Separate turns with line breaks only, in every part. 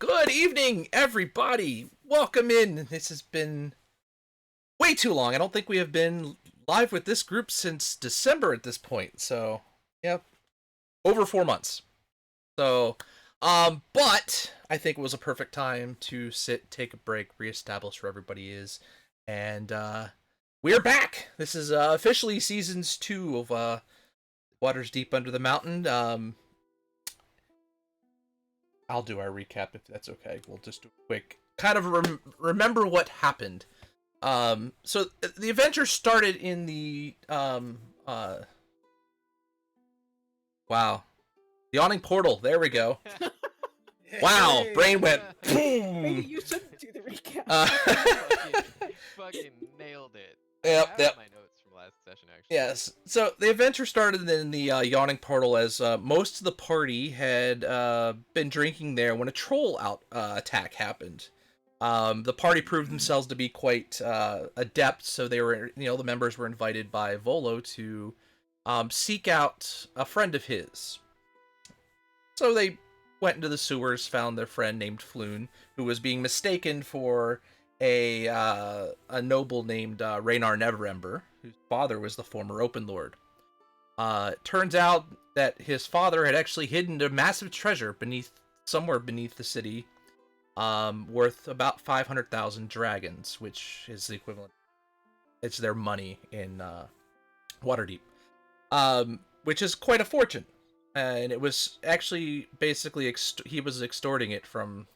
Good evening, everybody. Welcome in. This has been way too long. I don't think we have been live with this group since December at this point. So, yeah, over 4 months. So, but I think it was a perfect time to sit, take a break, reestablish where everybody is, and we're back. This is officially seasons 2 of Waters Deep Under the Mountain. I'll do our recap if that's okay. We'll just do a quick kind of remember what happened. So the adventure started in the wow, the yawning portal. There we go. Wow, brain went
Maybe
boom.
you shouldn't do the recap.
You fucking nailed it. I have my notes from last session, actually.
Yes. So the adventure started in the yawning portal as most of the party had been drinking there when a troll attack happened. The party proved themselves to be quite adept, so they were, the members were invited by Volo to seek out a friend of his. So they went into the sewers, found their friend named Floon, who was being mistaken for a noble named Raynar Neverember, whose father was the former Open Lord. It turns out that his father had actually hidden a massive treasure somewhere beneath the city, worth about 500,000 dragons, which is the equivalent. It's their money in Waterdeep, which is quite a fortune. And it was actually basically he was extorting it from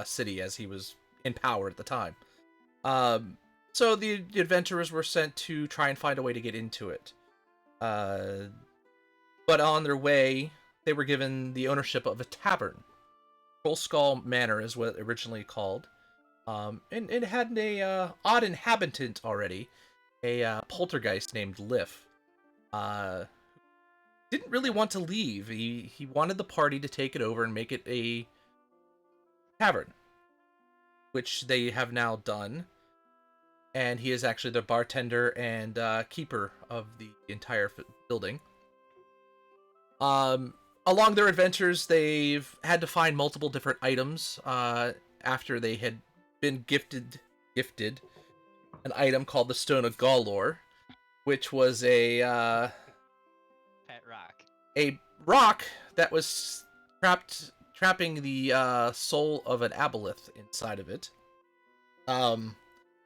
city as he was in power at the time. So the adventurers were sent to try and find a way to get into it. But on their way, they were given the ownership of a tavern. Skull Manor is what it originally called. And it had a odd inhabitant already, a poltergeist named Liff. Didn't really want to leave. He wanted the party to take it over and make it a tavern, which they have now done. And he is actually the bartender and keeper of the entire building. Along their adventures, they've had to find multiple different items after they had been gifted an item called the Stone of Galore, which was a
pet rock.
A rock that was trapping the soul of an aboleth inside of it.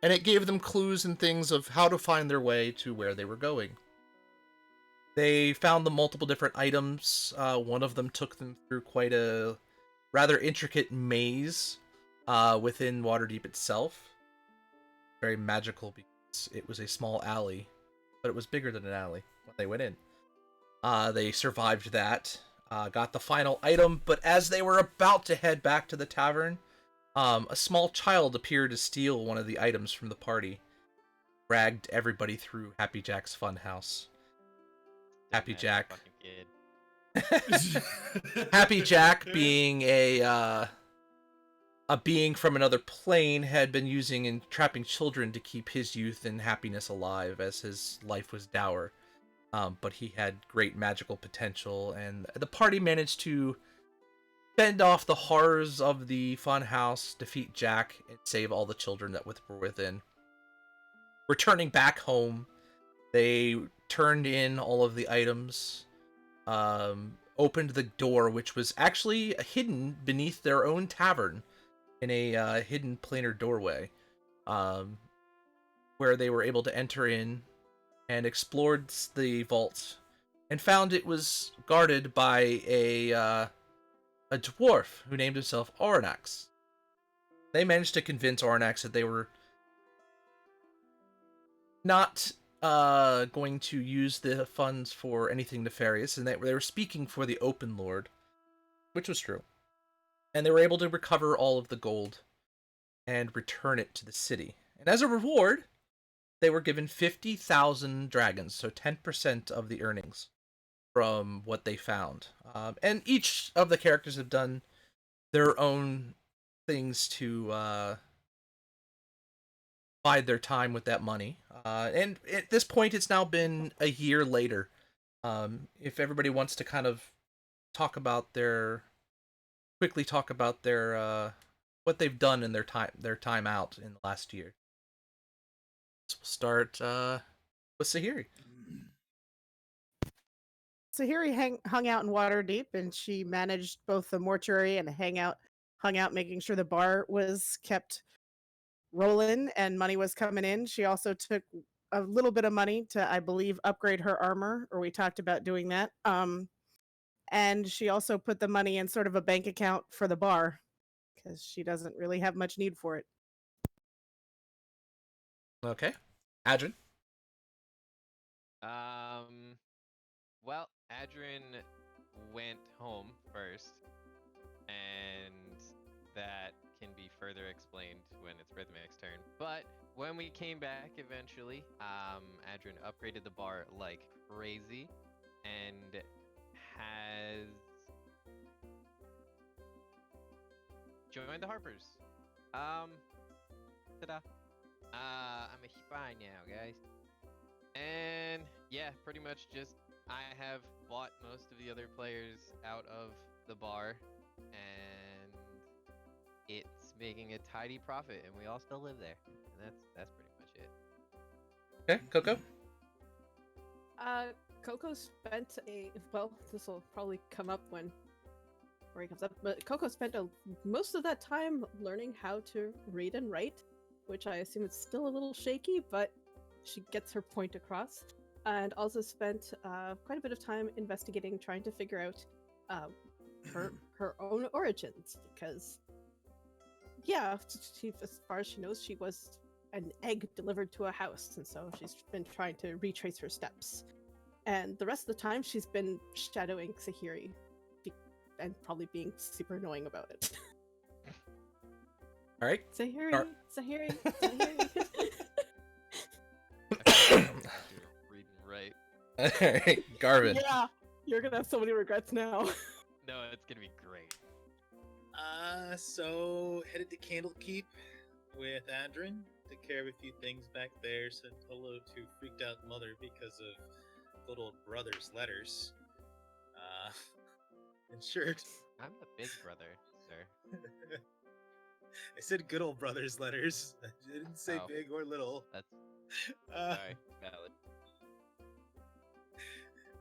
And it gave them clues and things of how to find their way to where they were going. They found the multiple different items. One of them took them through quite a rather intricate maze within Waterdeep itself. Very magical because it was a small alley, but it was bigger than an alley when they went in. They survived that, got the final item, but as they were about to head back to the tavern, a small child appeared to steal one of the items from the party. Dragged everybody through Happy Jack's funhouse. Happy Jack. Happy Jack, being a being from another plane, had been using and trapping children to keep his youth and happiness alive, as his life was dour. But he had great magical potential, and the party managed to fend off the horrors of the funhouse, defeat Jack, and save all the children that were within. Returning back home, they turned in all of the items, opened the door, which was actually hidden beneath their own tavern in a hidden planar doorway, where they were able to enter in and explored the vault and found it was guarded by a dwarf who named himself Oranax. They managed to convince Oranax that they were not going to use the funds for anything nefarious, and that they were speaking for the Open Lord, which was true. And they were able to recover all of the gold and return it to the city. And as a reward, they were given 50,000 dragons, so 10% of the earnings from what they found. And each of the characters have done their own things to bide their time with that money. And at this point, it's now been a year later. If everybody wants to kind of talk about their quickly talk about their what they've done in their time out in the last year. So we'll start with Sahiri.
Sahiri hung out in Waterdeep, and she managed both the mortuary and hung out making sure the bar was kept rolling and money was coming in. She also took a little bit of money to, I believe, upgrade her armor, or we talked about doing that. And she also put the money in sort of a bank account for the bar because she doesn't really have much need for it.
Okay, Adrian.
Well, Adrian went home first, and that can be further explained when it's Rhythmic's turn. But when we came back eventually, Adrian upgraded the bar like crazy, and has joined the Harpers. Ta-da! I'm a spy now, guys. And yeah, pretty much just I have bought most of the other players out of the bar, and it's making a tidy profit, and we all still live there. And that's pretty much it.
Okay, Coco.
Coco spent this will probably come up when he comes up, but Coco spent most of that time learning how to read and write, which I assume is still a little shaky, but she gets her point across. And also spent quite a bit of time investigating, trying to figure out her own origins, because as far as she knows, she was an egg delivered to a house, and so she's been trying to retrace her steps. And the rest of the time, she's been shadowing Sahiri, and probably being super annoying about it.
All right.
Sahiri.
Read and write.
All right, Garvin.
Yeah, you're gonna have so many regrets now.
No, it's gonna be great.
So headed to Candlekeep with Adrian. Took care of a few things back there. Said hello to freaked out mother because of good old brother's letters. Ensured.
I'm the big brother, sir.
I said good old brother's letters. I didn't say
Oh.
big or little.
That's sorry, valid.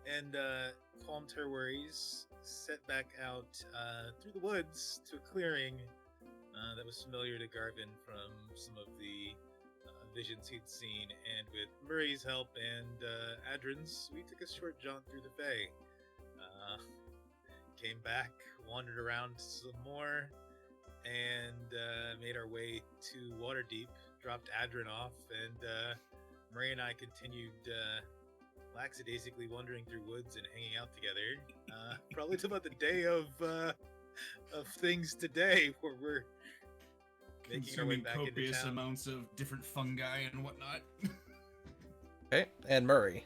And calmed her worries. Set back out through the woods to a clearing that was familiar to Garvin from some of the visions he'd seen. And with Murray's help and Adrian's, we took a short jaunt through the Fae. Came back, wandered around some more, and made our way to Waterdeep. Dropped Adrian off, and Murray and I continued lackadaisically wandering through woods and hanging out together. Probably till about the day of things today, where we're making our way
consuming
back into
copious
town.
amounts of different fungi and whatnot.
Okay, and Murray.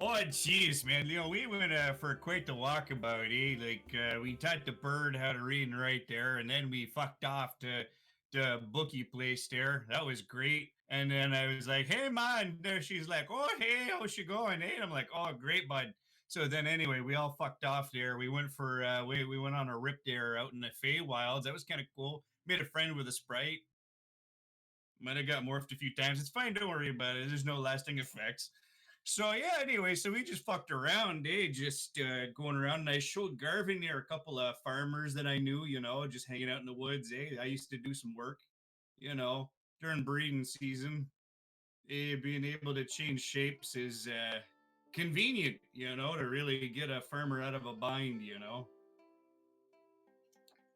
Oh, jeez, man. We went for quite the walkabout, eh? Like, we taught the bird how to read and write there, and then we fucked off to the bookie place there. That was great. And then I was like, hey, man. There she's like, oh, hey, how's she going, eh? And I'm like, oh, great, bud. So then anyway, we all fucked off there. We went for, we went on a rip there out in the Feywilds. That was kind of cool. Made a friend with a sprite. Might have got morphed a few times. It's fine. Don't worry about it. There's no lasting effects. So yeah, anyway, so we just fucked around, just going around, and I showed Garvin there a couple of farmers that I knew, just hanging out in the woods, I used to do some work, during breeding season. Being able to change shapes is convenient, to really get a farmer out of a bind,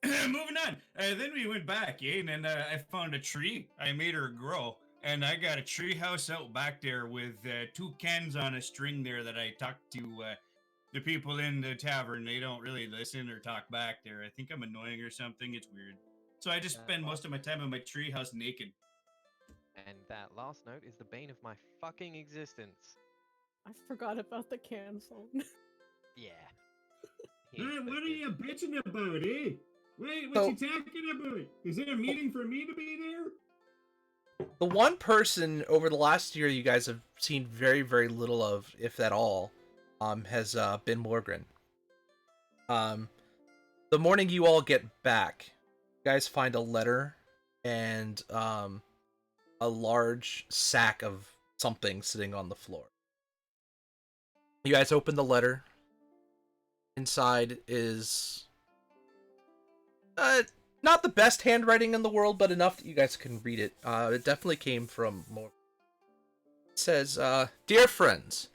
Moving on. Then we went back, and then I found a tree. I made her grow. And I got a tree house out back there with 2 cans on a string there that I talked to the people in the tavern. They don't really listen or talk back there. I think I'm annoying or something. It's weird. So I just spend most of my time in my tree house naked.
And that last note is the bane of my fucking existence.
I forgot about the can phone.
Yeah.
What are you bitching about, eh? Wait,
So-
you talking about? Is there a meeting for me to be there?
The one person over the last year you guys have seen very, very little of, if at all, has been Morgan. The morning you all get back, you guys find a letter and a large sack of something sitting on the floor. You guys open the letter. Inside is not the best handwriting in the world, but enough that you guys can read it. It definitely came from more. It says, Dear friends,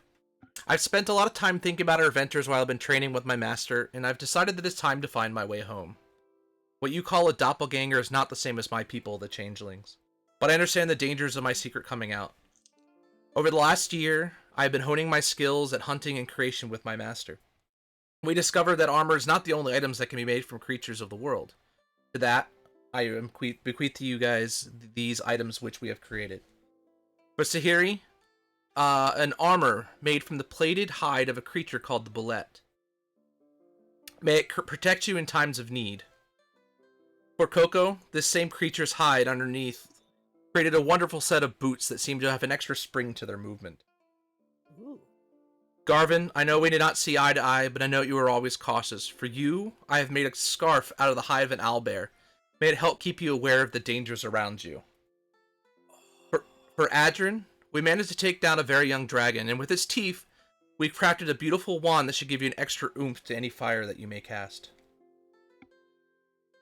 I've spent a lot of time thinking about our adventures while I've been training with my master, and I've decided that it's time to find my way home. What you call a doppelganger is not the same as my people, the changelings. But I understand the dangers of my secret coming out. Over the last year, I have been honing my skills at hunting and creation with my master. We discovered that armor is not the only items that can be made from creatures of the world. To that, I bequeath to you guys these items which we have created. For Sahiri, an armor made from the plated hide of a creature called the bullet. May it protect you in times of need. For Coco, this same creature's hide underneath created a wonderful set of boots that seem to have an extra spring to their movement.
Ooh.
Garvin, I know we did not see eye to eye, but I know you are always cautious. For you, I have made a scarf out of the hide of an owlbear. May it help keep you aware of the dangers around you. For Adrin, we managed to take down a very young dragon, and with its teeth, we crafted a beautiful wand that should give you an extra oomph to any fire that you may cast.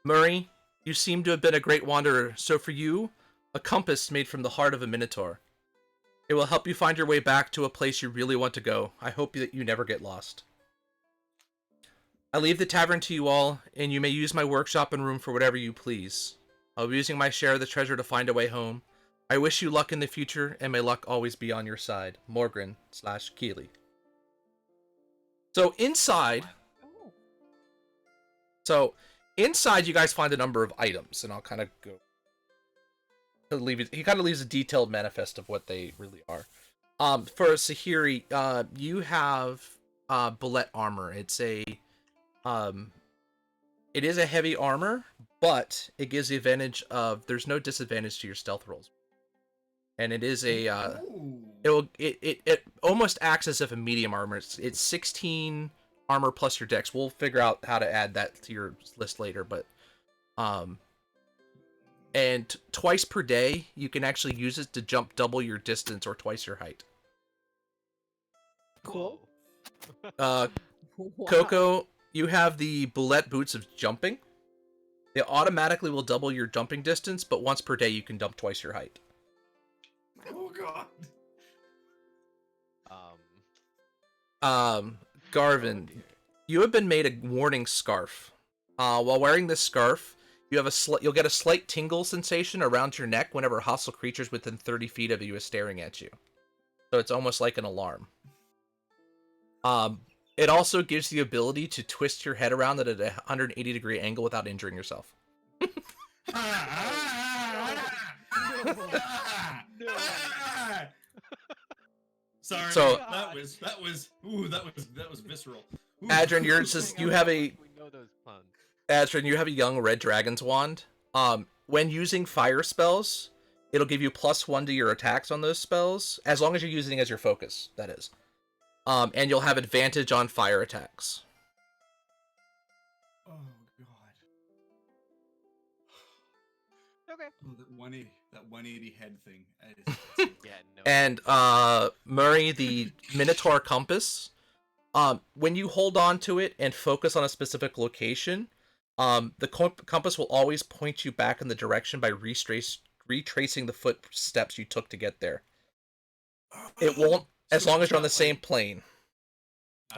Murray, you seem to have been a great wanderer, so for you, a compass made from the heart of a Minotaur. It will help you find your way back to a place you really want to go. I hope that you never get lost. I leave the tavern to you all, and you may use my workshop and room for whatever you please. I'll be using my share of the treasure to find a way home. I wish you luck in the future, and may luck always be on your side. Morgren/Keely. So inside...
Oh.
Inside, you guys find a number of items, and I'll kind of go... He kind of leaves a detailed manifest of what they really are. For Sahiri, you have bullet armor. It is a heavy armor, but it gives the advantage of there's no disadvantage to your stealth rolls, and it is a it almost acts as if a medium armor. It's 16 armor plus your dex. We'll figure out how to add that to your list later, but and twice per day, you can actually use it to jump double your distance or twice your height.
Cool.
Uh,
Wow.
Coco, you have the bullet boots of jumping. They automatically will double your jumping distance, but once per day, you can jump twice your height.
Oh god.
Garvin, you have been made a warning scarf. While wearing this scarf, you'll get a slight tingle sensation around your neck whenever hostile creatures within 30 feet of you is staring at you. So it's almost like an alarm. It also gives the ability to twist your head around at a 180-degree angle without injuring yourself.
Sorry.
So-
that was visceral. Ooh.
Adrian, you have a
We know those puns.
Adrian, you have a young red dragon's wand. When using fire spells, it'll give you +1 to your attacks on those spells, as long as you're using it as your focus, that is. And you'll have advantage on fire attacks.
Oh god.
Okay.
Oh, that 180 head thing.
Yeah, no.
And Murray, the Minotaur Compass, when you hold on to it and focus on a specific location, the compass will always point you back in the direction by retracing the footsteps you took to get there. It won't, as long as you're on the same plane.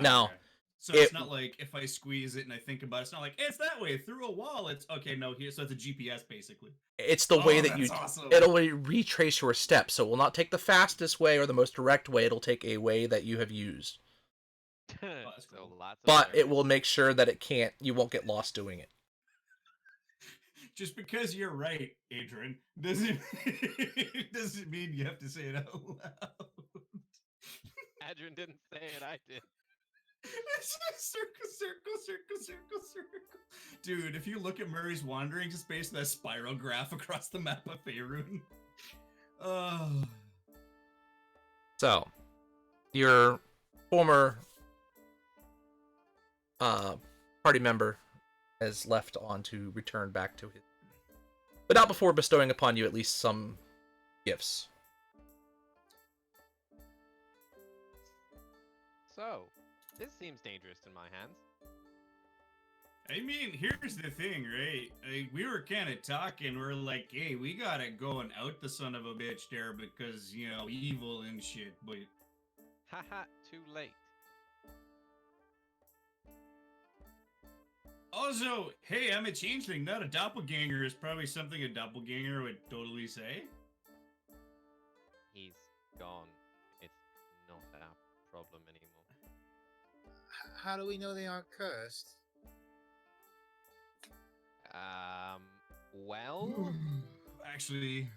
Now,
Okay. So it's not like if I squeeze it and I think about it, it's not like it's that way through a wall. It's okay, no, here. So it's a GPS basically.
it's the way that
that's awesome.
it'll retrace your steps. So it will not take the fastest way or the most direct way. It'll take a way that you have used.
that's
So
cool.
lots of
But it
learning.
will make sure that you won't get lost doing it.
Just because you're right, Adrian, doesn't mean you have to say it out loud.
Adrian didn't say it, I did.
It's just circle. Dude, if you look at Murray's Wanderings, it's based on that spiral graph across the map of Faerun. Oh.
So, your former party member has left on to return back to his, but not before bestowing upon you at least some gifts.
So, this seems dangerous in my hands.
I mean, here's the thing, right? We were kind of talking. We're like, hey, we gotta go and out the son of a bitch there because, you know, evil and shit. But
Haha, too late.
also, hey, I'm a changeling, not a doppelganger is probably something a doppelganger would totally say.
He's gone. It's not our problem anymore.
How do we know they aren't cursed?
Well,
Actually,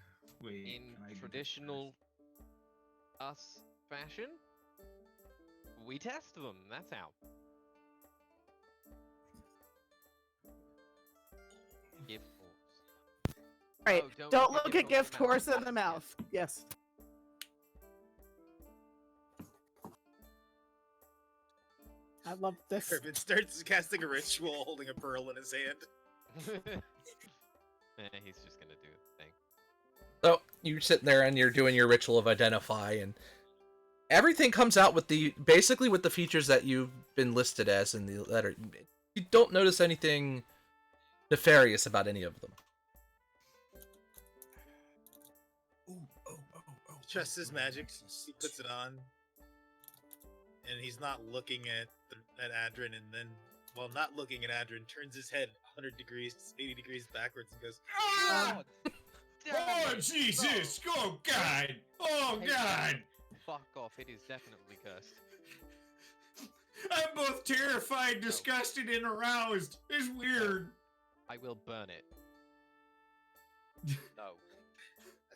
wait.
in
can I do
traditional us fashion, we test them. That's how. Gift horse.
Right.
Oh,
Don't
look
look at gift horse in the mouth. Yes. I love this.
Irvin starts casting a ritual, holding a pearl in his hand.
He's just gonna do his thing.
So you're sitting there and you're doing your ritual of identify, and everything comes out with basically with the features that you've been listed as in the letter. You don't notice anything nefarious about any of them.
Trusts his magic. He puts it on, and he's not looking at Adrin, and then, while not looking at Adrin, turns his head 100 degrees, 80 degrees backwards, and goes,
Ah!
Damn
Oh,
it,
Jesus!
no.
Oh, God! Oh,
Hey,
God!
Fuck off! It is definitely cursed.
I'm both terrified, disgusted, and aroused. It's weird.
I will burn it. No.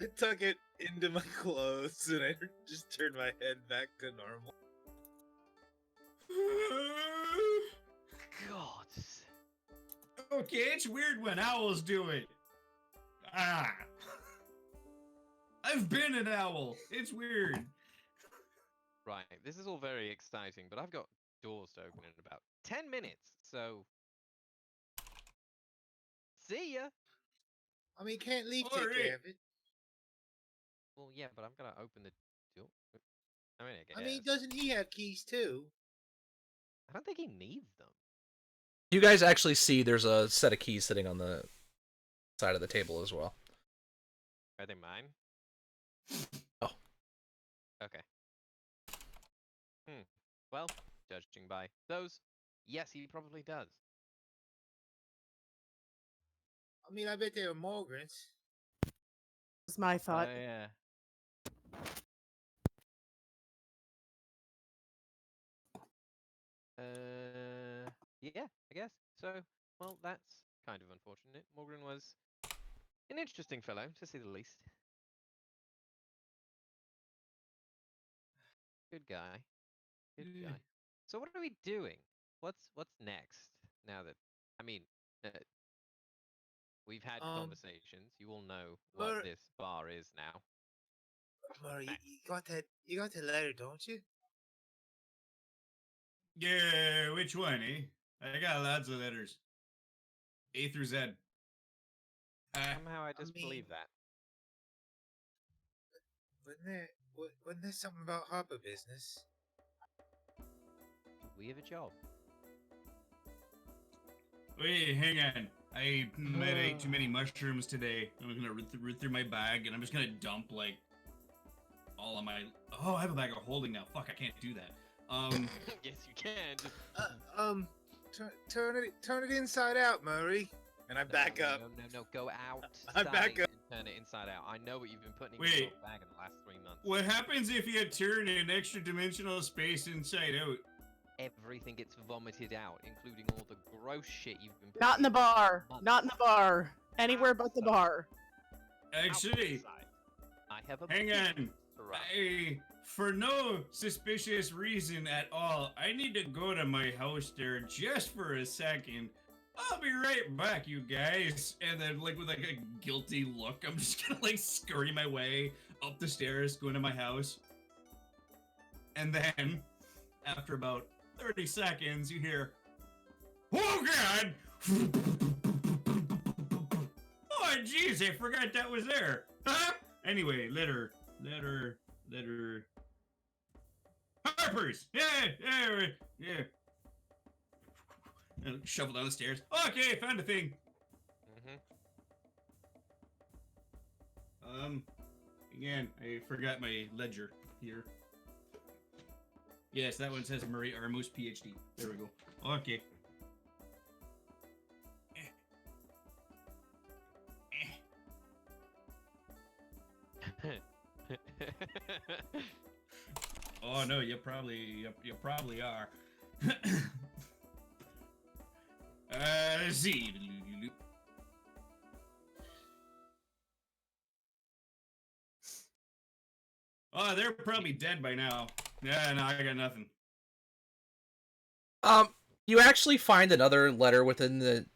I tuck it into my clothes, and I just turn my head back to normal.
God.
Okay, it's weird when owls do it. Ah. I've been an owl. It's weird.
Right, this is all very exciting, but I've got doors to open in about 10 minutes, so... See ya!
I mean, can't leave
All
take
right.
care of it.
Well, yeah, but I'm gonna open the door. I mean, I
I mean,
guess.
doesn't he have keys too?
I don't think he needs them.
You guys actually see there's a set of keys sitting on the side of the table as well.
Are they mine?
Oh.
Okay. Well, judging by those, yes, he probably does.
I mean, I bet they were Morgans.
Was my thought.
Oh, yeah. Yeah, I guess. So, well, that's kind of unfortunate. Morgan was an interesting fellow, to say the least. Good guy. Good guy. So what are we doing? What's next? Now that, I mean, we've had conversations. You all know what this bar is now.
Murray, you got that letter, don't you?
Yeah, which one, eh? I got lots of letters. A through Z.
Somehow I just
mean-
believe that.
Wasn't there something about Harper business?
We have a job.
Wait, hang on. I might ate too many mushrooms today. I'm gonna root through my bag, and I'm just gonna dump like all of my. Oh, I have a bag of holding now. Fuck, I can't do that.
Yes, you can. Just...
Turn it inside out, Murray. And I back up.
No, go out.
I back up.
And turn it inside out. I know what you've been putting in
Wait.
your bag in the last 3 months.
What happens if you turn an extra dimensional space inside out?
Everything gets vomited out, including all the gross shit you've been.
Not in the
putting
bar.
months.
Not in the bar. Anywhere but the bar.
Actually,
Outside. I have a
hang
business
on.
to run.
For no suspicious reason at all, I need to go to my house there just for a second. I'll be right back, you guys. And then, like, with like a guilty look, I'm just gonna like scurry my way up the stairs, go into my house. And then, after about 30 seconds, you hear, "Oh God! Oh, jeez, I forgot that was there. Anyway, letter. Harper's. Yeah. Shovel down the stairs. Okay, found a thing. Again, I forgot my ledger here. Yes, that one says Marie Armus, PhD. There we go. Okay. Oh no, you probably are. Let's see. Oh, they're probably dead by now. Yeah, no, I got nothing.
You actually find another letter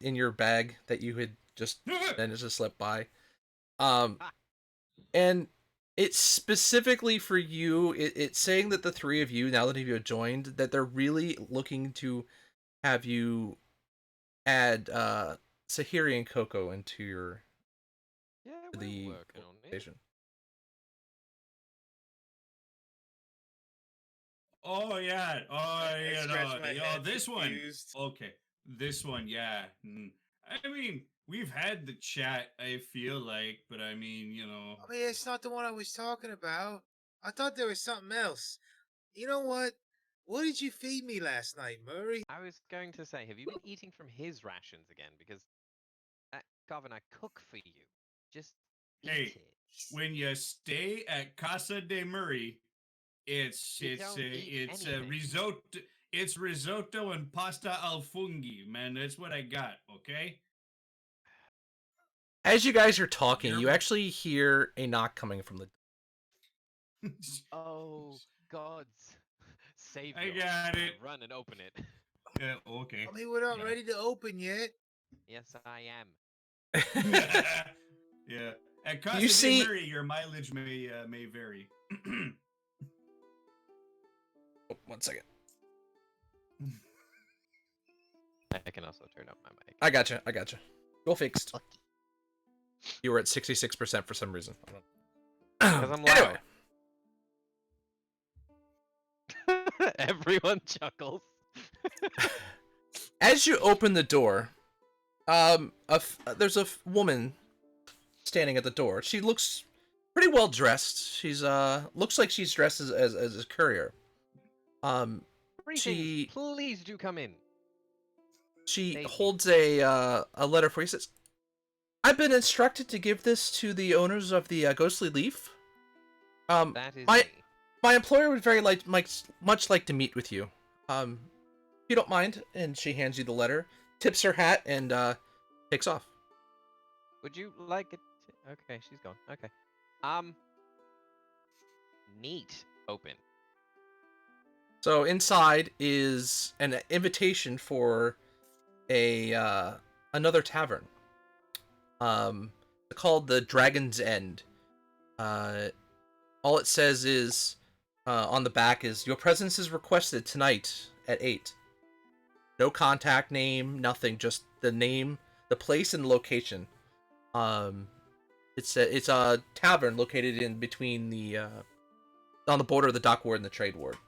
in your bag that you had just managed to slip by. And it's specifically for you. It's saying that the three of you, now that you have joined, that they're really looking to have you add Sahiri and Coco into your
we're working on it.
station.
Oh yeah. Oh
I
yeah.
scratch
No.
my
Oh,
head,
this
confused.
one. Okay. This one. Yeah. I mean, we've had the chat. I feel like, but I mean, you know.
I mean, it's not the one I was talking about. I thought there was something else. You know what? What did you feed me last night, Murray?
I was going to say, have you been eating from his rations again? Because Garvin, I cook for you. Just
Hey,
eat it.
when you stay at Casa de Murray, it's
You don't eat anything.
risotto. It's risotto and pasta al funghi, man. That's what I got. Okay.
As you guys are talking, you
You're-
actually hear a knock coming from the.
Oh, gods. Save
I got it.
Run and open it.
Yeah. Okay.
I mean, we're not
Yeah.
ready to open yet.
Yes, I am.
Yeah. At Casa
You
de
see-
Murray, your mileage may vary.
Oh, 1 second.
I can also turn up my mic.
I gotcha. Go fixed. You were at 66% for some reason.
Because I'm
Anyway,
loud. Everyone chuckles.
as you open the door, there's a woman standing at the door. She looks pretty well dressed. She's looks like she's dressed as a courier.
Greetings. Please do come in.
She
Thank you.
holds a letter for you. Says, "I've been instructed to give this to the owners of the Ghostly Leaf.
That is
my
me.
my employer would very much like to meet with you. If you don't mind." And she hands you the letter, tips her hat, and takes off.
Would you like it? Okay, she's gone. Okay. Neat. Open.
So inside is an invitation for another tavern. Called the Dragon's End. All it says is on the back is your presence is requested tonight at 8. No contact name, nothing, just the name, the place, and location. It's a tavern located in between the on the border of the dock ward and the trade ward.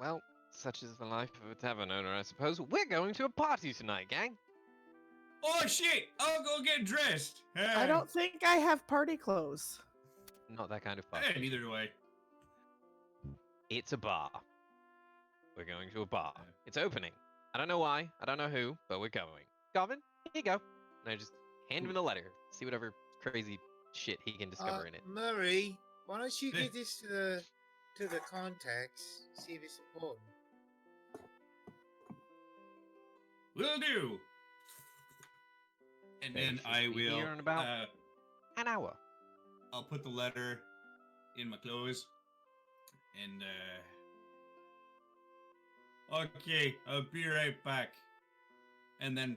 Well, such is the life of a tavern owner, I suppose. We're going to a party tonight, gang.
Oh shit! I'll go get dressed.
I don't think I have party clothes.
Not that kind of party.
Hey, neither do I.
It's a bar. We're going to a bar. It's opening. I don't know why. I don't know who, but we're going. Garvin, here you go. And I just hand him the letter. See whatever crazy shit he can discover in it.
Murray, why don't you get this to the contacts? See if it's important.
Will do. And then
Should
I
be
will.
here in about an hour.
I'll put the letter in my clothes. And okay, I'll be right back. And then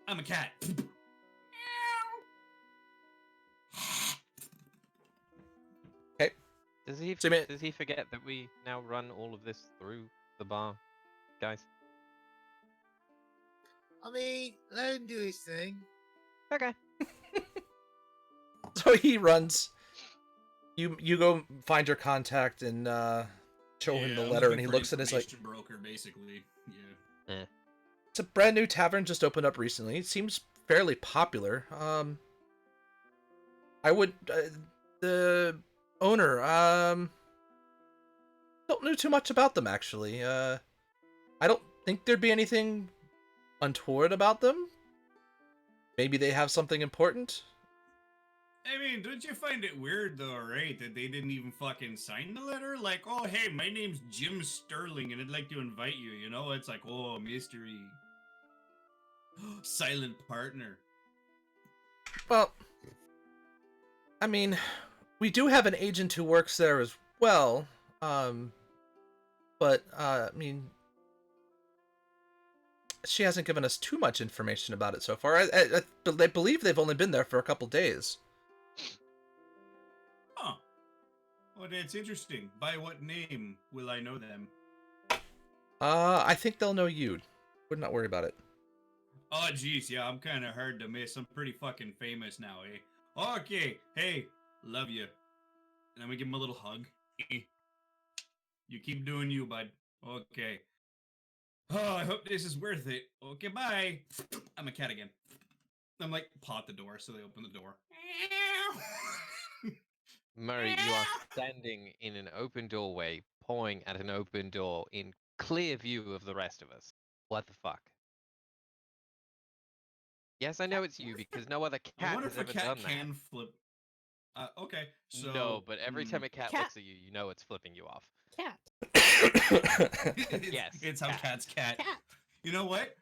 I'm a cat.
Does he
So, man-
does he forget that we now run all of this through the bar, guys?
I mean, let him do his thing.
Okay.
So he runs. You go find your contact and show him the
I'm
letter, and
looking
he
for
looks at it, like,
information broker, basically. Yeah.
it's a brand new tavern just opened up recently. It seems fairly popular. I would the owner don't know too much about them actually. I don't think there'd be anything untoward about them. Maybe they have something important.
I mean, don't you find it weird though, right? That they didn't even fucking sign the letter? Like, oh, hey, my name's Jim Sterling and I'd like to invite you, you know? It's like, oh, mystery. Silent partner.
Well, I mean, we do have an agent who works there as well. But I mean, she hasn't given us too much information about it so far. I believe they've only been there for a couple days.
Huh. Well, that's interesting. By what name will I know them?
I think they'll know you. Would not worry about it.
Oh, jeez, yeah, I'm kind of hard to miss. I'm pretty fucking famous now, eh? Okay, hey, love you. And I'm gonna give him a little hug. You keep doing you, bud. Okay. Oh, I hope this is worth it. Okay, bye. I'm a cat again. I'm like, paw at the door, so they open the door.
Murray, you are standing in an open doorway, pawing at an open door in clear view of the rest of us. What the fuck? Yes, I know it's you because no other
I
cat
wonder
has
if a
ever
cat
done
can flip. Okay, so
No, but every time a cat
Cat.
looks at you, you know it's flipping you off.
Cat.
Yes,
it's how
cat.
cats cat.
Cat.
You know what?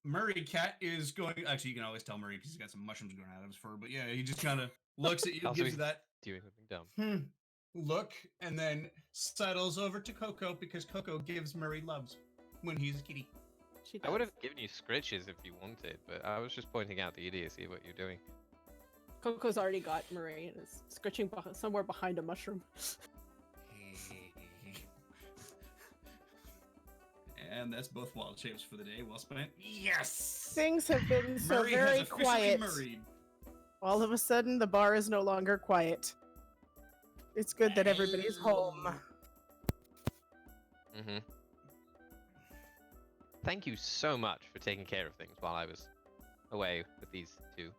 Murray cat is going. Actually, you can always tell Murray because he's got some mushrooms going out of his fur. But yeah, he just kind of looks at you,
Also,
gives
he's
you that
doing something dumb.
look, and then settles over to Coco because Coco gives Murray loves when he's a kitty.
She
I would
does.
have given you scritches if you wanted, but I was just pointing out the idiocy of what you're doing.
Coco's already got Murray and is scritching somewhere behind a mushroom.
And that's both wild shapes for the day. Well spent. Yes.
Things have been so
Murray has
very
officially
quiet.
Murrayed.
All of a sudden, the bar is no longer quiet. It's good that everybody's home.
Mm-hmm. Thank you so much for taking care of things while I was away with these two.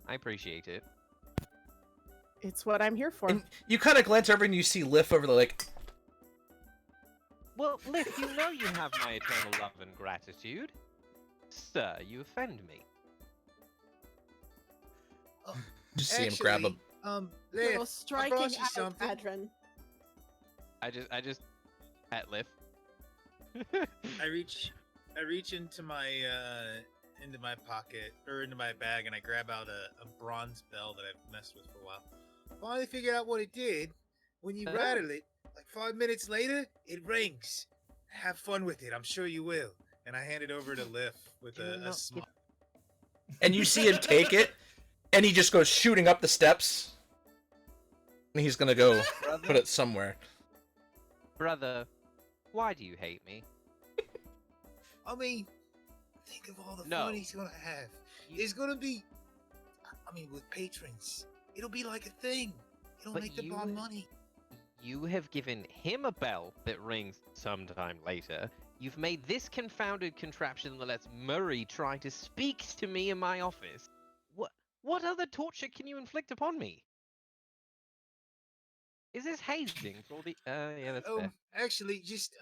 I appreciate it.
It's what I'm here for.
And you kind of glance over and you see Liff over the lake.
Well, Liff, you know you have my eternal love and gratitude. Sir, you offend me.
Just see him grab him.
Liff,
Girl
I
striking
brought you
out
something.
Adren.
I just pet Liff.
I reach into my pocket or into my bag and I grab out a bronze bell that I've messed with for a while. Finally figured out what it did. When you rattle it, like 5 minutes later, it rings. Have fun with it. I'm sure you will. And I hand it over to Liff with
Do
a
not
smile.
And you see him take it, and he just goes shooting up the steps. And he's gonna go put it somewhere.
Brother, why do you hate me?
I mean, think of all the
No.
fun he's gonna have. There's gonna be, I mean, with patrons, it'll be like a thing. It'll
But
make the
you
bar
would-
money.
You have given him a bell that rings sometime later. You've made this confounded contraption that lets Murray try to speak to me in my office. What other torture can you inflict upon me? Is this hazing for all the? Yeah, that's fair.
Actually, just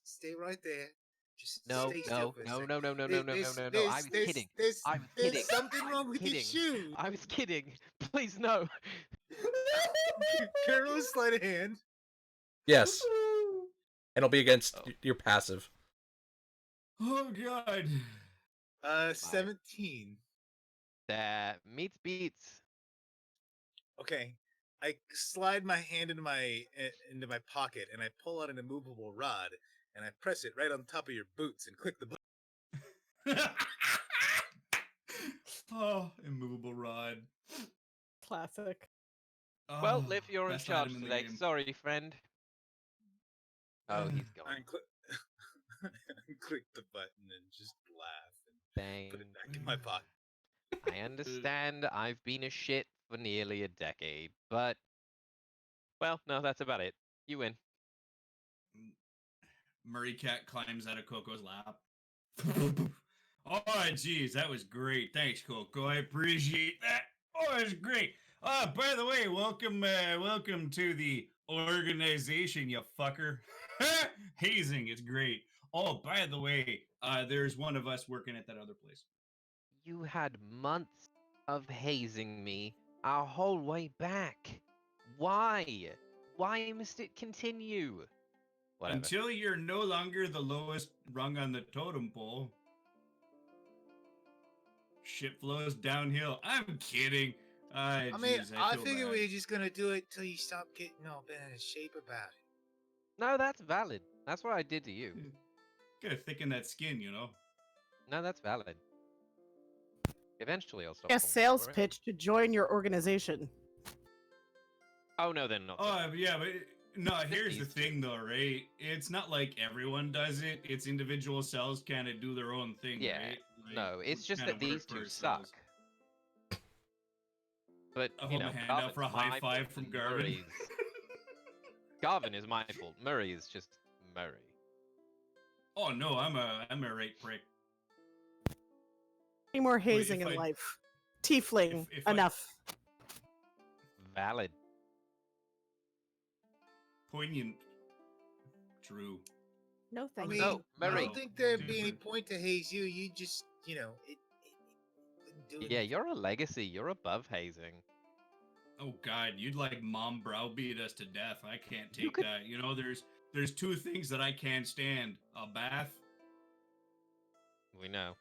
stay right there. Just
No,
stay still
no,
for a
no,
second.
no, no, no, no, no, no, no, no. I
There's-
was
there's-
kidding.
There's,
I was
there's
kidding.
something
I
wrong
was
with your
kidding.
shoe.
I was kidding. Please no.
Colonel sleight of hand.
Yes. And it'll be against your passive.
Oh god.
17.
That meets beats.
Okay. I slide my hand into my pocket and I pull out an immovable rod and I press it right on top of your boots and click the button.
Oh, immovable rod.
Classic.
Well,
Oh,
Liv, you're in
best
charge
item in the
today.
game.
Sorry, friend. Oh, he's gone.
I'm click the button and just laugh and
Bang.
put it back in my pocket.
I understand I've been a shit for nearly a decade, but well, no, that's about it. You win.
Murray Cat climbs out of Coco's lap. Oh, geez, that was great. Thanks, Coco. I appreciate that. Oh, that's great. By the way, welcome to the organization, you fucker. Hazing, it's great. Oh, by the way, there's one of us working at that other place.
You had months of hazing me our whole way back. Why? Why must it continue? Whatever.
Until you're no longer the lowest rung on the totem pole. Shit flows downhill. I'm kidding.
I
feel
figured
bad.
we were just gonna do it till you stop getting all bent in shape about it.
No, that's valid. That's what I did to you.
Gotta thicken that skin, you know.
No, that's valid. Eventually, I'll stop.
A
falling
sales
for it.
pitch to join your organization.
Oh no, then not.
Oh yeah, but no. Here's the
These two.
thing, though, right? It's not like everyone does it. It's individual cells kind of do their own thing,
Yeah,
right? Like,
No, it's
we
just
kinda
that these
work for
two
ourselves.
suck. But
I
you
hold
know,
my hand out for a
Garvin's
high
my
five
fault
from
and
Garvin.
Murray's- Garvin is my fault. Murray is just Murray.
Oh no, I'm a right prick.
Any more hazing
if
in
I-
life? Tiefling,
if I-
enough.
Valid.
Poignant. True.
No,
I
thank
mean,
you.
No,
I
Murray.
don't think there'd be any
Different.
point to haze you. You just, it wouldn't do
Yeah,
anything.
you're a legacy. You're above hazing.
Oh God, you'd like mom browbeat us to death. I can't
You
take
could-
that. You know, there's two things that I can't stand: a bath.
We know.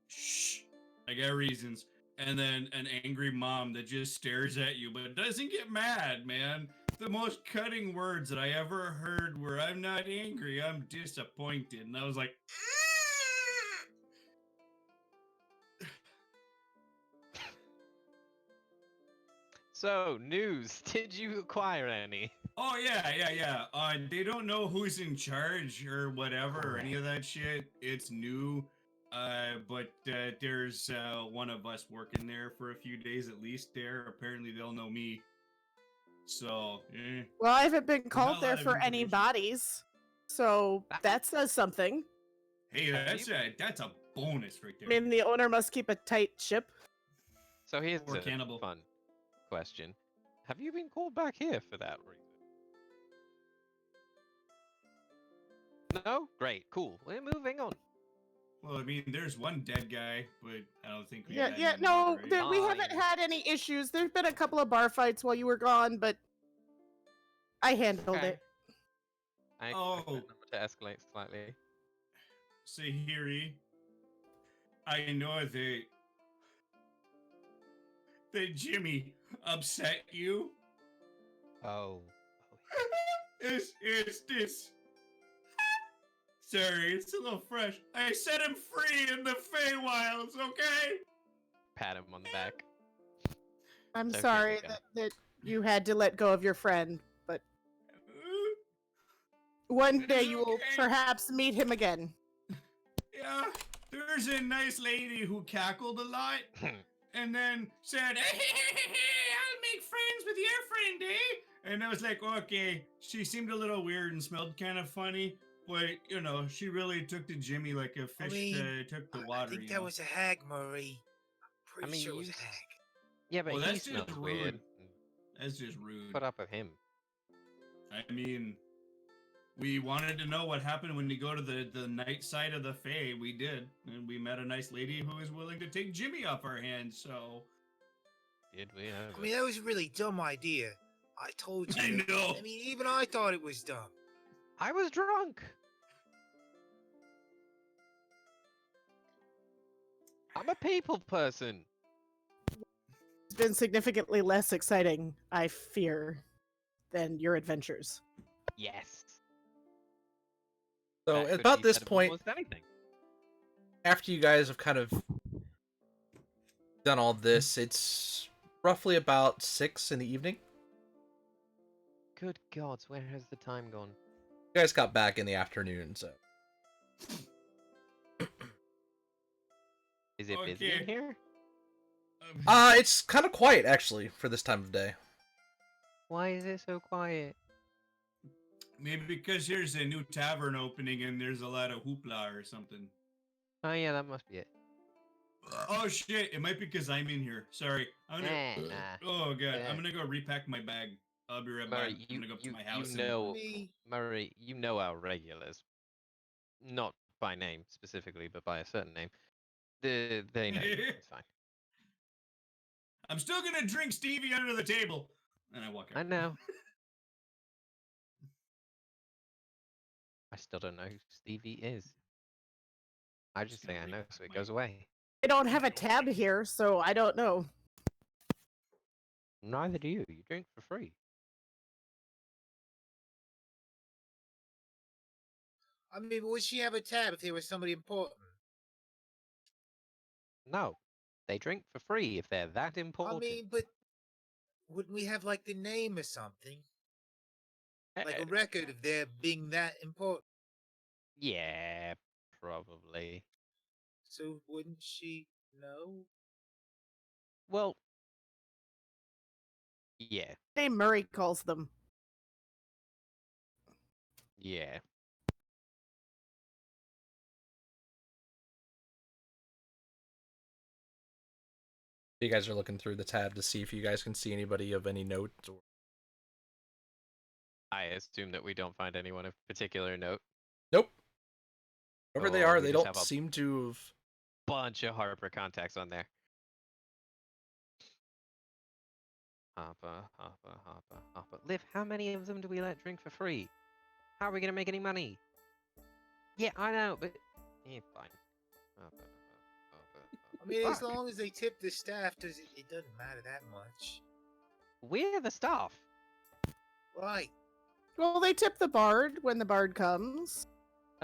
Shh. I got reasons. And then an angry mom that just stares at you but doesn't get mad, man. The most cutting words that I ever heard were, "I'm not angry, I'm disappointed." And I was like,
So, news. Did you acquire any?
oh yeah. They don't know who's in charge or whatever or any of that shit. It's new. But there's one of us working there for a few days at least there. Apparently they'll know me. So,
Well, I haven't been
not
called
a
there
lot of
for any
information.
bodies, so that says something.
Hey,
Have
that's a bonus right
I
there.
mean, the owner must keep a tight ship.
So here's
Or
a
cannibal.
fun question. Have you been called back here for that reason? No? Great, cool. We're moving on.
Well, I mean, there's one dead guy, but I don't think we
Yeah,
had
yeah,
any
no,
more, right?
we haven't
Fine.
had any issues. There's been a couple of bar fights while you were gone, but I handled
Okay.
it.
I expect
Oh.
that number to escalate slightly.
Sahiri, I know that Jimmy upset you.
Oh.
It's this. Sorry, it's a little fresh. I set him free in the Feywilds, okay?
Pat him on the back.
I'm
It's okay,
sorry
big guy.
that you had to let go of your friend, but one day
It's
you will
okay.
perhaps meet him again.
Yeah, there's a nice lady who cackled a lot and then said, I'll make friends with your friend, eh? And I was like, okay. She seemed a little weird and smelled kind of funny, but, you know, she really took to Jimmy like a fish took to water,
I think
you
that
know?
was a hag, Murray. Pretty
mean,
sure it was
you
a
s-
hag.
Yeah, but
Well,
he
that's just
smells weird.
rude. That's just rude.
Put up with him.
I mean, we wanted to know what happened when you go to the night side of the Fae. We did. And we met a nice lady who was willing to take Jimmy off our hands, so...
Did we ever?
I mean, that was a really dumb idea. I told you.
I know.
I mean, even I thought it was dumb.
I was drunk. I'm a people person.
It's been significantly less exciting, I fear, than your adventures.
Yes.
So
That
at
could
about
be
this
said of
point,
almost anything.
after you guys have kind of done all this, it's roughly about 6 in the evening.
Good gods, where has the time gone?
You guys got back in the afternoon, so.
Is it busy in
Okay.
here?
It's kind of quiet actually for this time of day.
Why is it so quiet?
Maybe because here's a new tavern opening and there's a lot of hoopla or something.
Oh yeah, that must be it.
Oh shit! It might be because I'm in here. Sorry. I'm gonna.
Nah.
Oh god,
Yeah.
I'm gonna go repack my bag. I'll be right back.
Murray,
I'm gonna go up to my house.
Murray, you know our regulars. Not by name specifically, but by a certain name. They know you. It's fine.
I'm still gonna drink Stevie under the table. And I walk out.
I know. I still don't know who Stevie is. I just say I know, so it goes away.
I don't have a tab here, so I don't know.
Neither do you. You drink for free.
I mean, would she have a tab if there was somebody important?
No. They drink for free if they're that important.
I mean, but wouldn't we have like the name or something? Like a record of their being that important?
Yeah, probably.
So wouldn't she know?
Well, yeah,
Name Murray calls them.
yeah.
You guys are looking through the tab to see if you guys can see anybody of any note. Or...
I assume that we don't find anyone of particular note.
Nope. Whoever they
Or
are,
we
they
just
don't
have a
seem to have.
bunch of Harper contacts on there. Harper. Liv, how many of them do we let drink for free? How are we gonna make any money? Yeah, I know, but yeah, fine. Harper.
I mean, as
Fuck.
long as they tip the staff, it doesn't matter that much.
We're the staff.
Right.
Well, they tip the bard when the bard comes.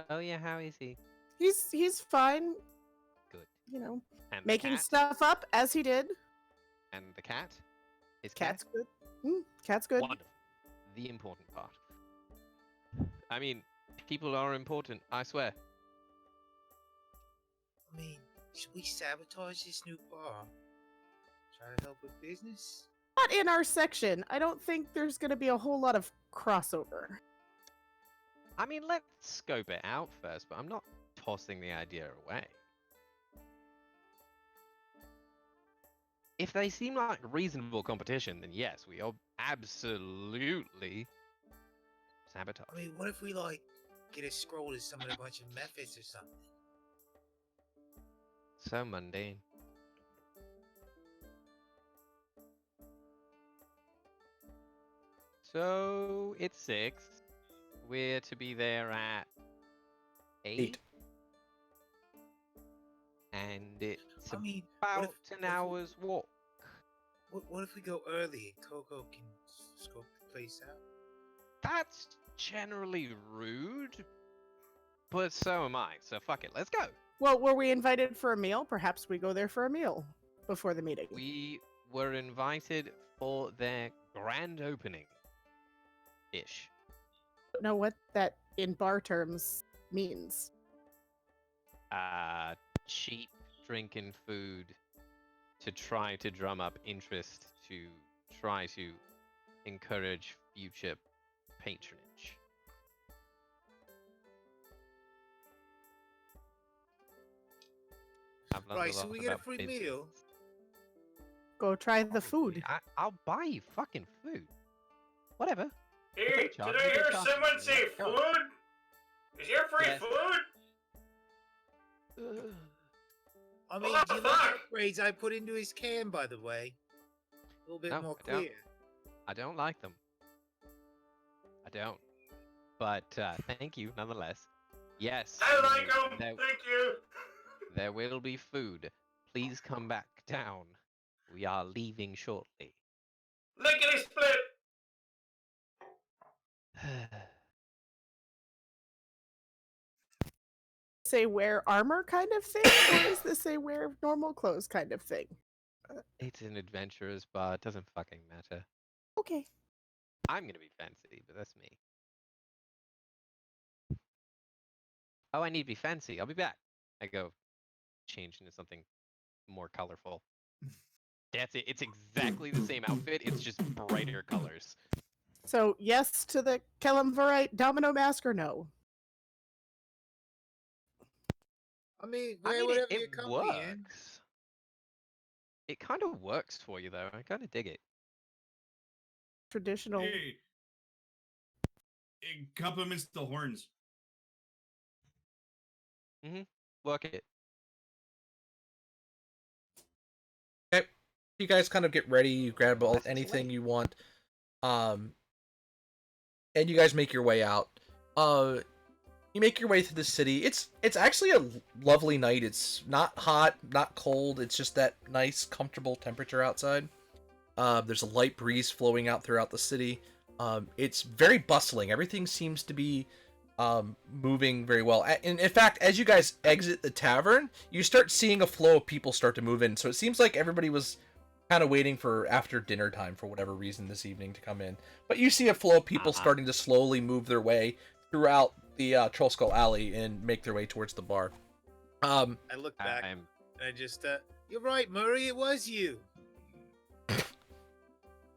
Oh yeah, how is he?
He's fine.
Good.
You know,
And the
making
cat?
stuff up as he did.
And the cat? His
Cat's
cat?
good. Cat's good.
Wonderful. The important part. I mean, people are important, I swear.
I mean, should we sabotage this new bar? Try to help with business?
Not in our section. I don't think there's going to be a whole lot of crossover.
I mean, let's scope it out first, but I'm not tossing the idea away. If they seem like reasonable competition, then yes, we are absolutely sabotage.
I mean, what if we, like, get a scroll to summon a bunch of methods or something?
So mundane. So it's 6. We're to be there at 8. And it's
I mean,
about an hour's walk.
What if we go early and Coco can scope the place out?
That's generally rude, but so am I. So fuck it, let's go.
Well, were we invited for a meal? Perhaps we go there for a meal before the meeting.
We were invited for their grand opening. Ish.
Don't know what that in bar terms means.
Cheap drink and food to try to drum up interest to try to encourage future patronage. I've learned
Right,
a
so
lot
we get a
about
free
business.
meal.
Go try the food.
I'll buy you fucking food. Whatever.
Hey,
Job,
did I
good
hear
job.
someone say
Go.
food? Is here free
Yes.
food?
I mean,
What
do
the
you like
fuck?
the upgrades I put into his can, by the way? A little bit
No,
more
I don't.
clear.
I don't like them. I don't. But thank you nonetheless. Yes.
I like them.
There,
Thank you.
there will be food. Please come back down. We are leaving shortly.
Lickety split.
Say wear armor kind of thing, or is this a wear normal clothes kind of thing?
It's an adventurer's bar. It doesn't fucking matter.
Okay.
I'm gonna be fancy, but that's me. Oh, I need to be fancy. I'll be back. I go change into something more colorful. That's it. It's exactly the same outfit. It's just brighter colors.
So yes to the Kelemvarite domino mask or no?
I mean,
I
wear
mean,
whatever
it
you're comfy in.
works. It kind of works for you, though. I kind of dig it.
Traditional.
Hey, it complements the horns.
Work it.
Okay. You guys kind of get ready. You grab all,
Last
anything
way.
you want. And you guys make your way out. You make your way through the city. It's actually a lovely night. It's not hot, not cold. It's just that nice, comfortable temperature outside. There's a light breeze flowing out throughout the city. It's very bustling. Everything seems to be moving very well. And in fact, as you guys exit the tavern, you start seeing a flow of people start to move in. So it seems like everybody was kind of waiting for after dinner time for whatever reason this evening to come in. But you see a flow of people starting to slowly move their way throughout the Troll Skull Alley and make their way towards the bar.
I look back
I'm
and I just, you're right, Murray, it was you.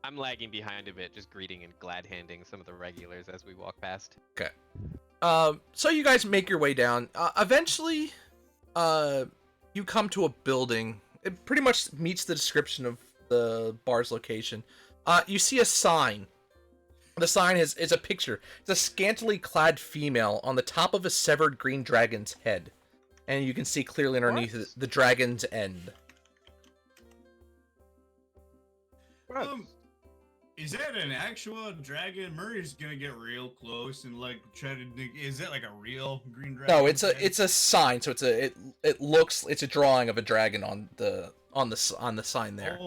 I'm lagging behind a bit, just greeting and glad handing some of the regulars as we walk past.
Okay. So you guys make your way down. Eventually, you come to a building. It pretty much meets the description of the bar's location. You see a sign. The sign is a picture. It's a scantily clad female on the top of a severed green dragon's head. And you can see clearly underneath it the dragon's end.
Is that an actual dragon? Murray's gonna get real close and like try to. Is that like a real green dragon?
No, it's a sign. So it looks it's a drawing of a dragon on the sign there.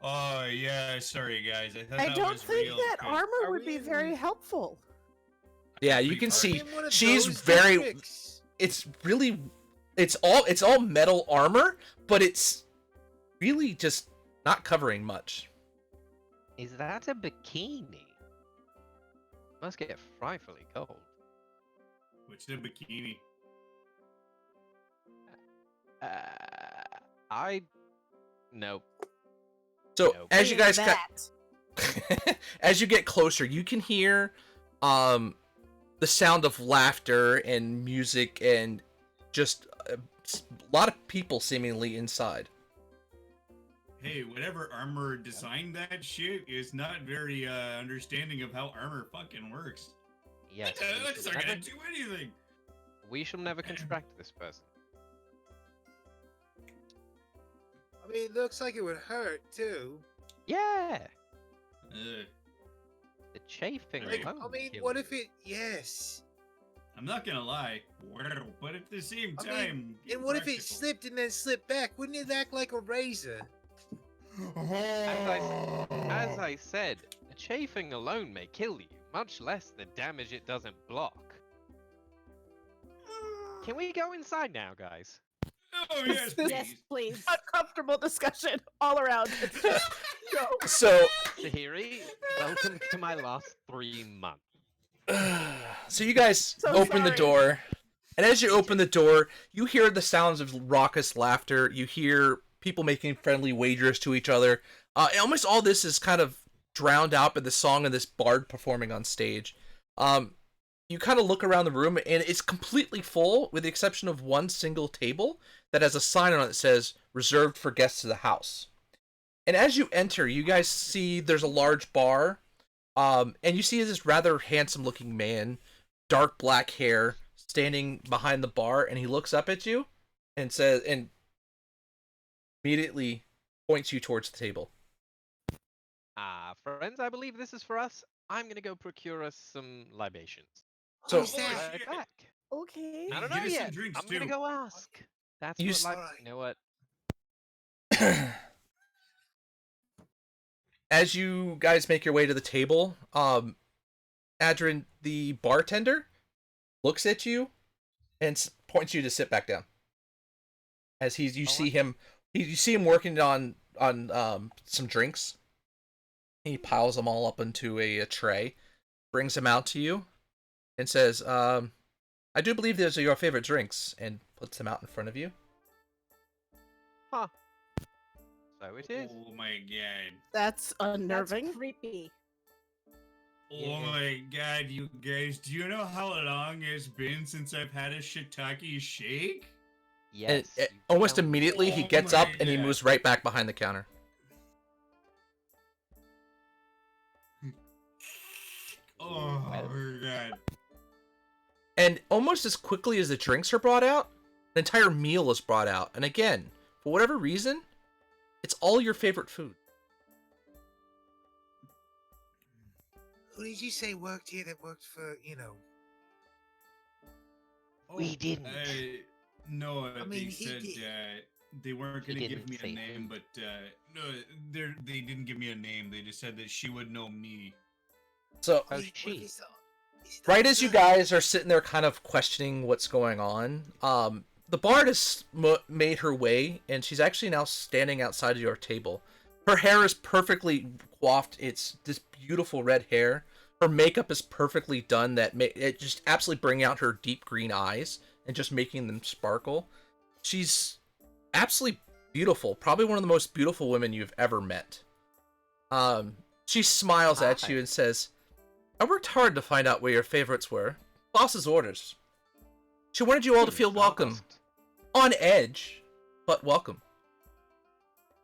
Oh yeah, sorry guys. I
I
that
don't
was
think
real,
that
'cause-
armor
Are
would
we
be
in-
very helpful.
Yeah, you can
Are
see
In one of
she's
those
very.
districts.
It's really it's all metal armor, but it's really just not covering much.
Is that a bikini? Must get frightfully cold.
What's the bikini?
Nope.
So
Nope.
as you guys
That.
as you get closer, you can hear the sound of laughter and music and just a lot of people seemingly inside.
Hey, whatever armor designed that shit is not very understanding of how armor fucking works.
Yes.
That's not gonna do anything.
We shall never contract this person.
I mean, it looks like it would hurt, too.
Yeah.
Ugh.
The chafing
Like,
alone.
I mean,
kills
what
you.
if it... Yes.
I'm not gonna lie, but at the same
I
time,
mean,
get
and what if it
practical.
slipped and then slipped back? Wouldn't it act like a razor?
As I said, the chafing alone may kill you, much less the damage it doesn't block. Can we go inside now, guys?
Oh yes,
This-
Yes,
please.
please.
Uncomfortable discussion all around. It's just go.
So
Sahiri, welcome to my last 3 months.
so you guys
So
open the
sorry.
door, and as you open the door, you hear the sounds of raucous laughter. You hear people making friendly wagers to each other. And almost all this is kind of drowned out by the song of this bard performing on stage. You kind of look around the room, and it's completely full, with the exception of one single table that has a sign on it that says "Reserved for guests of the house." And as you enter, you guys see there's a large bar. And you see this rather handsome-looking man, dark black hair, standing behind the bar, and he looks up at you and says, and immediately points you towards the table.
Friends, I believe this is for us. I'm gonna go procure us some libations.
So-
Who's that?
Right back.
Okay.
I don't
Get
know
us some
yet.
drinks,
I'm gonna
too.
go ask. That's
You
what
s-
you know what?
As you guys make your way to the table, Adrian, the bartender, looks at you and points you to sit back down. As you see him working on some drinks. He piles them all up into a tray, brings them out to you, and says, "I I do believe those are your favorite drinks, and puts them out in front of you.
Huh. So it is.
Oh my god.
That's unnerving.
That's creepy.
Oh my god, you guys, do you know how long it's been since I've had a shiitake shake?
And
Yes. you
almost
don't-
immediately, he
Oh
gets
my
up and he
God.
moves right back behind the counter.
Oh my god.
And almost as quickly as the drinks are brought out, an entire meal is brought out. And again, for whatever reason, it's all your favorite food.
Who did you say worked here that worked for,
We didn't.
No,
I mean,
they
he
said
did.
they weren't
He
going to give
didn't
me a
say
name,
who.
but no, they didn't give me a name. They just said that she would know me.
So,
Oh,
What if
she.
he's the- he's the
right as you
officer?
guys are sitting there kind of questioning what's going on, the bard has made her way, and she's actually now standing outside of your table. Her hair is perfectly coiffed. It's this beautiful red hair. Her makeup is perfectly done. It just absolutely bring out her deep green eyes and just making them sparkle. She's absolutely beautiful. Probably one of the most beautiful women you've ever met. She smiles at
Hi.
you and says, I worked hard to find out where your favorites were. Boss's orders. She wanted you all to feel welcome.
Asked.
On edge, but welcome.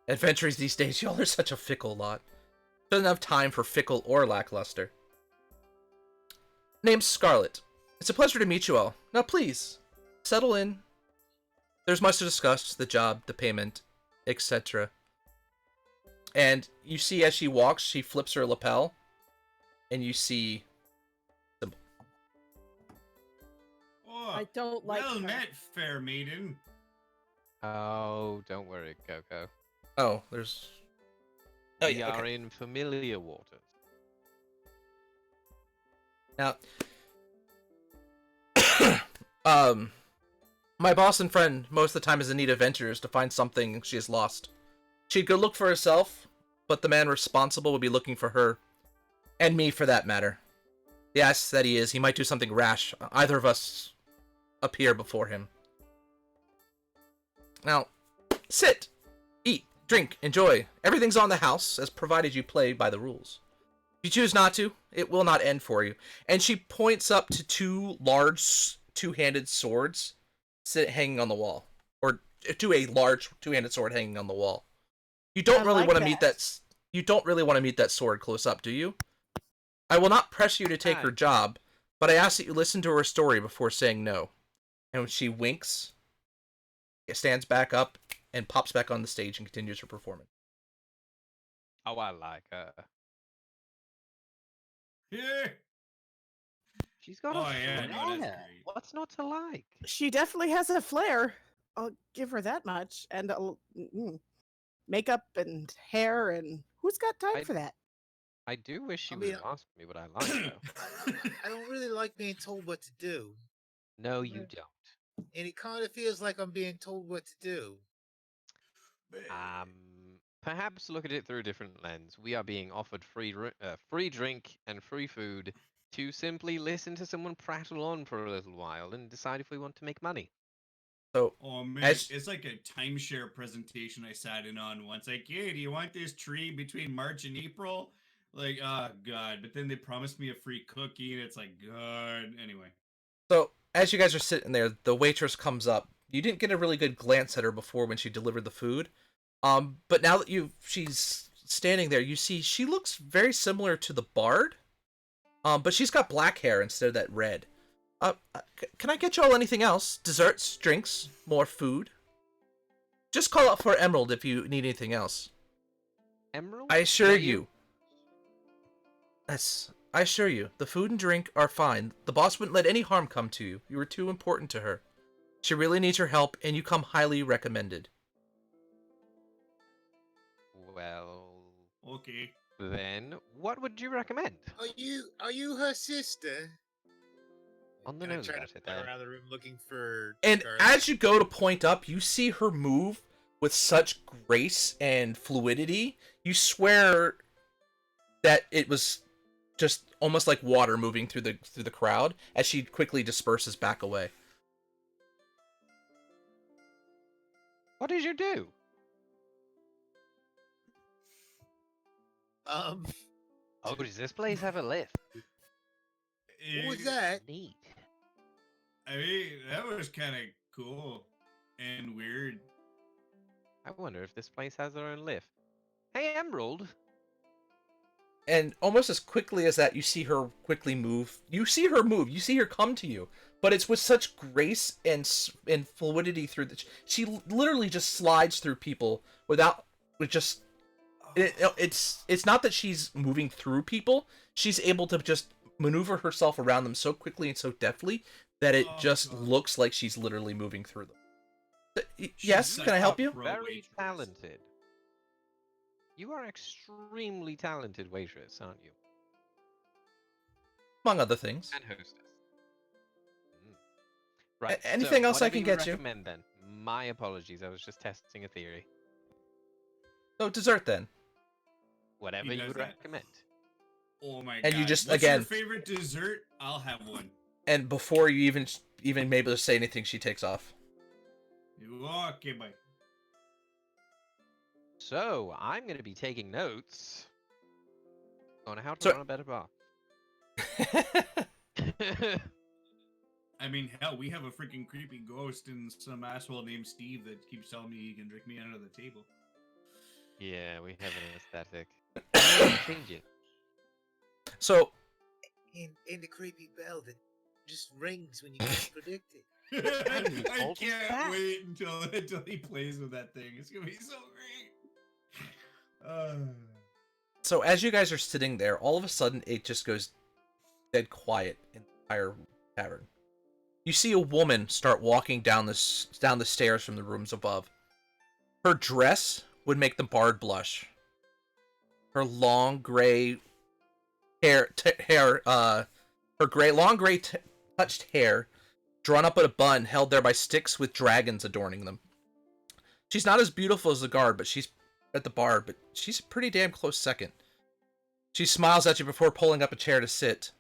Adventurers these days, y'all are such a fickle lot. Doesn't have time for fickle or lackluster. Name's Scarlet. It's a pleasure to meet you all. Now please, settle in. There's much to discuss, the job, the payment, etc. And you see as she walks, she flips her lapel, and you see symbol.
Oh,
I don't like
well
her.
met, fair maiden.
Oh, don't worry, Coco.
Oh, there's... Oh,
We
yeah,
are
okay.
in familiar waters.
Now, my boss and friend most of the time is in need of adventures to find something she has lost. She'd go look for herself, but the man responsible would be looking for her. And me, for that matter. Yes, that he is. He might do something rash. Either of us appear before him. Now, sit, eat, drink, enjoy. Everything's on the house, as provided you play by the rules. If you choose not to, it will not end for you. And she points up to two large two-handed swords hanging on the wall. Or to a large two-handed sword hanging on the wall. You don't
I
really
like
want to meet
that.
that. You don't really want to meet that sword close up, do you? I will not press you to take her job, but I ask that you listen to her story before saying no. And when she winks, it stands back up and pops back on the stage and continues her performance.
Oh, I like her.
Yeah.
She's got
Oh,
a
yeah, no, that's
flair.
great.
What's not to like?
She definitely has a flair. I'll give her that much. And makeup and hair, and who's got time
I-
for that?
I do wish she
I
would
mean,
ask me what I like, though.
I don't really like being told what to do,
No, you
Okay.
don't.
and it kind of feels like I'm being told what to do.
Perhaps look at it through a different lens. We are being offered free drink and free food to simply listen to someone prattle on for a little while and decide if we want to make money.
So,
Oh man,
As-
it's like a timeshare presentation I sat in on once. Like, hey, do you want this tree between March and April? Like, oh god. But then they promised me a free cookie, and it's like, god. Anyway.
as you guys are sitting there, the waitress comes up. You didn't get a really good glance at her before when she delivered the food. But now that she's standing there, you see she looks very similar to the bard. But she's got black hair instead of that red. Can I get y'all anything else? Desserts, drinks, more food? Just call out for Emerald if you need anything else.
Emerald?
I
Is
assure
that
you. I assure you, the food and drink are fine. The boss wouldn't let any harm come to you. You were too important to her. She really needs your help, and you come highly recommended.
Well,
Okay.
then what would you recommend?
Are you her sister?
On the
And I
nose
try
about
to
it,
fly
then.
around the room looking for.
And
Scarlet.
as you go to point up, you see her move with such grace and fluidity. You swear that it was just almost like water moving through the crowd as she quickly disperses back away.
What did you do?
Um,
Oh, does this place have a lift?
what was that?
Neat.
I mean, that was kind of cool and weird.
I wonder if this place has their own lift. Hey, Emerald.
And almost as quickly as that, you see her quickly move. You see her move. You see her come to you. But it's with such grace and fluidity through the... She literally just slides through people without... With just... It's not that she's moving through people. She's able to just maneuver herself around them so quickly and so deftly that it just looks like she's literally moving through them. Yes, can I help you?
Very talented. You are an extremely talented waitress, aren't you?
Among other things.
And hostess. Right.
Anything else I
whatever
can get you?
recommend then. My apologies. I was just testing a theory.
So dessert then.
Whatever
He
you
does
would
that.
recommend.
Oh my god!
And you just,
What's
again-
your favorite dessert? I'll have one.
And before you even maybe to say anything, she takes off.
Okay, bye.
So, I'm going to be taking notes on how to
So-
run a better bar.
I mean, hell, we have a freaking creepy ghost and some asshole named Steve that keeps telling me he can drink me under the table.
Yeah, we have an aesthetic. Change it.
So
In the creepy bell that just rings when you can't predict it.
I
Hold
can't
back.
wait until he plays with that thing. It's gonna be so great.
So as you guys are sitting there, all of a sudden it just goes dead quiet in the entire tavern. You see a woman start walking down the stairs from the rooms above. Her dress would make the bard blush. Her long gray touched hair, drawn up in a bun, held there by sticks with dragons adorning them. She's not as beautiful as the guard, but she's at the bard, but she's a pretty damn close second. She smiles at you before pulling up a chair to sit.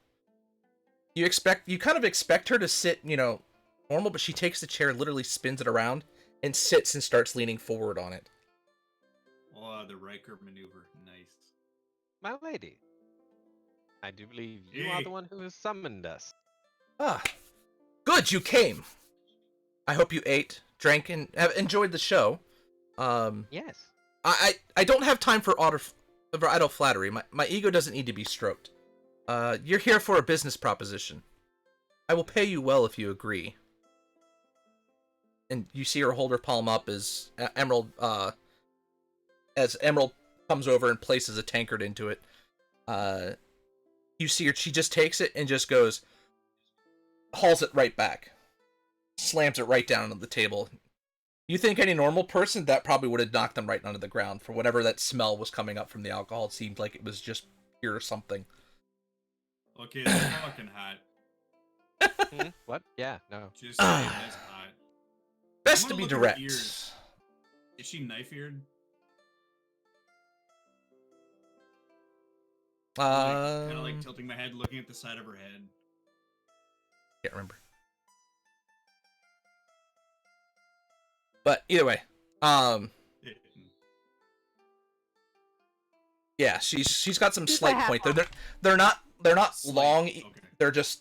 You kind of expect her to sit, normal, but she takes the chair, literally spins it around, and sits and starts leaning forward on it.
Oh, the Riker maneuver. Nice.
My lady, I do believe you are
Hey.
the one who has summoned us.
Ah, good, you came. I hope you ate, drank, and have enjoyed the show.
Yes.
I don't have time for idle flattery. My ego doesn't need to be stroked. You're here for a business proposition. I will pay you well if you agree. And you see her hold her palm up as Emerald comes over and places a tankard into it. You see her, she just takes it and just hauls it right back. Slams it right down on the table. You think any normal person, that probably would have knocked them right onto the ground. For whatever that smell was coming up from the alcohol, it seemed like it was just pure something.
Okay, that's fucking hot.
What? Yeah, no.
Just saying, that's hot.
Best
I
to
wanna
be
look at her
direct.
ears. Is she knife-eared? Kind of like tilting my head, looking at the side of her head.
Can't remember. But either way, yeah, she's got some
She's
slight
a half
point.
off.
They're not
Slight,
long.
Okay.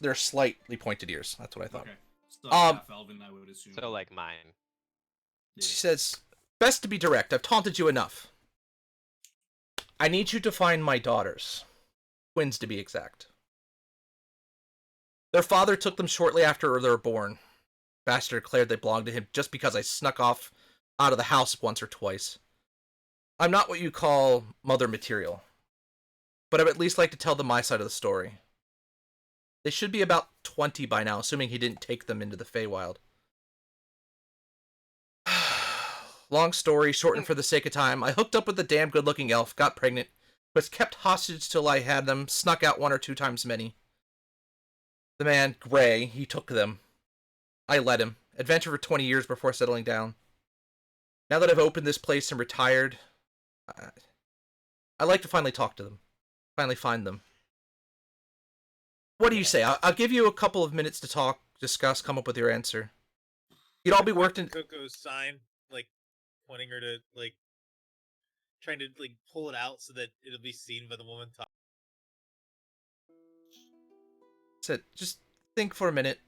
They're slightly pointed ears. That's what I thought.
Okay. So
Um,
half elven, I would assume.
So, like mine.
Yeah.
She says, "Best to be direct. I've taunted you enough. I need you to find my daughters, twins to be exact. Their father took them shortly after they were born. Bastard declared they belonged to him just because I snuck off out of the house once or twice. I'm not what you call mother material, but I would at least like to tell them my side of the story. They should be about 20 by now, assuming he didn't take them into the Feywild. Long story, shortened for the sake of time, I hooked up with a damn good-looking elf, got pregnant, was kept hostage till I had them, snuck out 1 or 2 times many. The man, Gray, he took them. I let him. Adventure for 20 years before settling down. Now that I've opened this place and retired, I'd like to finally talk to them. Finally find them. What do you say? I'll give you a couple of minutes to talk, discuss, come up with your answer. You'd all be worked in.
Coco's sign, like pointing her to like trying to like pull it out so that it'll be seen by the woman talking.
Said, just think for a minute.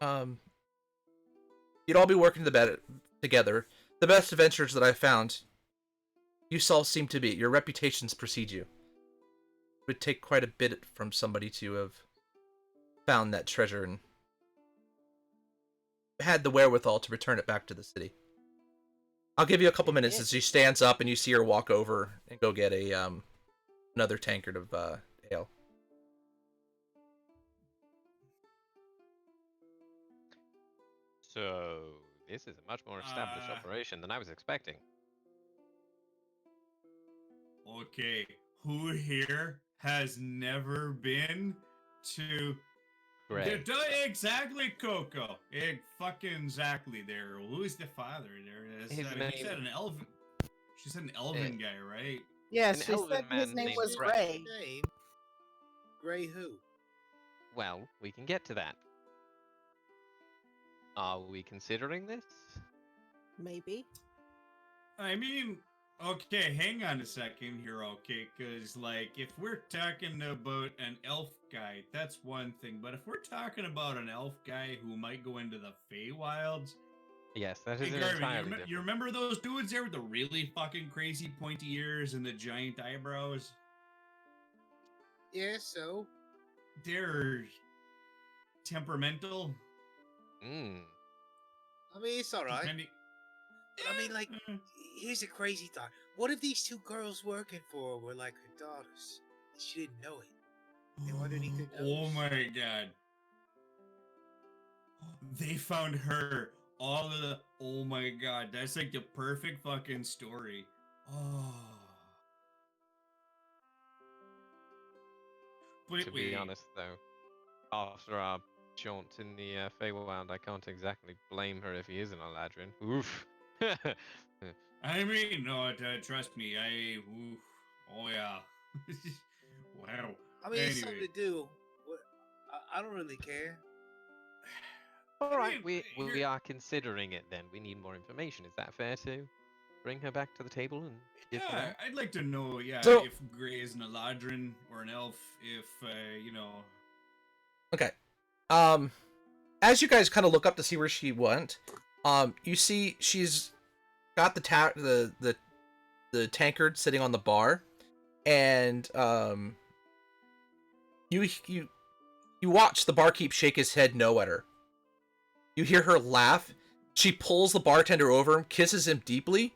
You'd all be working together. The best adventurers that I've found. You all seem to be. Your reputations precede you. It would take quite a bit from somebody to have found that treasure and had the wherewithal to return it back to the city. I'll give you a couple minutes as she stands up and you see her walk over and go get a another tankard of ale.
So this is a much more established operation than I was expecting.
Okay, who here has never been to...
Great.
Exactly, Coco. Fucking exactly there. Who's the father there?
His
She
name-
said an elven. She said an elven guy, right?
Yes,
An
she
elven
said his
man
name
named
was
Gray.
Gray.
Name? Gray who?
Well, we can get to that. Are we considering this?
Maybe.
I mean, okay, hang on a second here, okay? Because, like, if we're talking about an elf guy, that's one thing. But if we're talking about an elf guy who might go into the Feywilds...
Yes, that
Hey,
is an
Garvin,
entirely
you
different.
remember those dudes there with the really fucking crazy pointy ears and the giant eyebrows?
Yeah, so?
They're temperamental.
Mm.
I mean, it's alright.
Depending...
I mean, like, here's a crazy thought. What if these two girls working for her were like her daughters? And she didn't know it. They were underneath her
Oh
nose.
my god. They found her. All of the... Oh my god. That's like the perfect fucking story. Oh. Wait,
To be honest, though, after our jaunt in the Feywild, I can't exactly blame her if he is an Eladrin. Oof.
I mean, no, trust me. Oof. Oh yeah. Wow.
I mean, it's something
Anyway.
to do. I don't really care.
All right.
we
Here-
are considering it then. We need more information. Is that fair to bring her back to the table and give her
Yeah,
that?
I'd like to know,
So-
if Gray is an Eladrin or an elf, if, you know...
Okay. As you guys kind of look up to see where she went, you see she's got the tankard sitting on the bar, and you watch the barkeep shake his head no at her. You hear her laugh. She pulls the bartender over him, kisses him deeply.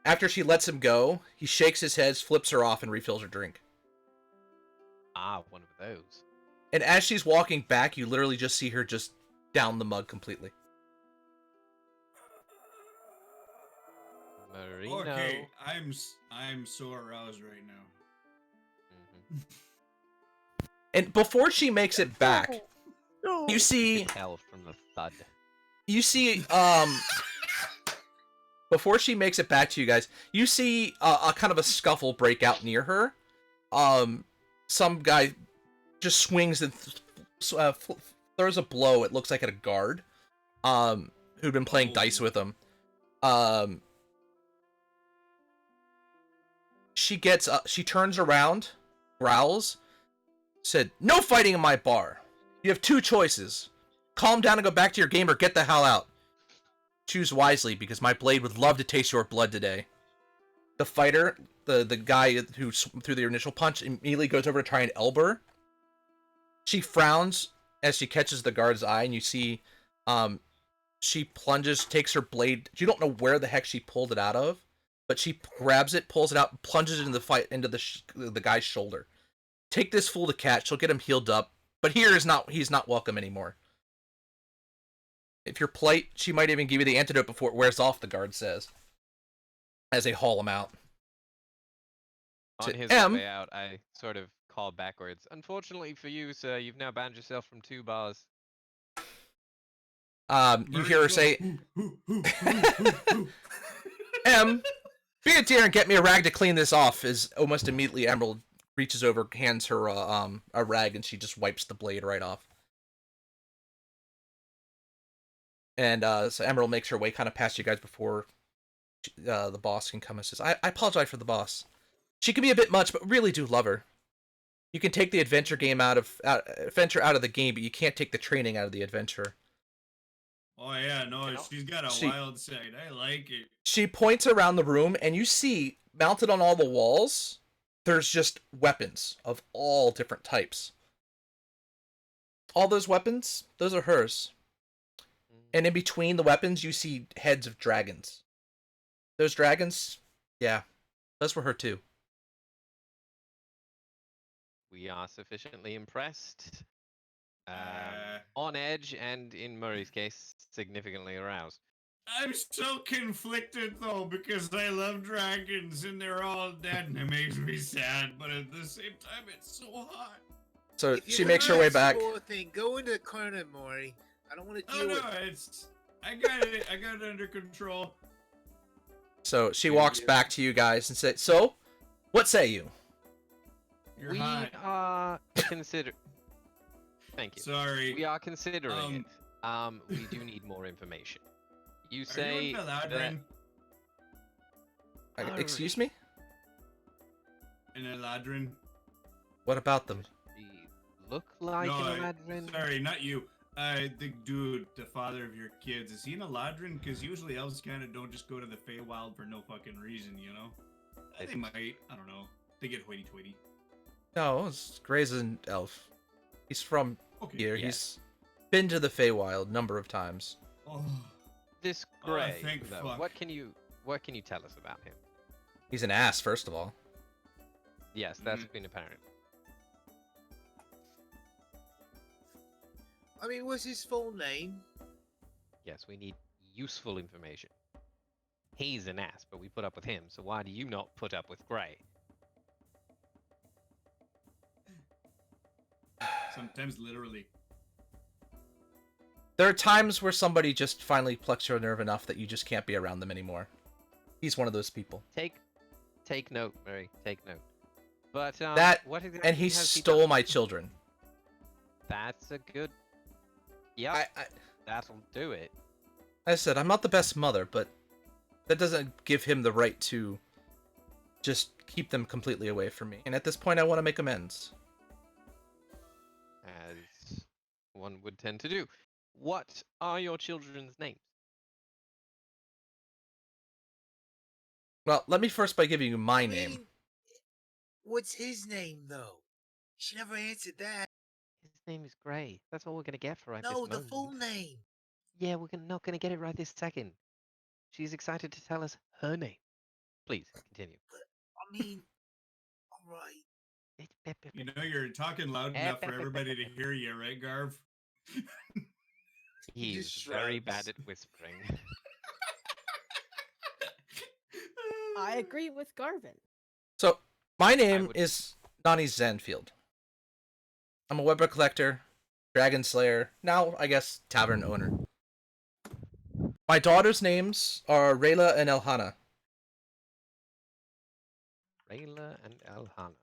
After she lets him go, he shakes his head, flips her off, and refills her drink.
Ah, one of those.
And as she's walking back, you literally just see her just down the mug completely.
Marino.
Okay, I'm so aroused right now.
Mhm.
And before she makes it back,
No.
you see
Tell from the thud.
before she makes it back to you guys, you see a kind of a scuffle break out near her. Some guy just swings and throws a blow. It looks like at a guard, who'd been playing dice with him. She turns around, growls, said, "No fighting in my bar. You have two choices. Calm down and go back to your game, or get the hell out. Choose wisely, because my blade would love to taste your blood today." The fighter, the guy who threw the initial punch, immediately goes over to try and elbow her. She frowns as she catches the guard's eye, and you see she plunges, takes her blade. You don't know where the heck she pulled it out of, but she grabs it, pulls it out, and plunges it into the guy's shoulder. Take this fool to cat. She'll get him healed up, but he's not welcome anymore. If you're polite, she might even give you the antidote before it wears off, the guard says, as they haul him out.
On
To
his
M.
way out, I sort of call backwards. Unfortunately for you, sir, you've now banned yourself from 2 bars.
You hear her say, "M, be a dear and get me a rag to clean this off," as almost immediately Emerald reaches over, hands her a rag, and she just wipes the blade right off. And so Emerald makes her way kind of past you guys before the boss can come and says, I apologize for the boss. She can be a bit much, but really do love her. You can take the adventure out of the game, but you can't take the training out of the adventure.
Oh yeah, no, she's got a wild side. I like it.
She points around the room, and you see, mounted on all the walls, there's just weapons of all different types. All those weapons, those are hers. And in between the weapons, you see heads of dragons. Those dragons, yeah, those were her too.
We are sufficiently impressed, on edge, and in Murray's case, significantly aroused.
I'm so conflicted though because I love dragons and they're all dead and it makes me sad, but at the same time it's so hot.
So
If
she
you're
makes her
gonna
way
ask
back.
for a thing, go into the corner, Maury. I don't want to
Oh
deal
no,
with
it's I got it under control.
So she walks back to you guys and says, so, what say you?
You're
We
hot.
are consider. Thank you.
Sorry.
We are considering it. We do need more information. You
Are
say
you in Eladrin?
Excuse me?
In Eladrin?
What about them?
we look like
No,
an Eladrin.
Sorry, not you. The dude, the father of your kids, is he an Eladrin? Because usually elves kind of don't just go to the Feywild for no fucking reason, you know? They might. I don't know. They get hoity-toity.
No, Gray's an elf. He's from
Okay.
here.
Yes.
He's been to the Feywild a number of times.
Oh,
This
Oh,
Gray,
thank
though,
fuck.
what can you tell us about him?
He's an ass, first of all.
Yes, that's been apparent.
I mean, what's his full name?
Yes, we need useful information. He's an ass, but we put up with him, so why do you not put up with Gray?
sometimes literally.
There are times where somebody just finally plucks your nerve enough that you just can't be around them anymore. He's one of those people.
Take note, Murray. Take note. But what exactly
And he
has
stole
done?
my children.
That's a good. Yep,
I
that'll do it.
I said, I'm not the best mother, but that doesn't give him the right to just keep them completely away from me. And at this point, I want to make amends.
As one would tend to do. What are your children's names?
Well, let me first by giving you my
I
name.
mean, what's his name, though? She never answered that.
His name is Gray. That's all we're gonna get for right
No,
this
the
moment.
full name.
Yeah, we're not gonna get it right this second. She's excited to tell us her name. Please continue.
I mean, all right.
You know you're talking loud enough for everybody to hear you, right, Garv?
He
He's
just
very
shrugs.
bad at whispering.
I agree with Garvin.
So, my name
would-
is Donnie Zenfield. I'm a Weber collector, dragon slayer, now, I guess, tavern owner. My daughter's names are Rayla and Elhana.
Rayla and Elhana.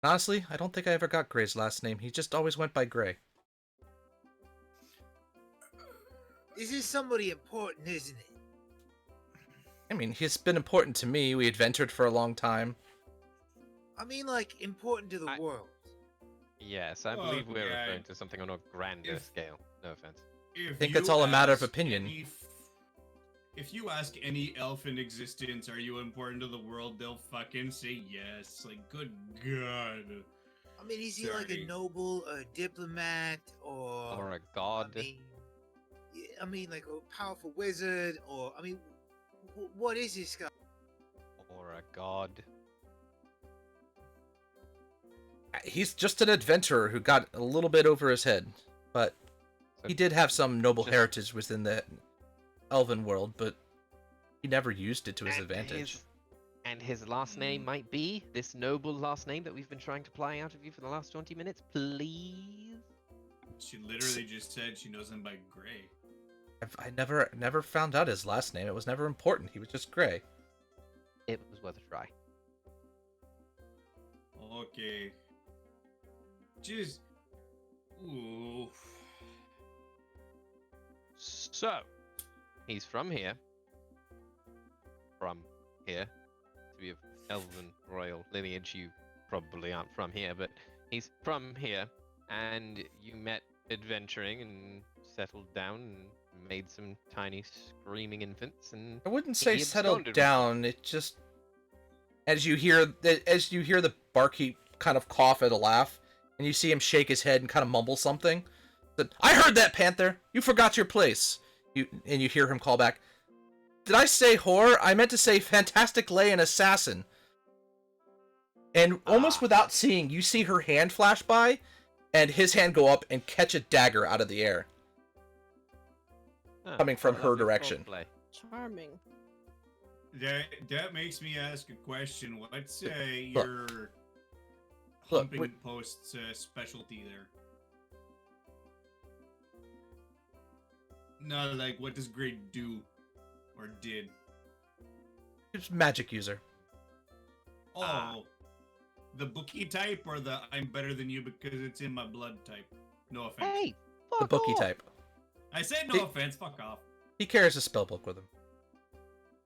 Honestly, I don't think I ever got Gray's last name. He just always went by Gray.
This is somebody important, isn't it?
I mean, he's been important to me. We adventured for a long time.
I mean, like, important to the world.
Yes, I
Oh,
believe we're
yeah.
referring to something on a grander
If-
scale. No offense.
If
think
you
it's all a matter of
ask
opinion.
If you ask any elf in existence, are you important to the world, they'll fucking say yes. Like, good God.
I mean, is he like
Sorry.
a noble, a diplomat,
Or a god.
I mean, like a powerful wizard, or I mean, what is this guy?
Or a god.
He's just an adventurer who got a little bit over his head. But
So
he did have some noble
just-
heritage within the elven world, but he never used it to his advantage.
And his last name might be this noble last name that we've been trying to pry out of you for the last 20 minutes, please?
She literally just said she knows him by Gray.
I never found out his last name. It was never important. He was just Gray.
It was worth a try.
Okay. Just. Ooh.
So, he's from here. From here. To be of elven royal lineage, you probably aren't from here, but he's from here. And you met adventuring and settled down and made some tiny screaming infants. And
I wouldn't
he
say settled
absconded with
down. It just as you hear the barkeep kind of cough at a laugh, and you see him shake his head and kind of mumble something. I heard that, Panther. You forgot your place. You hear him call back. Did I say whore? I meant to say fantastic lay and assassin. And almost without seeing, you see her hand flash by, and his hand go up and catch a dagger out of the air,
Ah,
coming from
I
her
love your
direction.
roleplay.
Charming.
That makes me ask a question. What's
Look.
your
Look,
humping
wait.
post's specialty there? No, like what does Gray do or did?
He's a magic user.
Oh, the bookie type or the I'm better than you because it's in my blood type? No offense.
Hey,
The
fuck
bookie
off.
type.
I said no
He-
offense. Fuck off.
He carries a spellbook with him.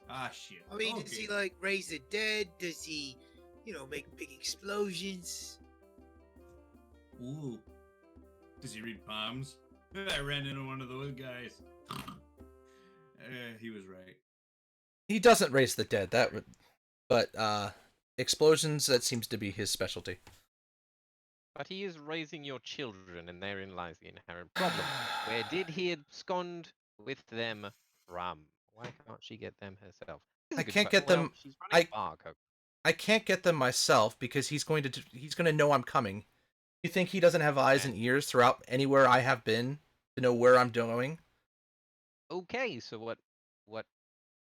Ah, shit.
I mean, does he
Okay.
like raise the dead? Does he, make big explosions?
Ooh. Does he read palms? I ran into one of those guys. He was right.
He doesn't raise the dead. But explosions, that seems to be his specialty.
But he is raising your children, and therein lies the inherent problem. Where did he abscond with them from? Why can't she get them herself? This is
I
a good
can't
que-
get them-
well, she's running
I-
a bar, Coke.
I can't get them myself because he's going to know I'm coming. You think he doesn't have eyes and ears throughout anywhere I have been to know where I'm going?
Okay, so what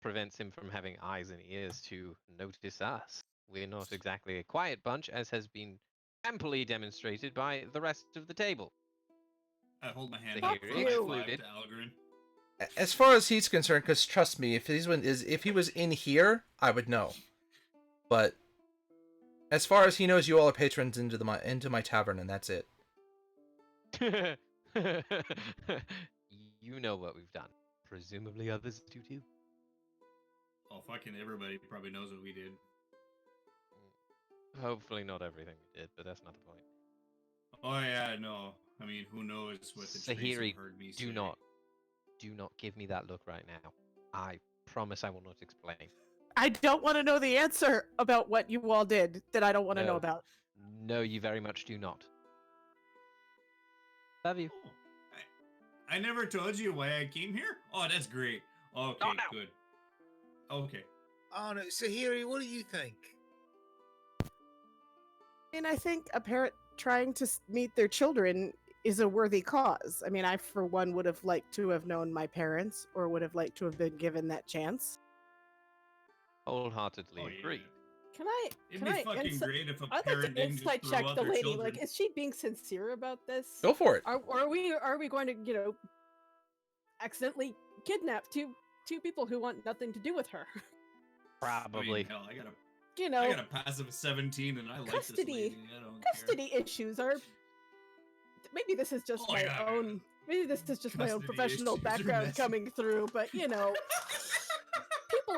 prevents him from having eyes and ears to notice us? We're not exactly a quiet bunch, as has been amply demonstrated by the rest of the table.
I hold my hand
Fuck
up for a high
you.
five to Algren.
As far as he's concerned, because trust me, if he was in here, I would know. But as far as he knows, you all are patrons into my tavern, and that's it.
You know what we've done. Presumably others do too.
Oh, fucking everybody probably knows what we did.
Hopefully not everything we did, but that's not the point.
Oh yeah, no. I mean, who knows what the trees
Sahiri,
have heard me say.
do not give me that look right now. I promise I will not explain.
I don't want to know the answer about what you all did that I don't want to know
No.
about.
No, you very much do not. Love you.
Oh, I never told you why I came here? Oh, that's great. Okay,
Oh, no.
good. Okay.
Oh no, Sahiri, what do you think?
And I think a parent trying to meet their children is a worthy cause. I mean, I, for one, would have liked to have known my parents or would have liked to have been given that chance.
Wholeheartedly
Oh, yeah.
agree.
Can I?
It'd
Can
be
I?
fucking
insi-
great if a
I'd like
parent
to
didn't just
insight
throw
check
out
the
their
lady.
children.
Like, is she being sincere about this?
Go for it.
Are we going to accidentally kidnap two people who want nothing to do with her?
I
Probably.
mean, hell, I got a passive of 17 and I like this
Custody.
lady. I don't
Custody issues are. Maybe this is just
Oh,
my
yeah.
own. Maybe this is just my own
Custody
professional
issues are
background
messy.
coming through. But people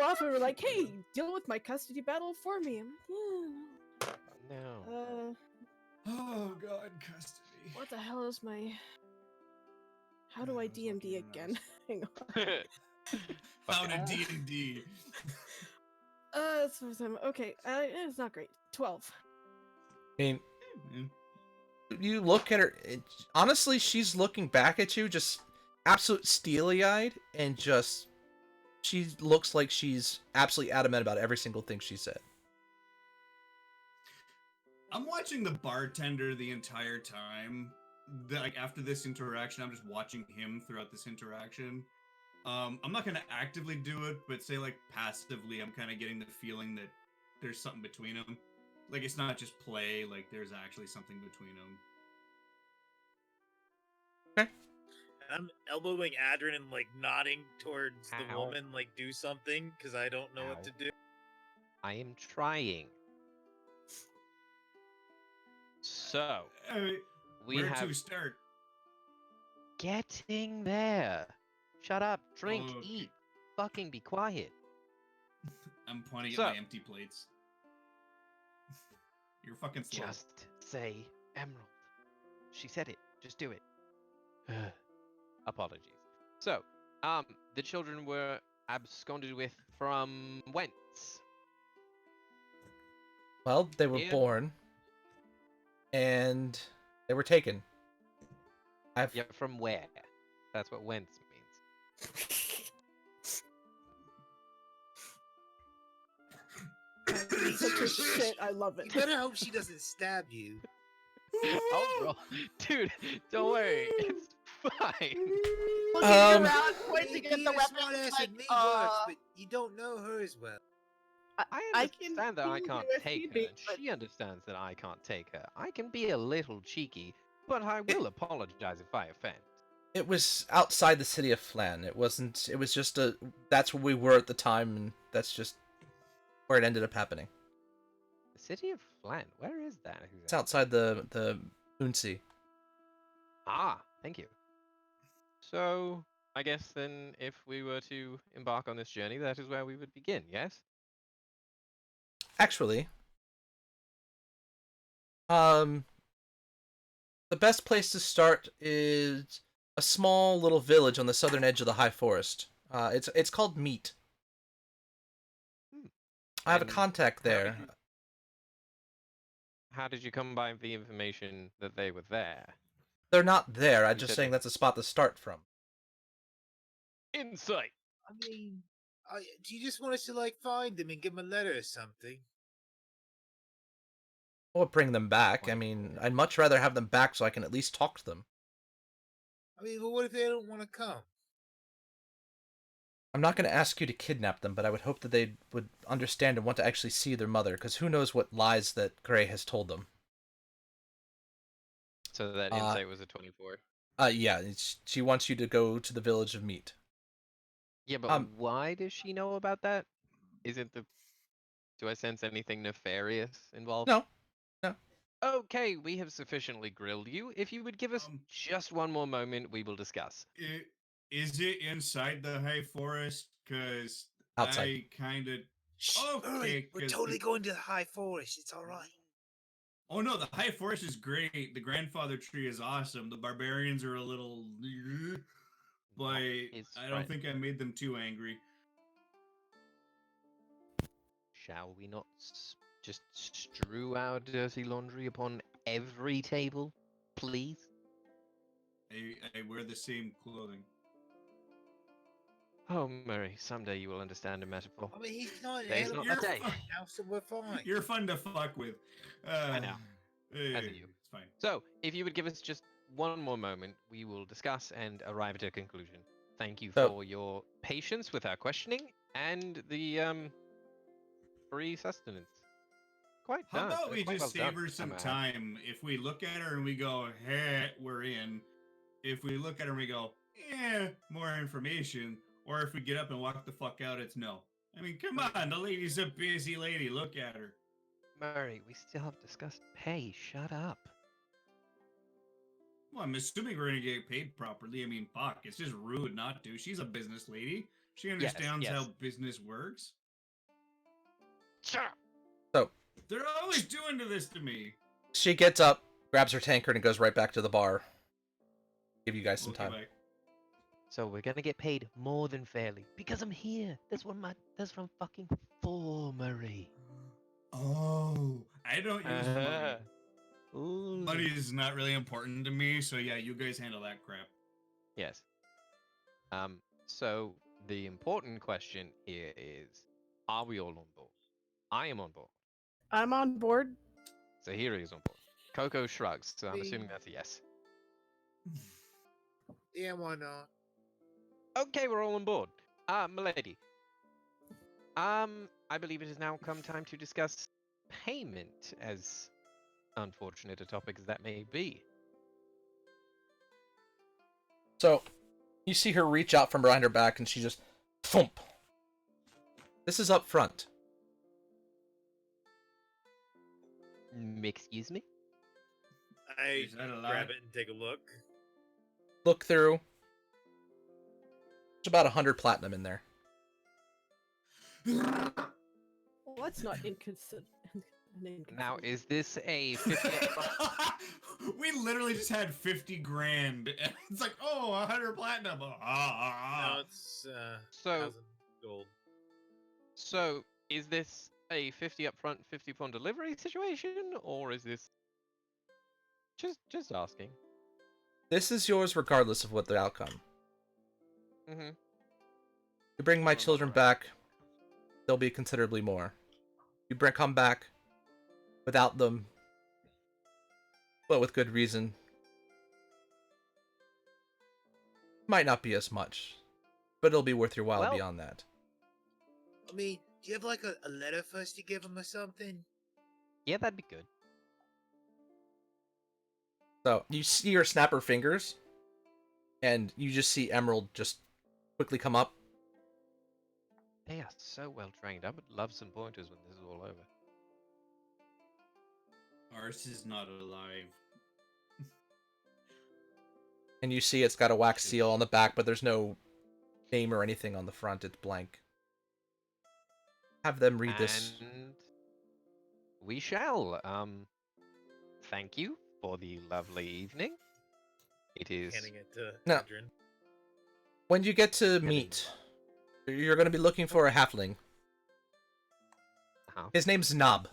often are like, "Hey, deal with my custody battle for me." I'm like,
No.
yeah.
Oh god, custody.
What the hell is my? How do I
Yeah, I was
DMD
looking
again? Hang on.
Found a
Fucking-
D&D.
Okay. It's not great. 12.
I mean,
Mm.
you look at her. Honestly, she's looking back at you, just absolute steely-eyed, and just she looks like she's absolutely adamant about every single thing she said.
I'm watching the bartender the entire time. Like after this interaction, I'm just watching him throughout this interaction. I'm not gonna actively do it, but say like passively, I'm kind of getting the feeling that there's something between them. Like it's not just play. Like there's actually something between them.
And I'm elbowing Adrian and like nodding towards the
Ow.
woman, like do something because I don't know what
Ow.
to do.
I am trying. So, we
where
have
to start?
getting there. Shut up, drink,
Okay.
eat, fucking be quiet.
I'm pointing
So-
at my empty plates. You're fucking slow.
Just say emerald. She said it. Just do it. Apologies. So, the children were absconded with from whence?
Well, they were
Ian?
born, and they were taken.
Yeah, from where? That's what whence means.
Such a shit. I love
You
it.
better hope she doesn't stab you.
Oh, bro. Dude, don't worry. It's fine.
Looking
Um,
around, pointing at
Being
the
a
weapon,
smart ass
like,
with me works, but you don't know her as well.
I
I can
understand that I
heal
can't
you if
take
need
her,
be,
and
but-
she understands that I can't take her. I can be a little cheeky, but I will apologize if I offend.
It was outside the city of Flan. It wasn't. It was just a. That's where we were at the time, and that's just where it ended up happening.
The city of Flan, where is that?
It's outside the Unsi.
Ah, thank you. So, I guess then if we were to embark on this journey, that is where we would begin, yes?
Actually, the best place to start is a small little village on the southern edge of the high forest. It's called Meat.
Hmm.
I have a
And
contact
how did
there.
you- How did you come by the information that they were there?
They're not there. I'm
You
just
said
saying
that-
that's a spot to start from.
Insight!
I mean, do you just want us to like find them and give them a letter or something?
Or bring them back. I mean, I'd much rather have them back so I can at least talk to them.
I mean, but what if they don't want to come?
I'm not going to ask you to kidnap them, but I would hope that they would understand and want to actually see their mother, because who knows what lies that Gray has told them.
So that insight was a 24.
Yeah, she wants you to go to the village of Meat.
Yeah, but why does she know about that? Isn't the... Do I sense anything nefarious involved?
No, no.
Okay, we have sufficiently grilled you. If you would give us just one more moment, we will discuss.
Is it inside the high forest? Because
Outside.
I kind of.
Shh,
Okay,
hurry, we're
'cause
totally going to the high forest. It's all right.
Oh no, the high forest is great. The grandfather tree is awesome. The barbarians are a little, but
his
I don't
friend.
think I made them too angry.
Shall we not just strew our dirty laundry upon every table, please?
I wear the same clothing.
Oh, Murray, someday you will understand a metaphor.
I mean, he's not an
Today's
animal
not the day.
right now, so we're fine.
You're fun to fuck with.
I know. As are
It's
you.
fine.
So, if you would give us just one more moment, we will discuss and arrive at a conclusion. Thank you
So-
for your patience with our questioning and the free sustenance. Quite
How
done.
about we
quite
just
well
save
done,
her some
I might add.
time? If we look at her and we go, "Hey, we're in." If we look at her and we go, "Yeah, more information," or if we get up and walk the fuck out, it's no. I mean, come on, the lady's a busy lady. Look at her.
Murray, we still have discussed pay. Shut up.
Well, I'm assuming we're gonna get paid properly. I mean, fuck, it's just rude not to. She's a business lady. She understands
yes.
how business works.
Sure.
So,
They're always doing this to me.
she gets up, grabs her tankard, and goes right back to the bar. Give you guys some
Okay,
time.
bye.
So we're gonna get paid more than fairly because I'm here. That's from fucking Murray.
Oh, I don't use money.
Ooh.
Money is not really important to me, so yeah, you guys handle that crap.
Yes. So the important question here is, are we all on board? I am on board.
I'm on board.
Sahiri is on board. Coco shrugs, so I'm
Me.
assuming that's a yes.
Yeah, why not?
Okay, we're all on board. Milady. I believe it has now come time to discuss payment, as unfortunate a topic as that may be.
So, you see her reach out from behind her back, and she just thump. This is up front.
Excuse me?
I
Is that a
grab
lie?
it and take a look.
Look through. There's about 100 platinum in there.
Well, that's not inconsistent.
Now, is this a 50
We literally just had 50 grand. And it's like, oh, 100 platinum.
No, it's
So-
1,000 gold.
So, is this a 50 upfront, 50 upon delivery situation, or is this just asking?
This is yours regardless of what the outcome.
Mm-hmm.
You bring my children back, there'll be considerably more. You come back without them, but with good reason, might not be as much, but it'll be worth your while
Well-
beyond that.
I mean, do you have like a letter for us to give him or something?
Yeah, that'd be good.
So you see her snap her fingers, and you just see Emerald just quickly come up.
They are so well trained. I would love some pointers when this is all over.
Ours is not alive.
And you see it's got a wax seal on the back, but there's no name or anything on the front. It's blank. Have them read this.
And we shall. Thank you for the lovely evening. It is.
Handing it to
No.
Adrian.
When you get to meet, you're going to be looking for a halfling.
Uh-huh.
His name's Nob.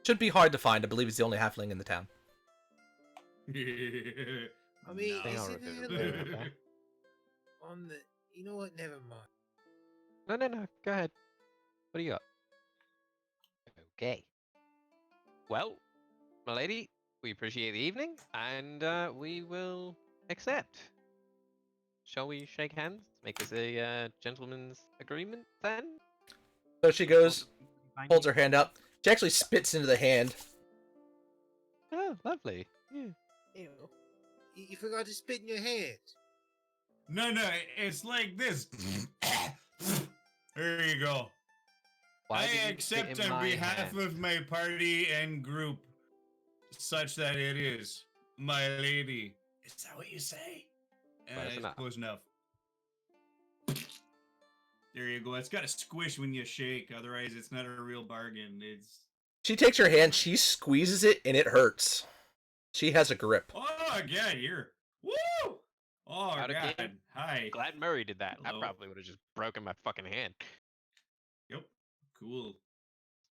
Shouldn't be hard to find. I believe he's the only halfling in the town.
I mean,
They are a
isn't
bit
it a
of a
little
bit of
on the? You know what? Never mind.
No. Go ahead. What do you got? Okay. Well, my lady, we appreciate the evening, and we will accept. Shall we shake hands? Make this a gentleman's agreement then?
So she goes, holds her hand up. She actually spits into the hand.
Oh, lovely. Yeah.
Ew.
You forgot to spit in your hands.
No, it's like this. There you go.
Why
I
did you spit
accept
in
on
my
behalf
hand?
of my party and group, such that it is, my lady. Is that what you say?
Close
It's
enough.
close enough. There you go. It's got to squish when you shake, otherwise it's not a real bargain. It's.
She takes her hand, she squeezes it, and it hurts. She has a grip.
Oh God, here. Woo! Oh
How'd it
God.
get?
Hi.
Glad Murray did that.
Hello.
I probably would have just broken my fucking hand.
Yep. Cool.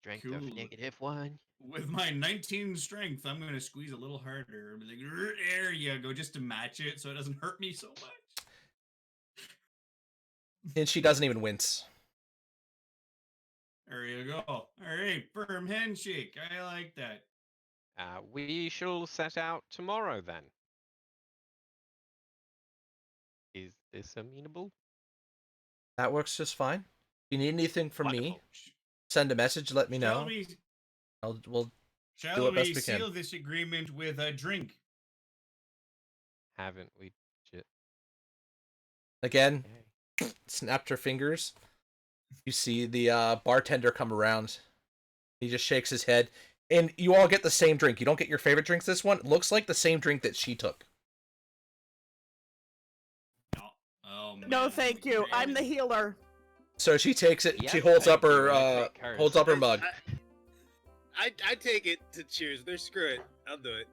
Strength of
Cool.
-1.
With my 19 strength, I'm gonna squeeze a little harder. Be like, there you go, just to match it, so it doesn't hurt me so much.
And she doesn't even wince.
There you go. All right, firm handshake. I like that.
We shall set out tomorrow then. Is this amenable?
That works just fine. If you need anything from me,
Wonderful.
send a message, let me
Shall
know.
we,
We'll
shall
do it
we
best we can.
seal this agreement with a drink?
Haven't we?
again,
Okay.
snapped her fingers. You see the bartender come around. He just shakes his head. And you all get the same drink. You don't get your favorite drinks this one. It looks like the same drink that she took.
No. Oh,
No,
man.
thank you. I'm the healer.
So she takes it.
Yes,
she holds
thank
up her
you, I take hers.
holds up her mug.
I take it to cheers. They're screw it. I'll do it.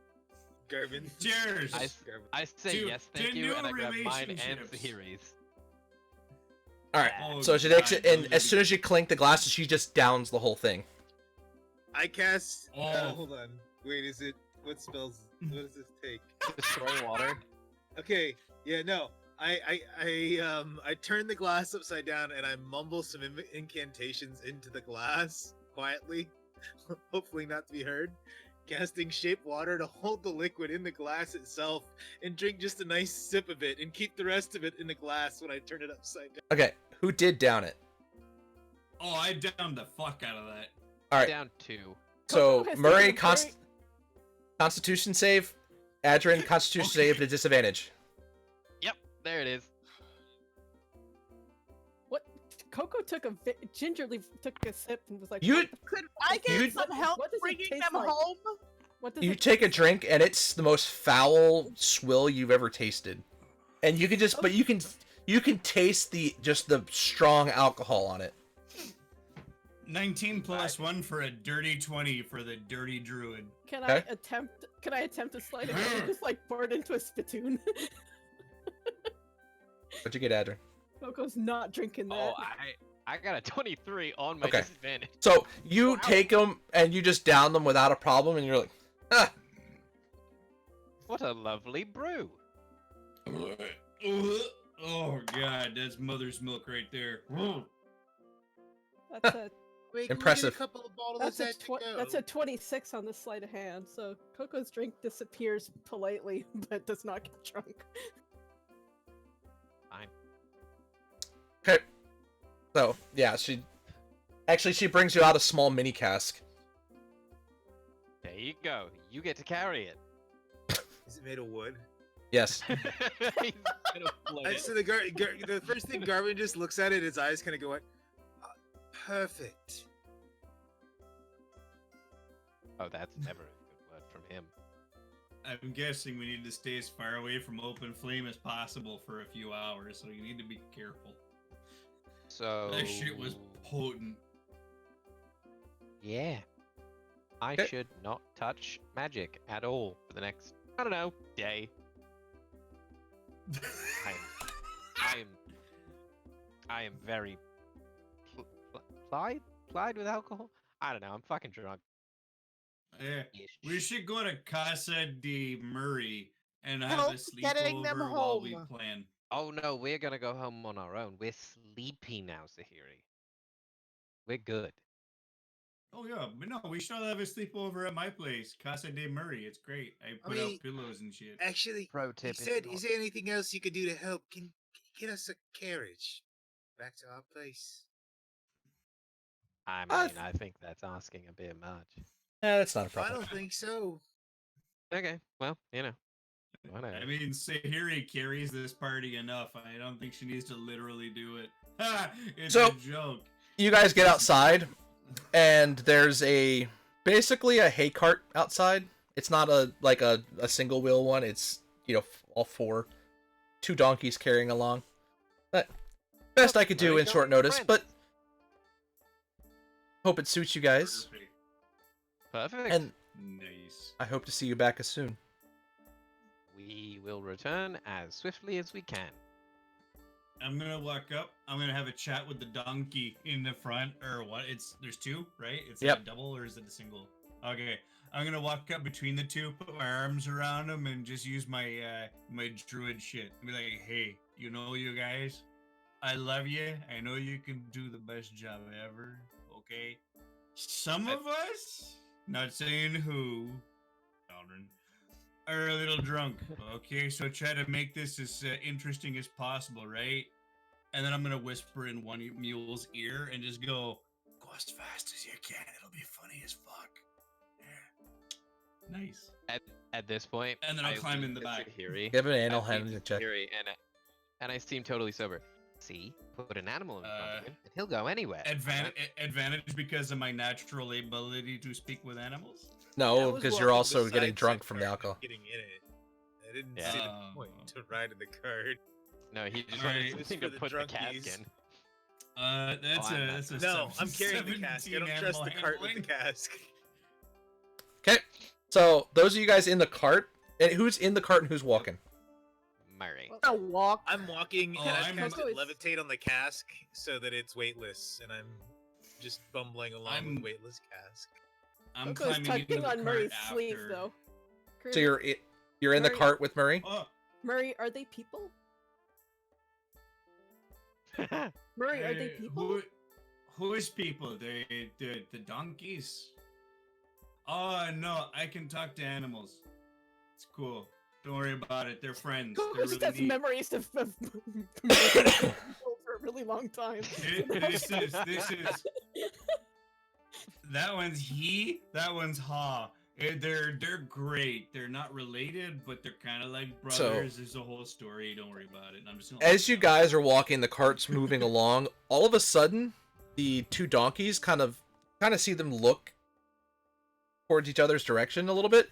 Garvin.
Cheers.
Garvin.
I say
To-
yes,
to
thank you,
new
and I grab mine and
relationships.
Sahiri's.
All right.
Oh,
So she takes it,
God,
and as
delicious.
soon as you clink the glasses, she just downs the whole thing.
I cast.
Oh.
Hold on. Wait, is it? What spells? What does this take?
Destroy water.
Okay. Yeah. No. I turn the glass upside down and I mumble some incantations into the glass quietly, hopefully not to be heard. Casting shape water to hold the liquid in the glass itself and drink just a nice sip of it and keep the rest of it in the glass when I turn it upside down.
Okay. Who did down it?
Oh, I downed the fuck out of that.
All right.
Down 2.
So
Coco has
Murray
taken a very-
Constitution save, Adrian, Constitution save at a disadvantage.
Yep, there it is.
What? Coco gingerly took a sip and was like,
You
Could I get
You-
some help
What does it
bringing
taste
them
like?
home?
what does
you
it
take a
taste
drink and it's the most foul swill you've ever tasted, and you can just but you can taste the strong alcohol on it.
19 plus 1 for a dirty 20 for the dirty druid.
Can
Okay.
I attempt to slide it and just like pour it into a spittoon?
What'd you get, Adrian?
Coco's not drinking that.
Oh, I got a 23 on my
Okay.
disadvantage.
So you take them and you just down them without a problem, and you're like, ah.
What a lovely brew.
Oh god, that's mother's milk right there.
That's a
Wait,
Impressive.
Can we get a couple of bottles
that's a
of that to go?
that's a 26 on the sleight of hand. So Coco's drink disappears politely, but does not get drunk.
Fine.
Okay. So yeah, she brings you out a small mini cask.
There you go. You get to carry it.
Is it made of wood?
Yes.
He's gonna float it.
So the first thing Garvin just looks at it, his eyes kind of go, perfect.
Oh, that's never a good word from him.
I'm guessing we need to stay as far away from open flame as possible for a few hours, so you need to be careful.
So
That shit was potent.
yeah. I
Okay.
should not touch magic at all for the next, I don't know, day. I am very plied with alcohol. I don't know. I'm fucking drunk.
Yeah.
Ish.
We should go to Casa de Murray and have
Help
a
getting them
sleepover while we
home.
plan.
Oh no, we're gonna go home on our own. We're sleepy now, Sahiri. We're good.
Oh yeah, but no, we should all have a sleepover at my place, Casa de Murray. It's great. I put
mean,
out pillows and shit.
Actually,
Pro
he
tip:
said, is there anything else you could do to help? Can you get us a carriage back to our place?
I
Uh,
mean, I think that's asking a bit much.
Yeah, that's not a
I
problem.
don't think so.
Okay, well, you know, whatever.
I mean, Sahiri carries this party enough. I don't think she needs to literally do it. Ha! It's
So-
a joke.
You guys get outside, and there's basically a hay cart outside. It's not a single wheel one. It's all four, 2 donkeys carrying along. But best I could do
Very
in short
good
notice,
friend.
but hope it suits you guys,
Perfect.
and
Nice.
I hope to see you back as soon.
We will return as swiftly as we can.
I'm gonna walk up. I'm gonna have a chat with the donkey in the front, or what? There's 2, right? It's
Yep.
a double, or is it a single? Okay. I'm gonna walk up between the 2, put my arms around them, and just use my my druid shit. And be like, hey, you guys, I love you. I know you can do the best job ever. Okay. Some of us, not saying who, children, are a little drunk. Okay, so try to make this as interesting as possible, right? And then I'm gonna whisper in one mule's ear and just go as fast as you can. It'll be funny as fuck. Yeah. Nice.
At this point,
And then I'll
I
climb
lean
in the
to
back.
Sahiri.
Give an animal
I lean
handling
to
check.
Sahiri, and I seem totally sober. See, put an animal in front of him, and he'll go anywhere.
Advantage because of my natural ability to speak with animals.
No,
I was
because you're
walking
also getting
beside
drunk
said
from the
cart, not
alcohol.
Getting in it. I didn't
Yeah.
see the point to ride in the cart.
No, he just
Alright.
wanted
Just
something
for
to
the
put the cask
drunkies.
in.
That's a
No, I'm carrying the cask. I
17
don't trust the
animal
cart with the
handling.
cask.
Okay, so those of you guys in the cart, and who's in the cart and who's walking?
Murray.
A walk.
I'm walking
Oh,
and I
I'm-
cast
Coco is-
levitate on the cask so that it's weightless, and I'm just bumbling along with weightless cask.
I'm
Coco's
climbing into
tugging
the
on
cart
Murray's
after.
sleeve, though.
So you're in the
Murray-
cart with Murray.
Oh,
Murray, are they people? Murray, are they
hey,
people?
Who is people? The donkeys? Oh no, I can talk to animals. It's cool. Don't worry about it. They're friends.
Coco
They're
just
really
has
neat.
memories of for a really long time.
This is that one's he, that one's ha. They're great. They're not related, but they're kind of like
So-
brothers. There's a whole story. Don't worry about it. I'm just gonna
As you guys are walking, the cart's moving along. All of a sudden, the two donkeys kind of see them look towards each other's direction a little bit,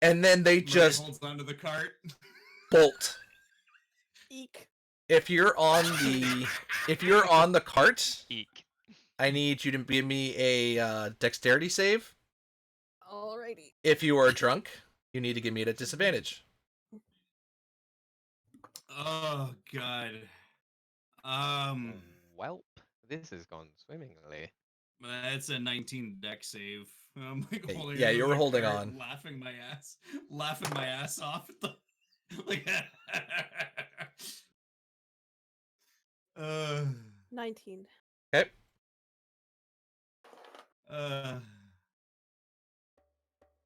and then they
Murray
just
holds onto the cart.
bolt.
Eek.
If you're on the cart,
Eek.
I need you to give me a dexterity save.
Alrighty.
If you are drunk, you need to give me it at disadvantage.
Oh God.
Welp, this has gone swimmingly.
That's a 19 deck save. I'm like
Hey,
holding
yeah,
onto
you were
the
holding
cart,
on.
laughing my ass off at the like.
19.
Okay.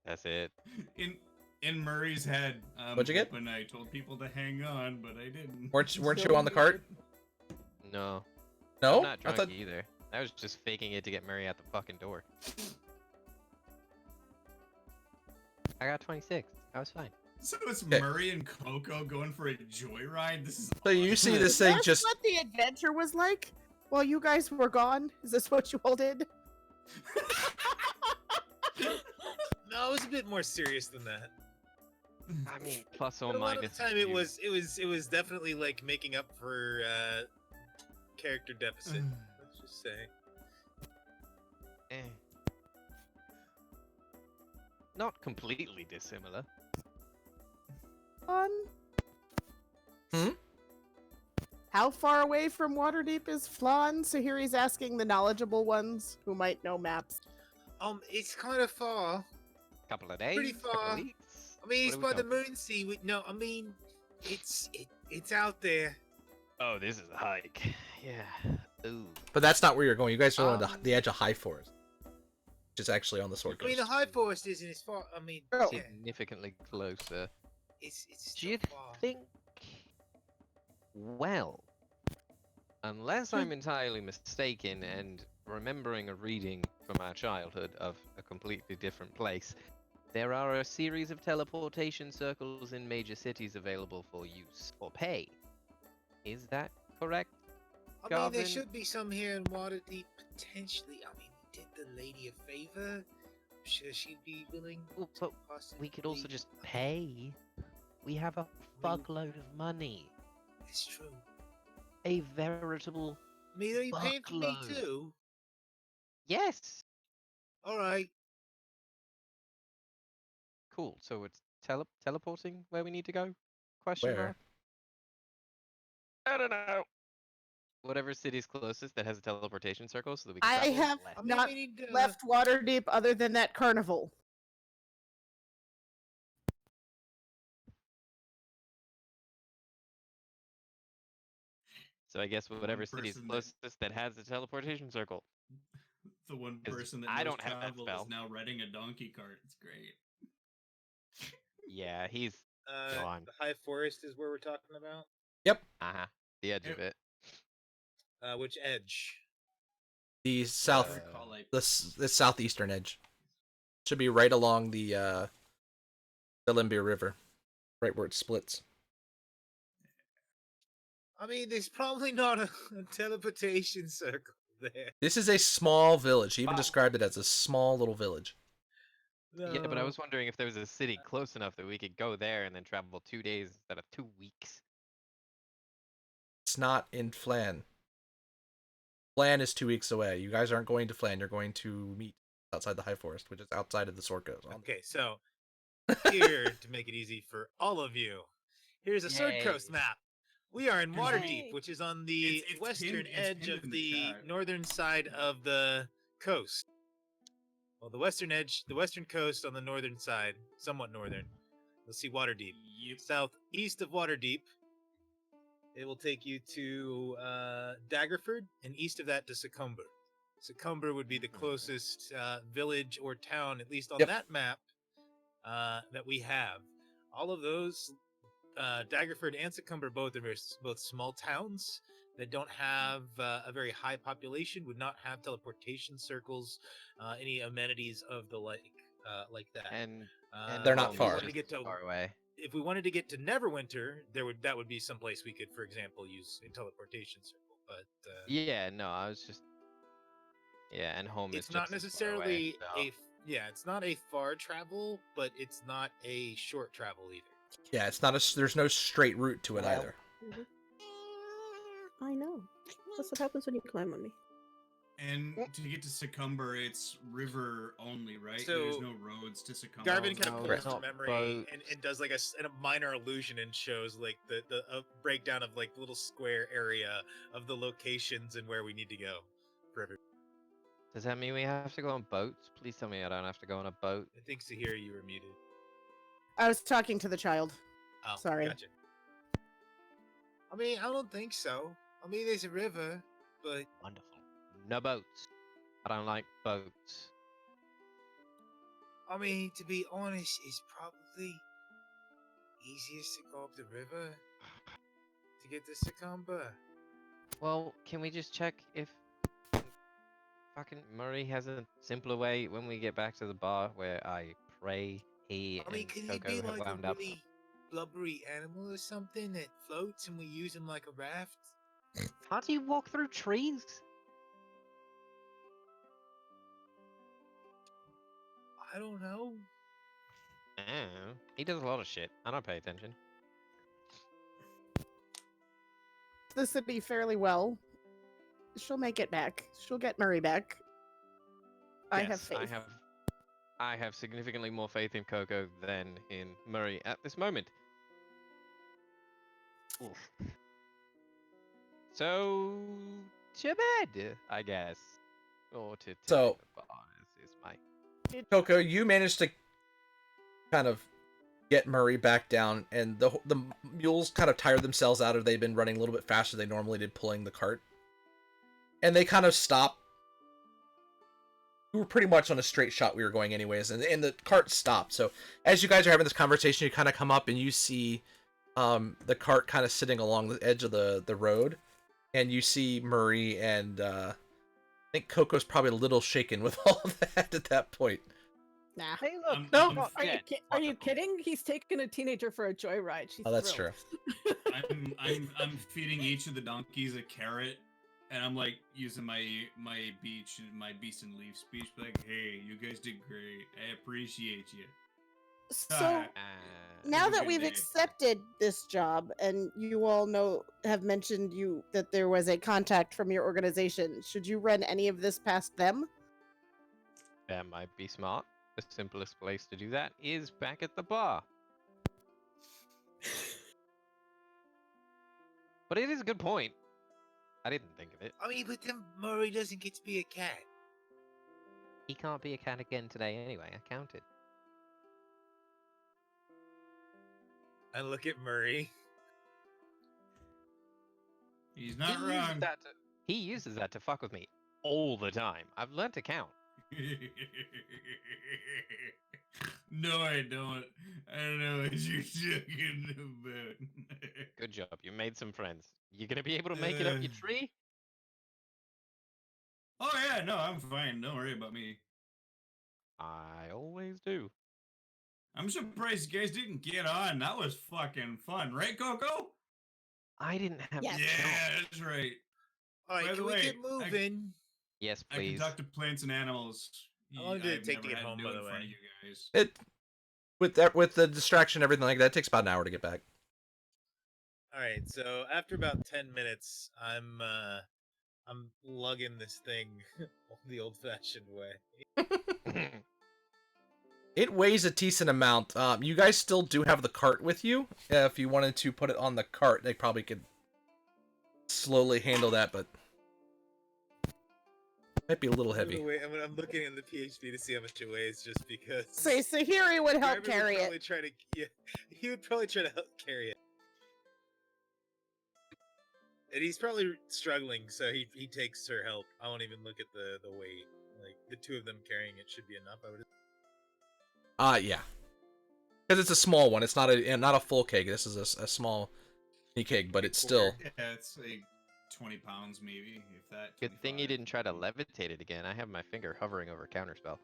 That's it.
In Murray's head,
What'd you get?
when I told people to hang on, but I didn't.
Weren't
So
you on the cart?
No.
No,
I'm not
I
drunk
thought.
either. I was just faking it to get Murray out the fucking door. I got 26. I was fine.
So it's
Okay.
Murray and Coco going for a joyride. This is
So you see this thing
That's
just
what the adventure was like while you guys were gone. Is this what you all did?
No, it was a bit more serious than that.
I mean, plus or
But a lot of
minus.
the time, it was definitely like making up for character deficit. Let's just say.
Eh. Not completely dissimilar.
Fun.
Hmm?
How far away from Waterdeep is Flan? Sahiri's asking the knowledgeable ones who might know maps.
It's kind of far.
Couple of days.
Pretty
Couple
far.
of weeks.
I mean,
What
it's
are we
by the
talking?
moon sea. No, I mean, it's out there.
Oh, this is a hike. Yeah. Ooh.
But that's not where you're going. You guys are on
Um,
the edge of High Forest, which is actually on the Sword
I mean,
Coast.
the high forest isn't as far. I mean,
Oh.
yeah,
Significantly closer.
it's
Do you
still far.
think? Well, unless I'm entirely mistaken and remembering a reading from our childhood of a completely different place, there are a series of teleportation circles in major cities available for use or pay. Is that correct?
I mean, there
Goblin?
should be some here in Waterdeep potentially. I mean, we did the lady a favor. I'm sure she'd be willing.
Well,
to
but
possibly.
we could also just
I mean,
pay. We have a fuckload of money.
It's true.
A veritable.
I mean, are you paying for me
Fuckload.
too?
Yes!
All right.
Cool. So it's teleporting where we need to go?
Where?
Mark? I don't know. Whatever city's closest that has a teleportation circle so that we can
I
travel
have
less.
I mean,
not
we need
left Waterdeep other than that carnival.
So I guess whatever
one
city's
person that-
closest that has a teleportation circle.
The one
'Cause
person that
I
knows
don't have that
travel
spell.
is now riding a donkey cart. It's great.
Yeah, he's gone.
The high forest is where we're talking about.
Uh-huh. The edge of it.
Which edge?
The south,
I recall, like,
the southeastern edge. Should be right along the Limbia River, right where it splits.
I mean, there's probably not a teleportation circle there.
This is a small village. He even
Wow.
described it as a small little village.
Yeah, but I
No.
was wondering if there was a city close enough that we could go there and then travel 2 days instead of 2 weeks.
It's not in Flan. Flan is 2 weeks away. You guys aren't going to Flan. You're going to meet outside the High Forest, which is outside of the Sword Coast.
Okay, so here to make it easy for all of you, here's a Sword Coast
Yay.
map. We are in Waterdeep,
Yay.
which is on the
It's
western
pinned- it's
edge
pinned
of
in the
the
chat.
northern side of the coast. Well, the western edge, the western coast on the northern side, somewhat northern. You'll see Waterdeep.
Yep.
Southeast of Waterdeep, it will take you to Daggerford, and east of that to Succumber. Succumber would be the closest village or town, at least on
Yep.
that map, that we have. All of those, Daggerford and Succumber, both are both small towns that don't have a very high population, would not have teleportation circles, any amenities of the like. like that.
And
They're not
home
far.
is
Wanted to
just
get to,
far away.
if we wanted to get to Neverwinter, that would be someplace we could, for example, use a teleportation circle. But
Yeah, no, I was just and home is
it's
just
not
as far away.
necessarily
So.
it's not a far travel, but it's not a short travel either.
Yeah, it's not there's no straight route to it
Well.
either.
I know. That's what happens when you climb on me.
And to get to Succumber, it's river only, right?
So,
There's no roads to Succumber.
Garvin kind
no,
of
it's
pulls to
not
memory and
boats.
does like a minor illusion and shows like the breakdown of like little square area of the locations and where we need to go for every.
Does that mean we have to go on boats? Please tell me I don't have to go on a boat.
I think Sahiri, you were muted.
I was talking to the child.
Oh,
Sorry.
Gotcha. I mean, I don't think so. I mean, there's a river, but
Wonderful. No boats. I don't like boats.
I mean, to be honest, it's probably easiest to go up the river to get to Succumber.
Well, can we just check if fucking Murray has a simpler way when we get back to the bar where I pray he
I mean,
and
could he
Coco
be
have
like
wound
a
up?
really blubbery animal or something that floats and we use him like a raft?
Can't he walk through trees?
I don't know.
Oh, he does a lot of shit. I don't pay attention.
The city fairly well. She'll make it back. She'll get Murray back. I have
Yes,
faith.
I have significantly more faith in Coco than in Murray at this moment. Oof. So to bed, I guess, or to
So-
the bar is my.
Coco, you managed to kind of get Murray back down, and the mules kind of tired themselves out. They've been running a little bit faster than they normally did, pulling the cart, and they kind of stop. We were pretty much on a straight shot we were going anyways, and the cart stopped. So as you guys are having this conversation, you kind of come up and you see the cart kind of sitting along the edge of the road, and you see Murray, and I think Coco's probably a little shaken with all of that at that point.
Nah.
Hey, look.
No.
Are you kidding? He's taking a teenager for a joyride. She's
Oh, that's
thrilled.
true.
I'm feeding each of the donkeys a carrot, and I'm like using my beast and leaf speech, like, hey, you guys did great. I appreciate you.
So now
Have a
that
good
we've
day.
accepted this job, and you all have mentioned that there was a contact from your organization, should you run any of this past them?
That might be smart. The simplest place to do that is back at the bar. But it is a good point. I didn't think of it.
I mean, but then Murray doesn't get to be a cat.
He can't be a cat again today anyway. I counted.
I look at Murray.
He's not wrong.
He uses that to fuck with me all the time. I've learned to count.
No, I don't. I don't know what you're talking about.
Good job. You made some friends. You gonna be able to make it up your tree?
Oh yeah, no, I'm fine. Don't worry about me.
I always do.
I'm surprised you guys didn't get on. That was fucking fun, right, Coco?
I didn't have
Yes.
to
Yeah,
count.
that's right.
All right,
By the
can we
way,
get moving?
Yes,
I can
please.
talk to plants and animals.
How long did it
I've
take to
never
get
had
home,
do
by
it
the
in front
way?
of you guys.
It with the distraction, everything like that, it takes about an hour to get back.
All right, so after about 10 minutes, I'm lugging this thing the old-fashioned way.
It weighs a decent amount. You guys still do have the cart with you. If you wanted to put it on the cart, they probably could slowly handle that, but might be a little heavy.
Wait, I'm looking in the PhD to see how much it weighs, just because.
Say Sahiri would help
Garvin
carry
would probably
it.
try to, yeah, he would probably try to help carry it. And he's probably struggling, so he takes her help. I won't even look at the weight. Like, the two of them carrying it should be enough, I would.
Yeah, because it's a small one. It's not a full keg. This is a small mini keg, but it's still.
Yeah, it's like 20 pounds maybe, if that.
Good thing you
25.
didn't try to levitate it again. I have my finger hovering over counterspell.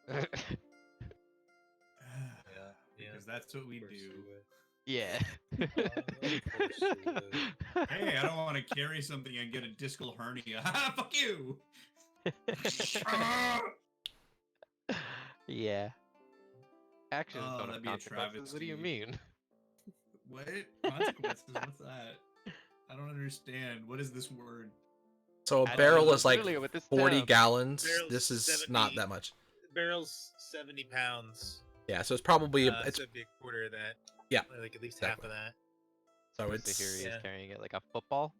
Yeah,
Because that's what we
of course
do.
you would.
Yeah.
Of course you would.
Hey, I don't want to carry something and get a discal hernia. Fuck you!
Yeah. Actions
Oh,
don't have
that'd be a
consequences. What do you
travesty.
mean?
What? Consequences? What's that? I don't understand. What is this word?
So a
I
barrel
don't
is like
familiar with this
40
term.
gallons.
Barrel's
This is
70
not that much.
Barrel's 70 pounds.
Yeah, so it's probably
So
it's
it'd be a quarter of that.
Yeah,
Like at least
exactly.
half of that.
so
So
it's
Sahiri
yeah.
is carrying it like a football.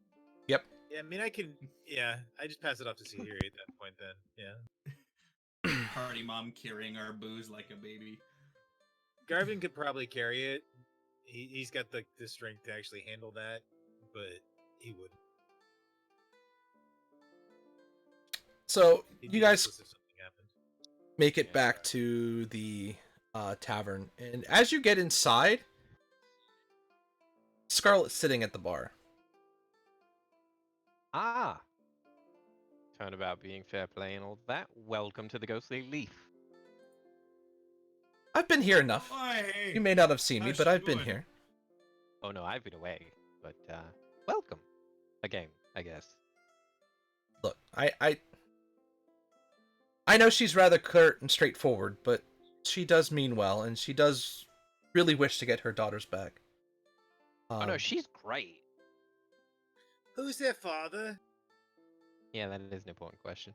yep.
Yeah, I mean, I can. Yeah, I just pass it off to Sahiri at that point. Then, yeah.
Party mom carrying our booze like a baby.
Garvin could probably carry it. He's got the strength to actually handle that, but he wouldn't.
So
He'd be
you guys
useless if something happened.
make it
Yeah,
back
right.
to the tavern, and as you get inside, Scarlet's sitting at the bar.
Ah. Turnabout being fair play and all that. Welcome to the Ghostly Leaf.
I've been here enough.
Oh, hey.
You may not have seen me,
How's
but
she
I've been
doing?
here.
Oh no, I've been away, but welcome again, I guess.
Look, I know she's rather curt and straightforward, but she does mean well, and she does really wish to get her daughters back.
Oh no, she's great.
Who's their father?
Yeah, that is an important question.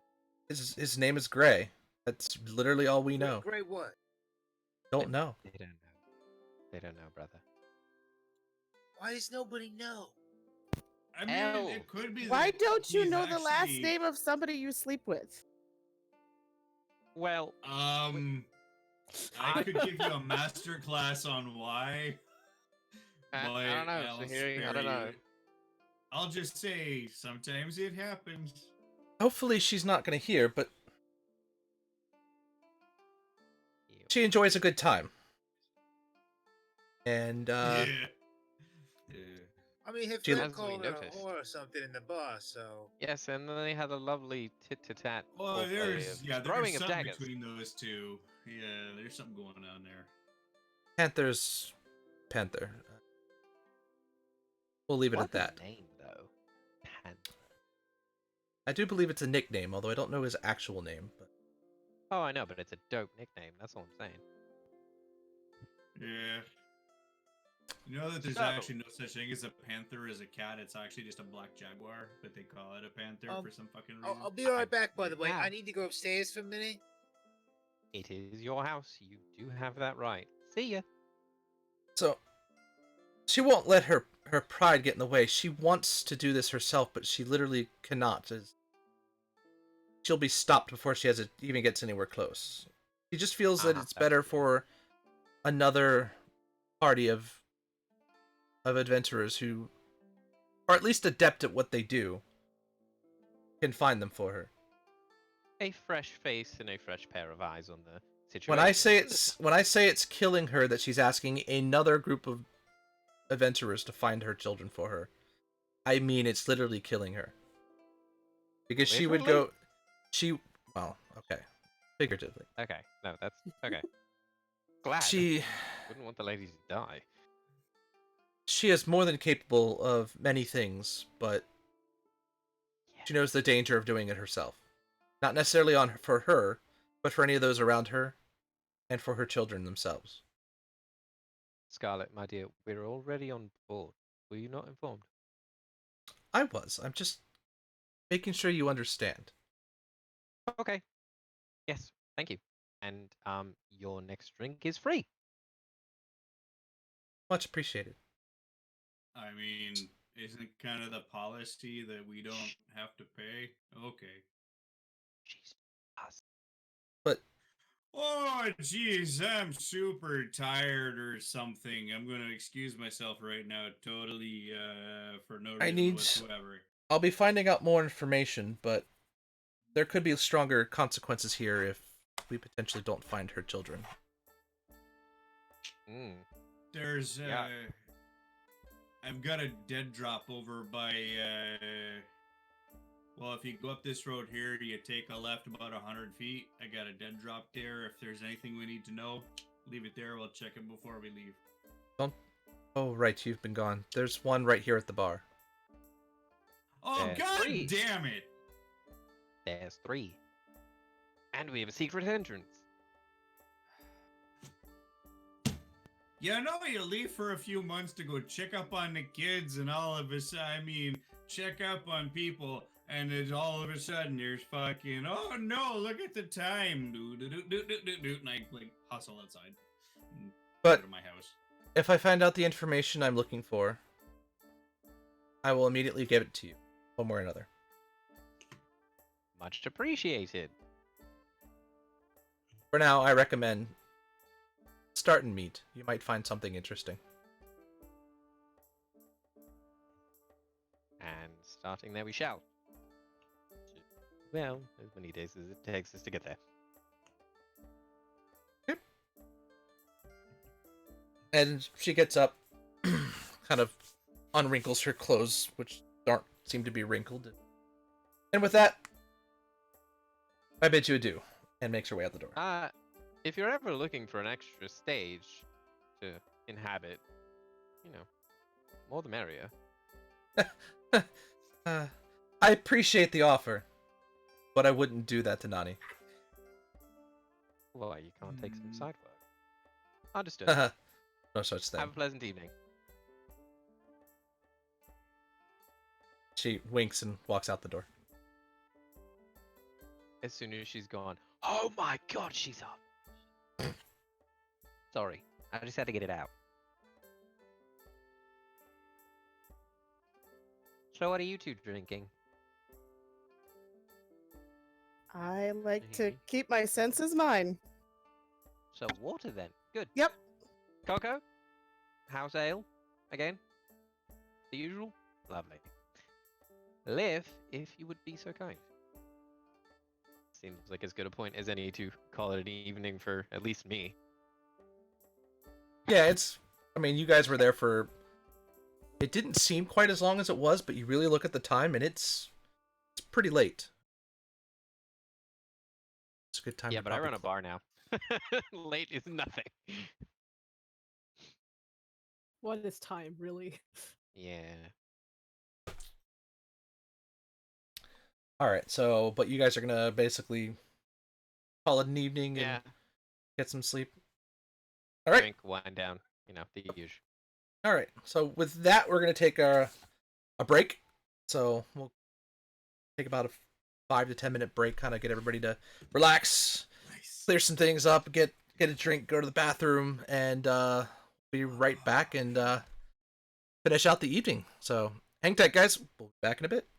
his name is Gray. That's literally all we know.
Great what?
Don't know.
They don't know. They don't know, brother.
Why does nobody know?
I mean,
L.
it could be.
Why
that
don't you
he's
know the last
actually-
name of somebody you sleep with?
Well,
I could give you a master class on why.
I
but
don't know,
I'll
Sahiri, I
spare
don't know.
you. I'll just say sometimes it happens.
Hopefully she's not going to hear, but
Ew.
she enjoys a good time. And
Yeah.
I mean, her
She-
friend
As we
called her a
noticed.
whore or something in the bar, so.
Yes, and then they had a lovely tit-to-tat
Well,
foreplay
there's
of throwing of
something
daggers.
between those two. Yeah, there's something going on there.
Panther's Panther. We'll leave it
What
at that.
a name, though. Panther.
I do believe it's a nickname, although I don't know his actual name. But
Oh, I know, but it's a dope nickname. That's all I'm saying.
Yeah. You know that there's
So-
actually no such thing as a panther as a cat. It's actually just a black jaguar, but they call it a panther for some fucking reason.
I'll be right back, by the way.
Yeah.
I need to go upstairs for a minute.
It is your house. You do have that right. See ya.
so she won't let her pride get in the way. She wants to do this herself, but she literally cannot. She'll be stopped before she even gets anywhere close. She just feels that it's
That's
better
good.
for another party of adventurers who are at least adept at what they do can find them for her.
A fresh face and a fresh pair of eyes on the situation.
When I say it's killing her that she's asking another group of adventurers to find her children for her, I mean it's literally killing her. Because she would go okay. Figuratively.
Okay, no, that's okay. Glad.
She
Wouldn't want the ladies to die.
she is more than capable of many things, but she knows the danger of doing it herself. Not necessarily for her, but for any of those around her, and for her children themselves.
Scarlet, my dear, we're already on board. Were you not informed?
I was. I'm just making sure you understand.
Okay. Yes, thank you. And your next drink is free.
Much appreciated.
I mean, isn't kind of the policy that we don't have to pay? Okay.
She's us.
But
Oh, jeez, I'm super tired or something. I'm gonna excuse myself right now, totally, for no reason whatsoever.
I'll be finding out more information, but there could be stronger consequences here if we potentially don't find her children.
There's,
Yeah.
I've got a dead drop over by, Well, if you go up this road here, you take a left about 100 feet. I got a dead drop there. If there's anything we need to know, leave it there. We'll check it before we leave.
Don't. Oh, right, you've been gone. There's one right here at the bar.
Oh,
There's
god
3.
damn it!
There's 3. And we have a secret entrance.
You know, you leave for a few months to go check up on the kids, and all of a sudden, I mean, check up on people, and it's all of a sudden there's fucking, oh no, look at the time, and I like hustle outside, and
But
go to my house.
if I find out the information I'm looking for, I will immediately give it to you, one way or another.
Much appreciated.
For now, I recommend start and meet. You might find something interesting.
And starting there we shall. Well, as many days as it takes us to get there.
And she gets up, kind of unwrinkles her clothes, which don't seem to be wrinkled. And with that, I bid you adieu, and makes her way out the door.
If you're ever looking for an extra stage to inhabit, you know, more the merrier.
I appreciate the offer, but I wouldn't do that to Nani.
Well, you can't take some side work. Understood.
No such thing.
Have a pleasant evening.
She winks and walks out the door.
As soon as she's gone, oh my god, she's up. Sorry, I just had to get it out. So what are you two drinking?
I like to
Mhm.
keep my senses mine.
So water then. Good.
Yep.
Coco? House ale? Again? The usual? Lovely. Liv, if you would be so kind. Seems like as good a point as any to call it an evening for at least me.
Yeah, I mean, you guys were there for... It didn't seem quite as long as it was, but you really look at the time, and it's pretty late. It's a good time
Yeah,
to
but I
probably
run a bar now. Late is nothing.
What is time, really?
Yeah.
Alright, so, but you guys are gonna basically call it an evening and
Yeah.
get some sleep. Alright.
Drink, wind down. You know, the usual.
Alright, so with that, we're gonna take a break. So, we'll take about a 5 to 10 minute break, kind of get everybody to relax,
Nice.
clear some things up, get a drink, go to the bathroom, and be right back and finish out the evening. So hang tight, guys. We'll be back in a bit.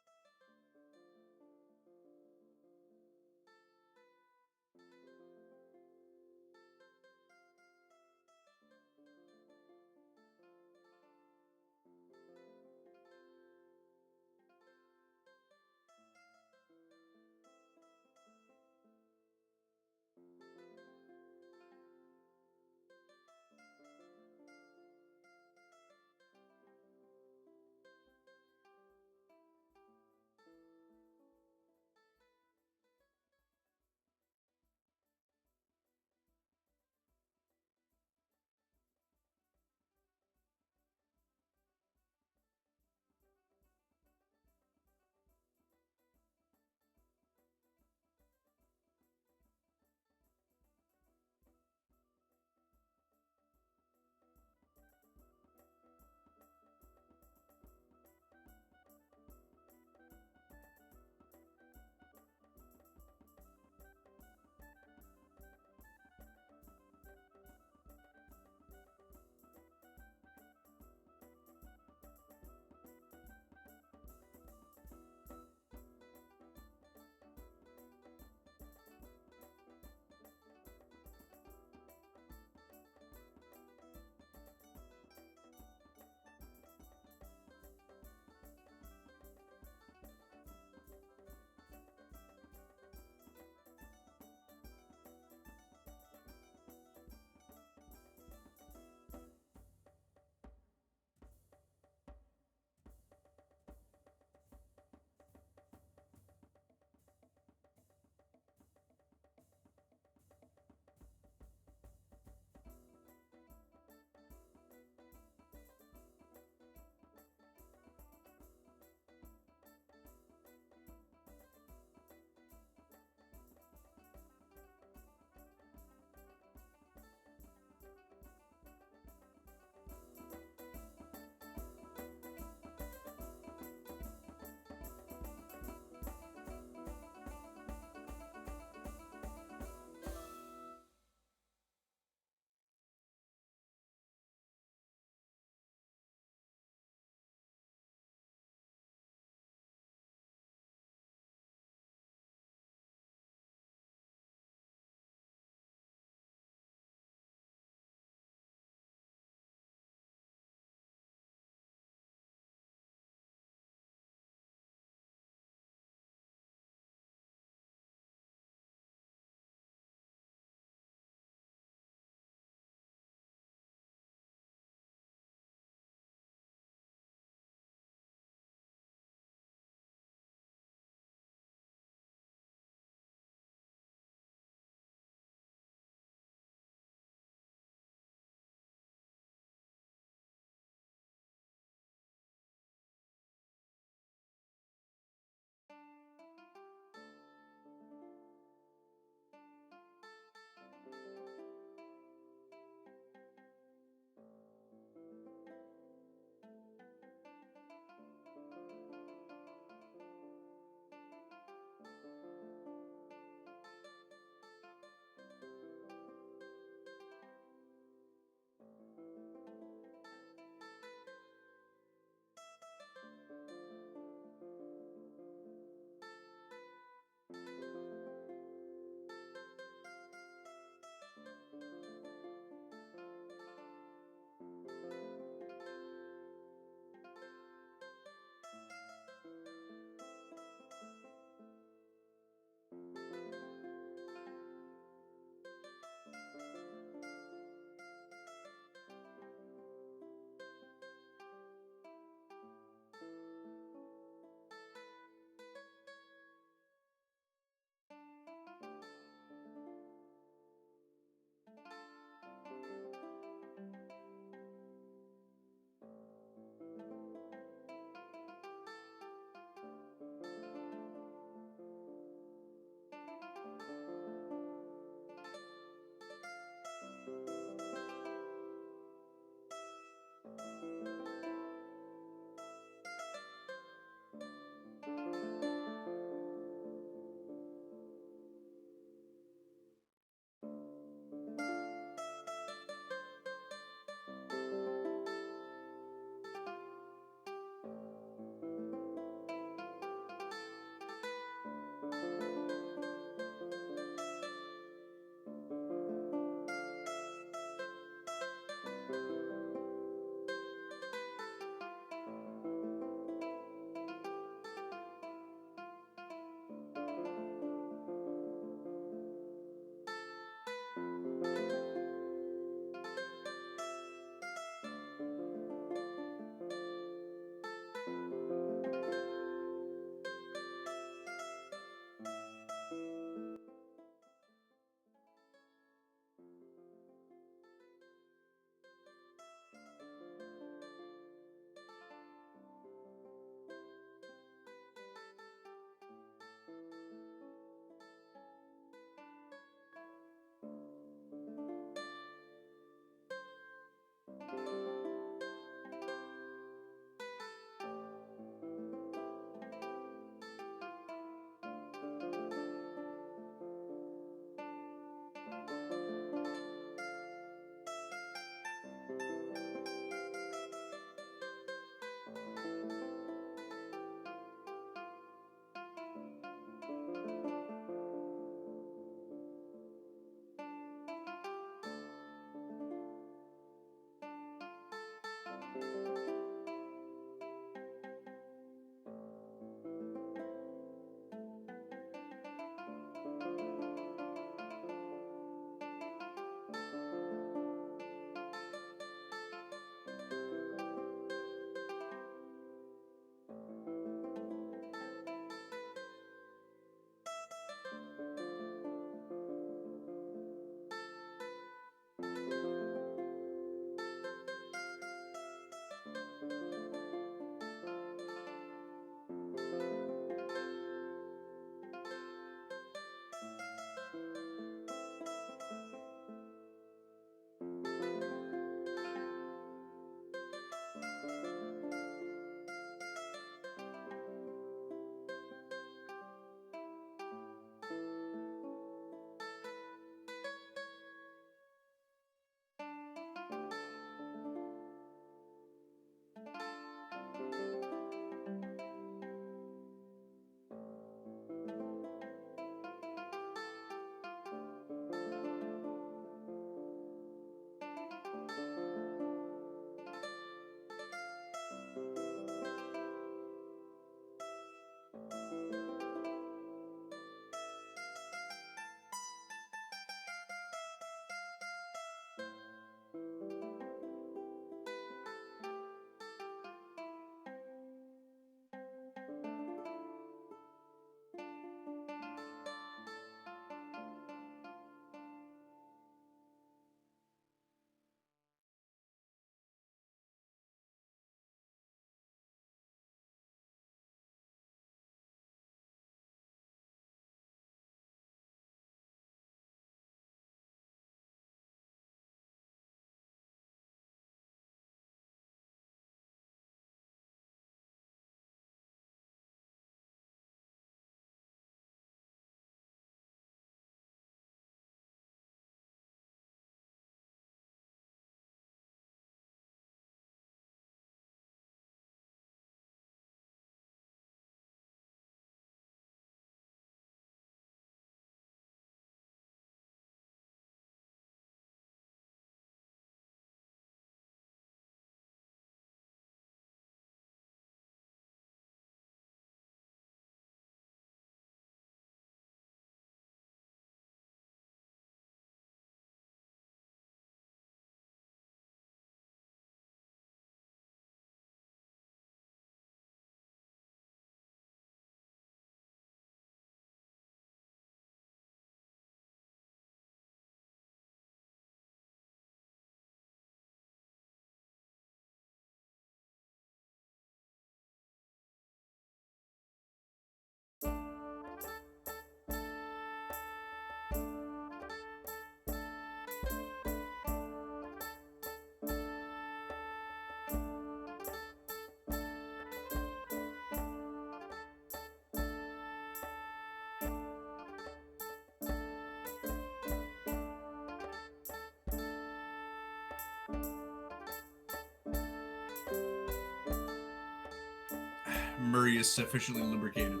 Murray is sufficiently lubricated.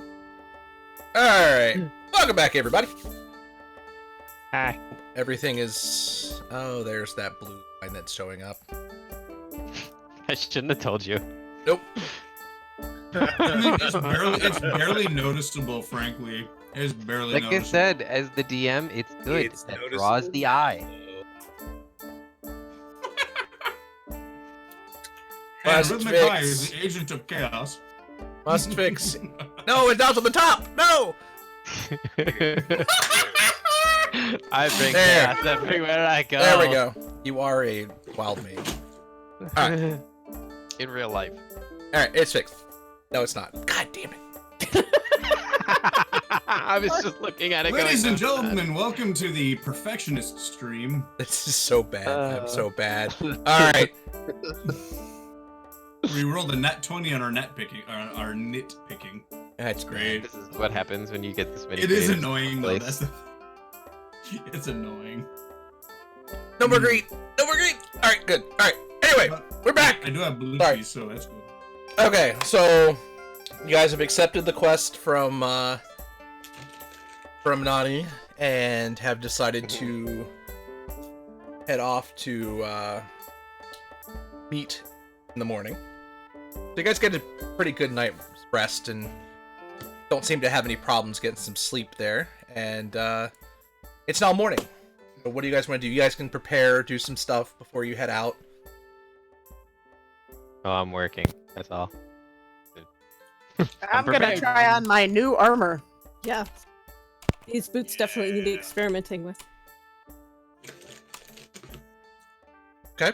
Alright. Welcome back, everybody.
Hi.
Everything is... Oh, there's that blue line that's showing up.
I shouldn't have told you.
Nope.
I mean, it's barely noticeable, frankly. It's barely
Like
noticeable.
I said, as the DM, it's good.
It's
That draws
noticeable
the
now,
eye.
though.
And
Must
Rhythmic High
fix.
is the agent of chaos.
Must fix. No, it's down to the top! No!
I bring
There.
chaos everywhere I go.
There we go. You are a wild mage. Alright.
In real life.
Alright, it's fixed. No, it's not. God damn it.
I was just looking at it
Ladies
going,
and
"No, it's not."
gentlemen, welcome to the Perfectionist stream.
This is so bad. I'm so bad.
Uh.
Alright.
We rolled a nat 20 on our net picking, our nit picking.
That's great.
Great.
This is what happens when you get this many
It is
creatives in
annoying though.
place.
That's the... It's annoying.
No more green. No more green. Alright, good. Alright. Anyway, we're back.
I do have blue
Sorry.
cheese, so that's good.
Okay, so you guys have accepted the quest from Nani and have decided to head off to meet in the morning. So you guys get a pretty good night's rest and don't seem to have any problems getting some sleep there. And it's now morning. So what do you guys want to do? You guys can prepare, do some stuff before you head out.
Oh, I'm working. That's all.
I'm gonna
prepared.
try on my new armor.
Yeah. These boots definitely need experimenting with.
Okay.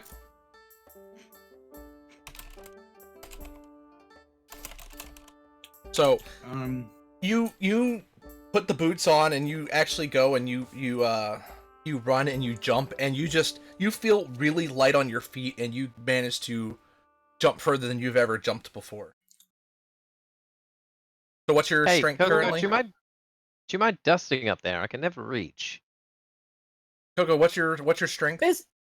So you put the boots on and you actually go and you run and you jump and you feel really light on your feet and you manage to jump further than you've ever jumped before. So what's your
Hey,
strength
Coco,
currently?
do you mind dusting up there? I can never reach.
Coco, what's your strength?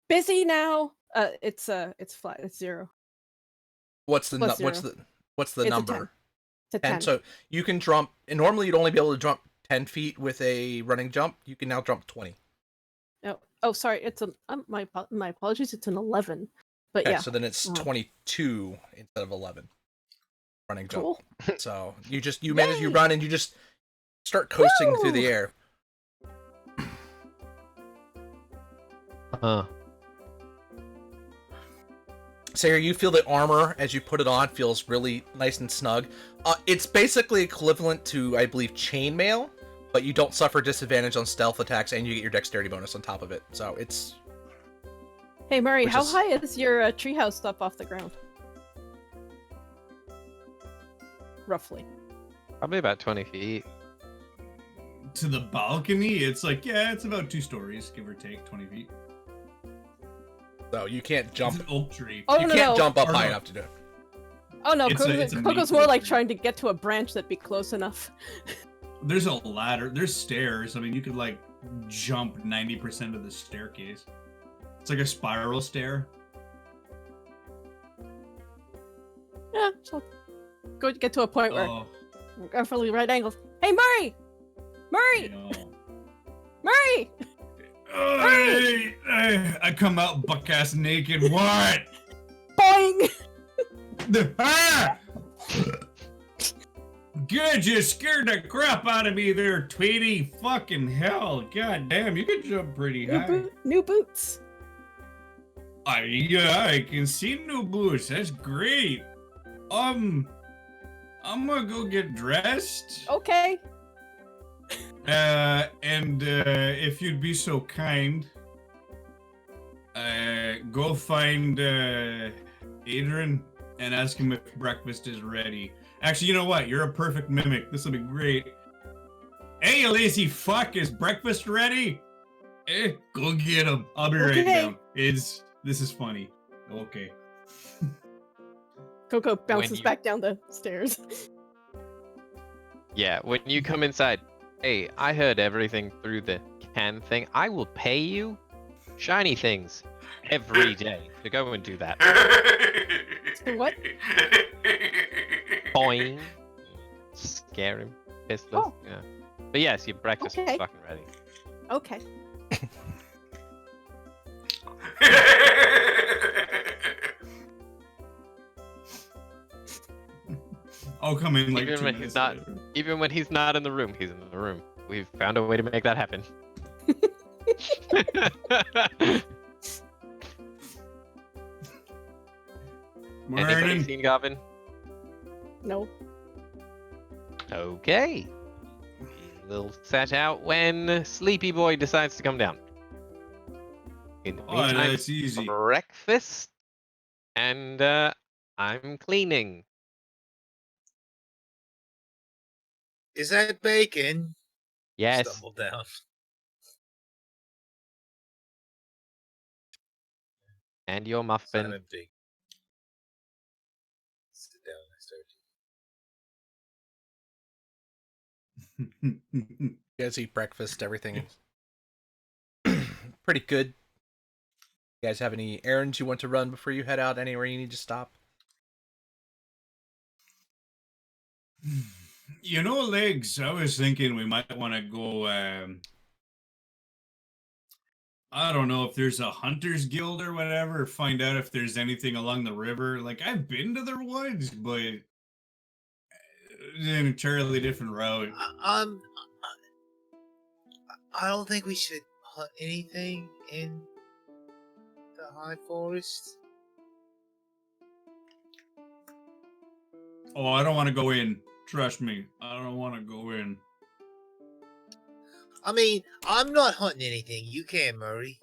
Busy now. It's flat. It's 0.
What's the
plus
what's
0.
the
It's a
number?
10. It's a
10.
10.
So you can jump, and normally you'd only be able to jump 10 feet with a running jump. You can now jump 20.
Oh, sorry. It's my apologies. It's an 11. But
Okay,
yeah.
so then it's 22 instead of 11. Running jump.
Cool.
So you manage, you run and you just start coasting through the
Woo!
air.
Huh.
Sarah, you feel the armor as you put it on feels really nice and snug. It's basically equivalent to, I believe, chainmail, but you don't suffer disadvantage on stealth attacks and you get your dexterity bonus on top of it. So it's...
Hey Murray,
Which
how
is-
high is your treehouse up off the ground? Roughly.
Probably about 20 feet.
To the balcony, it's like, yeah, it's about 2 stories, give or take, 20 feet.
So you can't
It's
jump.
an oak tree.
Oh
You
no,
can't
no.
jump up
Or
high
no.
enough to do it.
Oh no,
It's a
Coco's
maple
more like
tree.
trying to get to a branch that'd be close enough.
There's a ladder, there's stairs. I mean, you could like jump 90% of the staircase. It's like a spiral stair.
Yeah, so go get to a point where
Oh,
roughly right angles. Hey Murray! Murray!
no.
Murray!
I come out buck-ass naked. What?
Boing!
Ah! Good, you scared the crap out of me there, Tweety. Fucking hell. God damn, you can jump pretty high.
New boots.
Yeah, I can see new boots. That's great. I'm gonna go get dressed.
Okay.
And if you'd be so kind, go find Adrian and ask him if breakfast is ready. Actually, you know what? You're a perfect mimic. This will be great. Hey, you lazy fuck, is breakfast ready? Go get him. I'll be right
Okay.
down. This is funny. Okay.
Coco bounces
you-
back down the stairs.
Yeah, when you come inside, hey, I heard everything through the can thing. I will pay you shiny things every day to go and do that.
So what?
Boing. Scare him. Pissless.
Oh.
Yeah. But yes, your breakfast
Okay.
is fucking ready.
Okay.
I'll come in like
Even
2
when
minutes
he's not-
later.
Even when he's not in the room, he's in the room. We've found a way to make that happen. Anybody
Morning.
seen Gavin?
No.
Okay. We'll set out when Sleepy Boy decides to come down. In the
Oh,
meantime,
that's easy.
breakfast, and I'm cleaning.
Is that bacon?
Yes.
Stumble down.
And your
It's
muffin.
not empty. Sit down and start.
You guys eat breakfast, everything. Pretty good. You guys have any errands you want to run before you head out? Anywhere you need to stop?
You know, Legs, I was thinking we might want to go I don't know if there's a hunter's guild or whatever. Find out if there's anything along the river. Like I've been to their woods, but it's an entirely different route.
I don't think we should hunt anything in the high forest.
Oh, I don't want to go in. Trust me, I don't want to go in.
I mean, I'm not hunting anything. You can, Murray.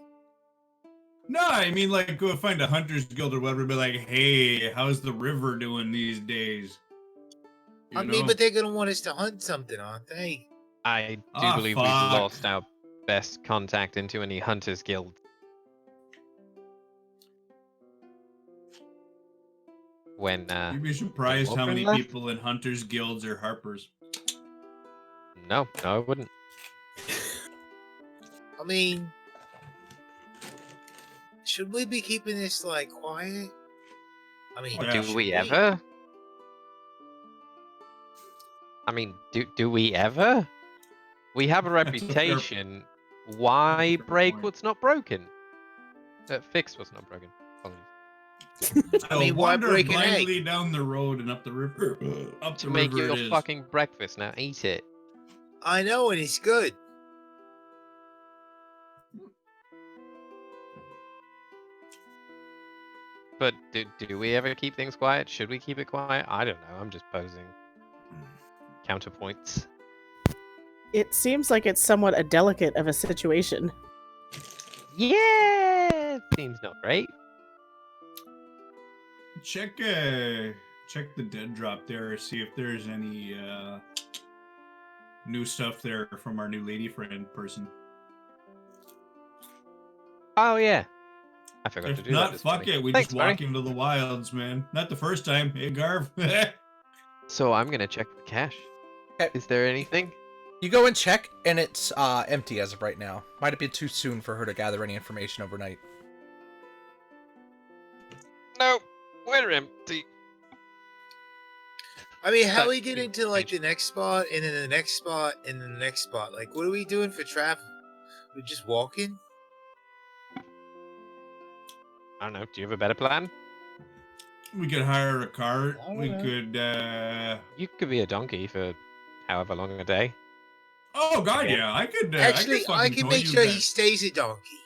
No, I mean like go find a hunter's guild or whatever. Be like, hey, how's the river doing these days? You
I mean,
know?
but they're gonna want us to hunt something, aren't they?
I do
Ah,
believe we've
fuck.
lost our best contact into any hunters guild. When
You'd be surprised how many
Wolfman left?
people in hunters guilds are harpers.
No, I wouldn't.
I mean, should we be keeping this like quiet? I mean,
Oh, yeah.
Do we ever? I mean, do we ever? We have a
That's a fair-
reputation. Why
fair
break
point.
what's not broken? Fix what's not broken. Apologies.
I mean, why
wander
break an egg?
blindly down the road and up the river. Up
To
the
make
river
your
it is.
fucking breakfast. Now eat it.
I know, and it's good.
But do we ever keep things quiet? Should we keep it quiet? I don't know. I'm just posing counterpoints.
It seems like it's somewhat a delicate of a situation.
Yeah, seems not great.
Check the dead drop there, see if there's any new stuff there from our new lady friend person.
Oh yeah, I forgot to
If
do
not,
that. this
fuck
morning.
it. We
Thanks,
just walk
Murray.
into the wilds, man. Not the first time. Hey, Garv.
So I'm gonna check the cache.
Okay.
Is there anything?
You go and check, and it's empty as of right now. Might have been too soon for her to gather any information overnight.
No, we're empty.
I mean, how
That
we get
could
into like
change.
the next spot, and then the next spot, and then the next spot? Like, what are we doing for travel? We're just walking.
I don't know. Do you have a better plan?
We could hire a cart.
I don't
We
know.
could.
You could be a donkey for however long a day.
Oh God,
Again.
yeah. I could.
Actually, I
fucking
can
tow
make
you
sure
that.
he stays a donkey.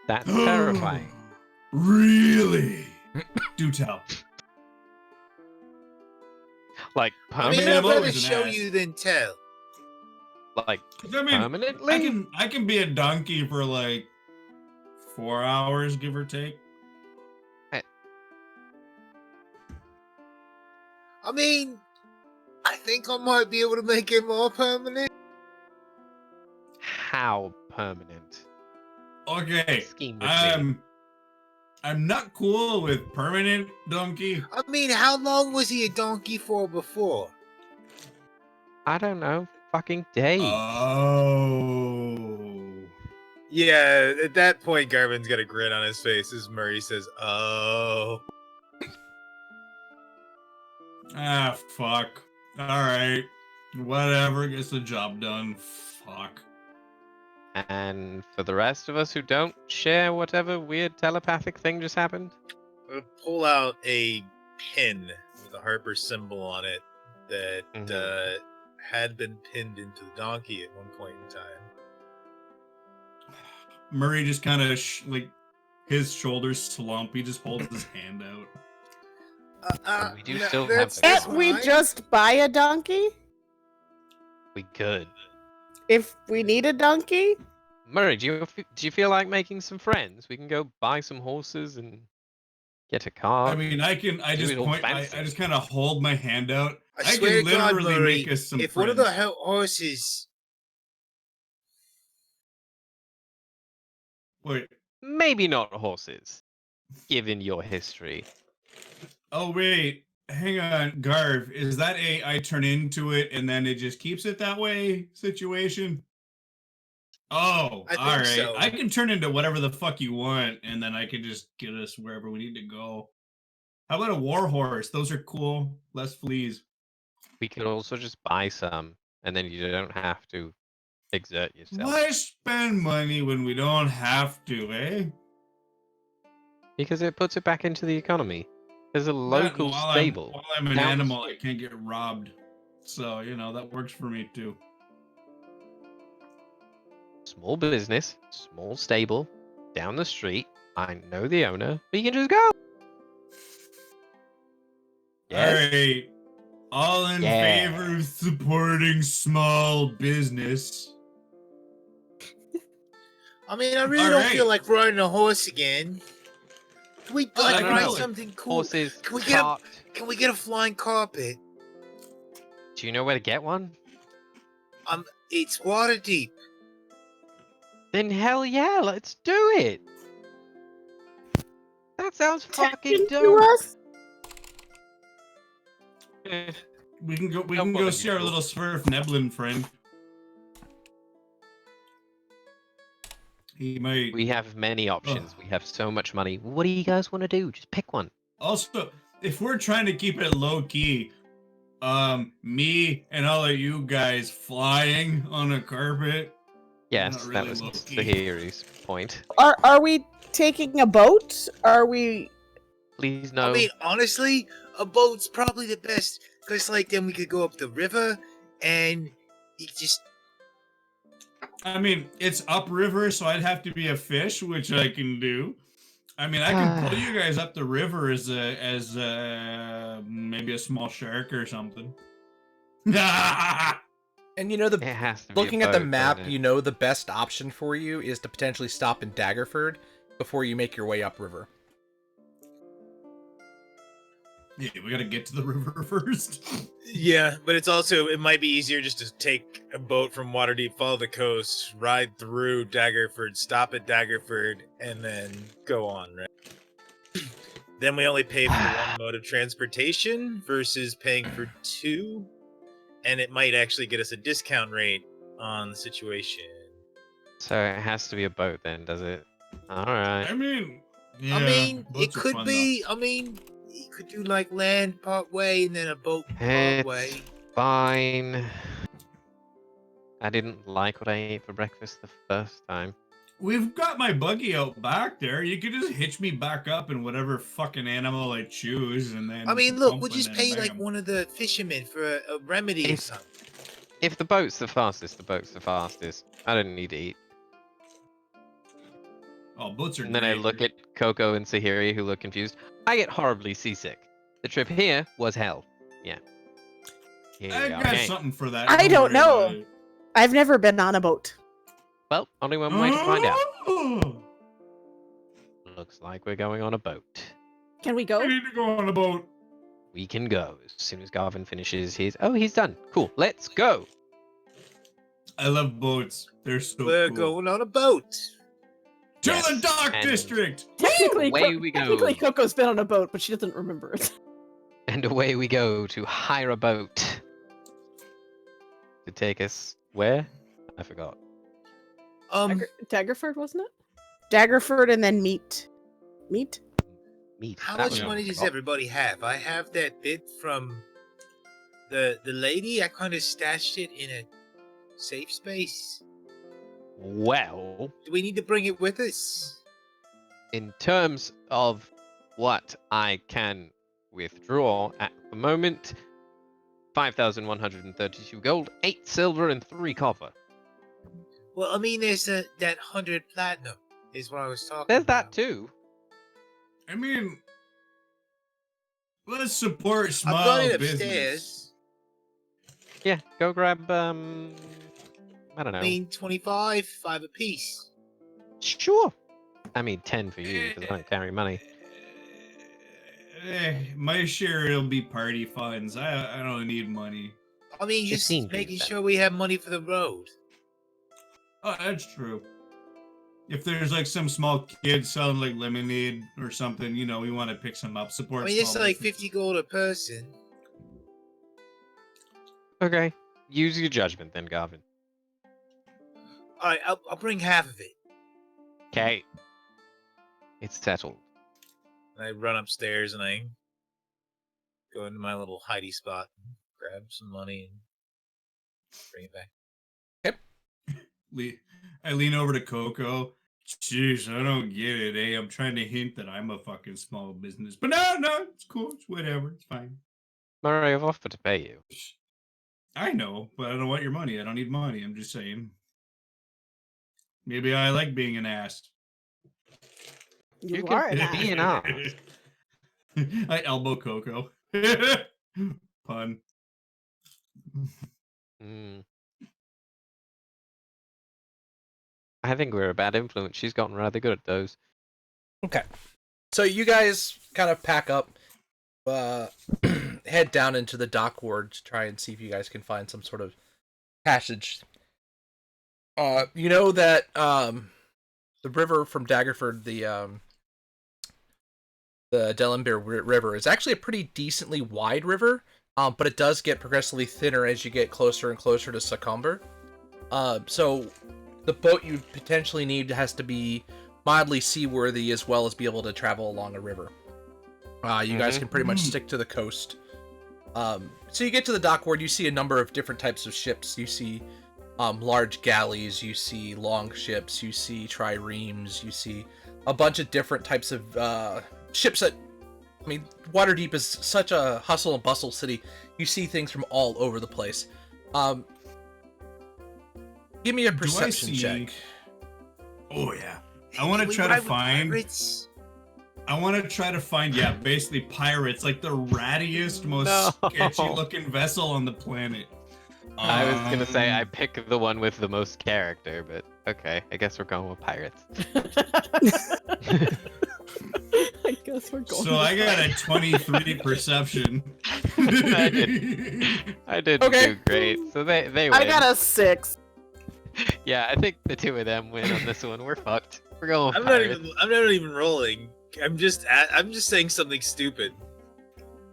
That's terrifying.
Really? Do tell.
Like
I mean,
I'm
I'd
permanent?
rather
always an
show
ass.
you than tell.
Like
'Cause, I mean,
permanently?
I can be a donkey for like 4 hours, give or take.
I mean, I think I might be able to make it more permanent.
How permanent?
Okay.
Scheme with me.
I'm not cool with permanent donkey.
I mean, how long was he a donkey for before?
I don't know. Fucking days.
Oh.
Yeah, at that point, Garvin's got a grin on his face as Murray says, "Oh."
Ah, fuck. Alright. Whatever, gets the job done. Fuck.
And for the rest of us who don't share whatever weird telepathic thing just happened,
I'll pull out a pin with a Harper symbol on it that had been pinned into the donkey at one point in time.
Murray just kind of, like, his shoulders slump. He just holds his hand out.
We do still have
that's
the
Can't
car.
we
fine.
just buy a donkey
we could.
if we need a donkey?
Murray, do you feel like making some friends? We can go buy some horses and get a car.
I mean, I
do
just
it all
point,
fancy.
I just kind of hold my hand out.
I swear
can
to God,
literally
Murray,
make us some
if
friends.
one of the horses...
Wait.
Maybe not horses, given your history.
Oh, wait. Hang on, Garv. Is that a I turn into it and then it just keeps it that way situation? Oh,
I think
all right.
so.
I can turn into whatever the fuck you want, and then I can just get us wherever we need to go. How about a war horse? Those are cool. Less fleas.
We could also just buy some, and then you don't have to exert yourself.
Why spend money when we don't have to, eh?
Because it puts it back into the economy. There's a
That,
local
while
stable.
while I'm an
down the
animal, I
street.
can't get robbed. So, that works for me too.
Small business, small stable, down the street. I know the owner. But you can just go. Yes?
Alright. All in
Yeah.
favor of supporting small business.
I mean, I really don't feel
Alright.
like riding a horse again. Can we
Oh,
like
no,
ride
no.
something cool?
Horses,
Can we get
cart.
Can we get a flying carpet?
Do you know where to get one?
It's water deep.
Then hell yeah, let's do it. That sounds fucking dope.
us?
Eh,
We can go. We
No
can go
bother
see
you,
our
Paul.
little Swerve Neblin friend. He might.
We have many options. We have so much money. What do you guys want to do? Just pick one.
Also, if we're trying to keep it low key, me and all of you guys flying on a carpet.
Yes,
Not
that
really
was
low-key.
Sahiri's point.
Are we taking a boat? Are we?
Please no.
I mean, honestly, a boat's probably the best because, like, then we could go up the river and you just.
I mean, it's upriver, so I'd have to be a fish, which I can do. I mean, I can pull you guys up the river as maybe a small shark or something.
And you know,
it has to be
looking
a
at the
boat,
map,
doesn't it?
you know the best option for you is to potentially stop in Daggerford before you make your way upriver.
Yeah, we gotta get to the river first.
Yeah, but it might be easier just to take a boat from Waterdeep, follow the coast, ride through Daggerford, stop at Daggerford, and then go on, right? Then we only pay for one mode of transportation versus paying for two, and it might actually get us a discount rate on the situation.
So it has to be a boat then, does it? Alright.
I mean, yeah,
I mean, it
boats are
could
fun,
be. I mean, you could do like land part way and then a boat part
It's
way.
fine. I didn't like what I ate for breakfast the first time.
though. We've got my buggy out back there. You could just hitch me back up in whatever fucking animal I choose, and then.
I mean, look,
pump
we'll just
and
pay
bang
like
'em.
one of the fishermen for a remedy or
If-
something.
If the boat's the fastest, the boat's the fastest. I don't need to eat.
Oh, boats are
And then I
great.
look at Coco and Sahiri, who look confused. I get horribly seasick. The trip here was hell. Yeah. Here
I
we
got
are.
something for that.
I don't
worry about
know.
it.
I've never been on a boat.
Well, only one way to find out.
Oh,
Looks like we're going on a boat.
Can we
we
go?
need to go on a boat.
We can go as soon as Garvin finishes his. Oh, he's done. Cool. Let's go.
I love boats. They're so
We're
cool.
going on a boat.
To
Yes,
the dock
and-
district.
Technically,
Away we go.
technically, Coco's been on a boat, but she doesn't remember it.
And away we go to hire a boat to take us where? I forgot.
Daggerford, wasn't it?
Daggerford and then meat. Meat?
Meat.
How
That
much
one I
money does
forgot.
everybody have? I have that bit from the lady. I kind of stashed it in a safe space.
Well,
Do we need to bring it with us?
in terms of what I can withdraw at the moment, 5,132 gold, 8 silver, and 3 copper.
Well, I mean, there's that 100 platinum is what I was talking
There's
about.
that too.
I mean, let's support small
I've got it
business.
upstairs.
Yeah, go grab, I don't know.
I mean, 25, 5 apiece.
Sure. I mean, 10 for you, because I don't carry money.
My share will be party funds. I don't need money.
I mean, just
15
making
please,
sure we have money for the road.
Oh, that's true. If there's like some small kid selling like lemonade or something, we want to pick some up. Support.
I mean, it's
small
like
business.
50 gold a person.
Okay. Use your judgment then, Garvin.
All right, I'll bring half of it.
Okay. It's settled.
And I run upstairs and I go into my little hidey spot, grab some money, and bring it back.
I lean over to Coco. Jeez, I don't get it, eh? I'm trying to hint that I'm a fucking small business. But no, it's cool. It's whatever. It's fine.
Murray, I've offered to pay you.
I know, but I don't want your money. I don't need money. I'm just saying. Maybe I like being an ass.
You
can
are an
be an
ass.
ass.
I elbow Coco. Pun.
Mm. I think we're a bad influence. She's gotten rather good at those.
Okay. So you guys kind of pack up, head down into the dock ward to try and see if you guys can find some sort of passage. You know that the river from Daggerford, the Dellenbeer River, is actually a pretty decently wide river, but it does get progressively thinner as you get closer and closer to Succumber. So the boat you potentially need has to be mildly seaworthy as well as be able to travel along a river. You guys can pretty much stick to the coast. So you get to the dock ward, you see a number of different types of ships. You see large galleys, you see long ships, you see triremes, you see a bunch of different types of ships that, I mean, Waterdeep is such a hustle and bustle city. You see things from all over the place. Give me a perception check.
Oh yeah. I want to try to find pirates. I want to try to find, basically pirates, like the rattiest, most sketchy looking vessel on the planet.
I was gonna say I pick the one with the most character, but okay, I guess we're going with pirates.
I guess we're going.
So I got a 23 perception.
I didn't do great, so they win.
I got a 6.
Yeah, I think the two of them win on this one. We're fucked. We're going with
I'm
pirates.
not even rolling. I'm just saying something stupid.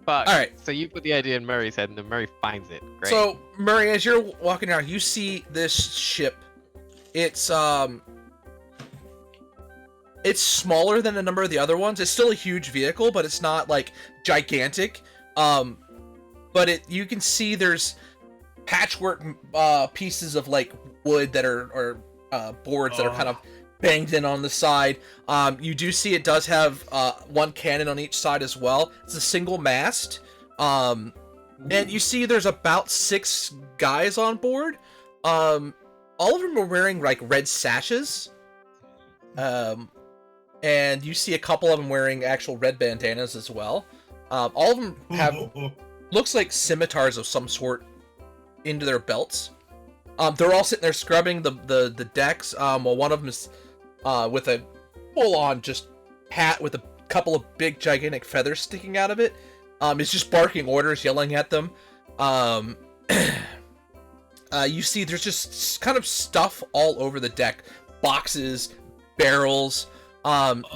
Fuck.
All right.
So you put the idea in Murray's head, and then Murray finds it. Great.
So Murray, as you're walking around, you see this ship. It's smaller than a number of the other ones. It's still a huge vehicle, but it's not like gigantic. But you can see there's patchwork pieces of like wood that are boards that are kind of banged in on the side. You do see it does have one cannon on each side as well. It's a single mast. And you see there's about 6 guys on board. All of them are wearing like red sashes. And you see a couple of them wearing actual red bandanas as well. All of them have looks like scimitars of some sort into their belts. They're all sitting there scrubbing the decks. While one of them is with a full-on just hat with a couple of big gigantic feathers sticking out of it. Is just barking orders, yelling at them. You see there's just kind of stuff all over the deck. Boxes, barrels.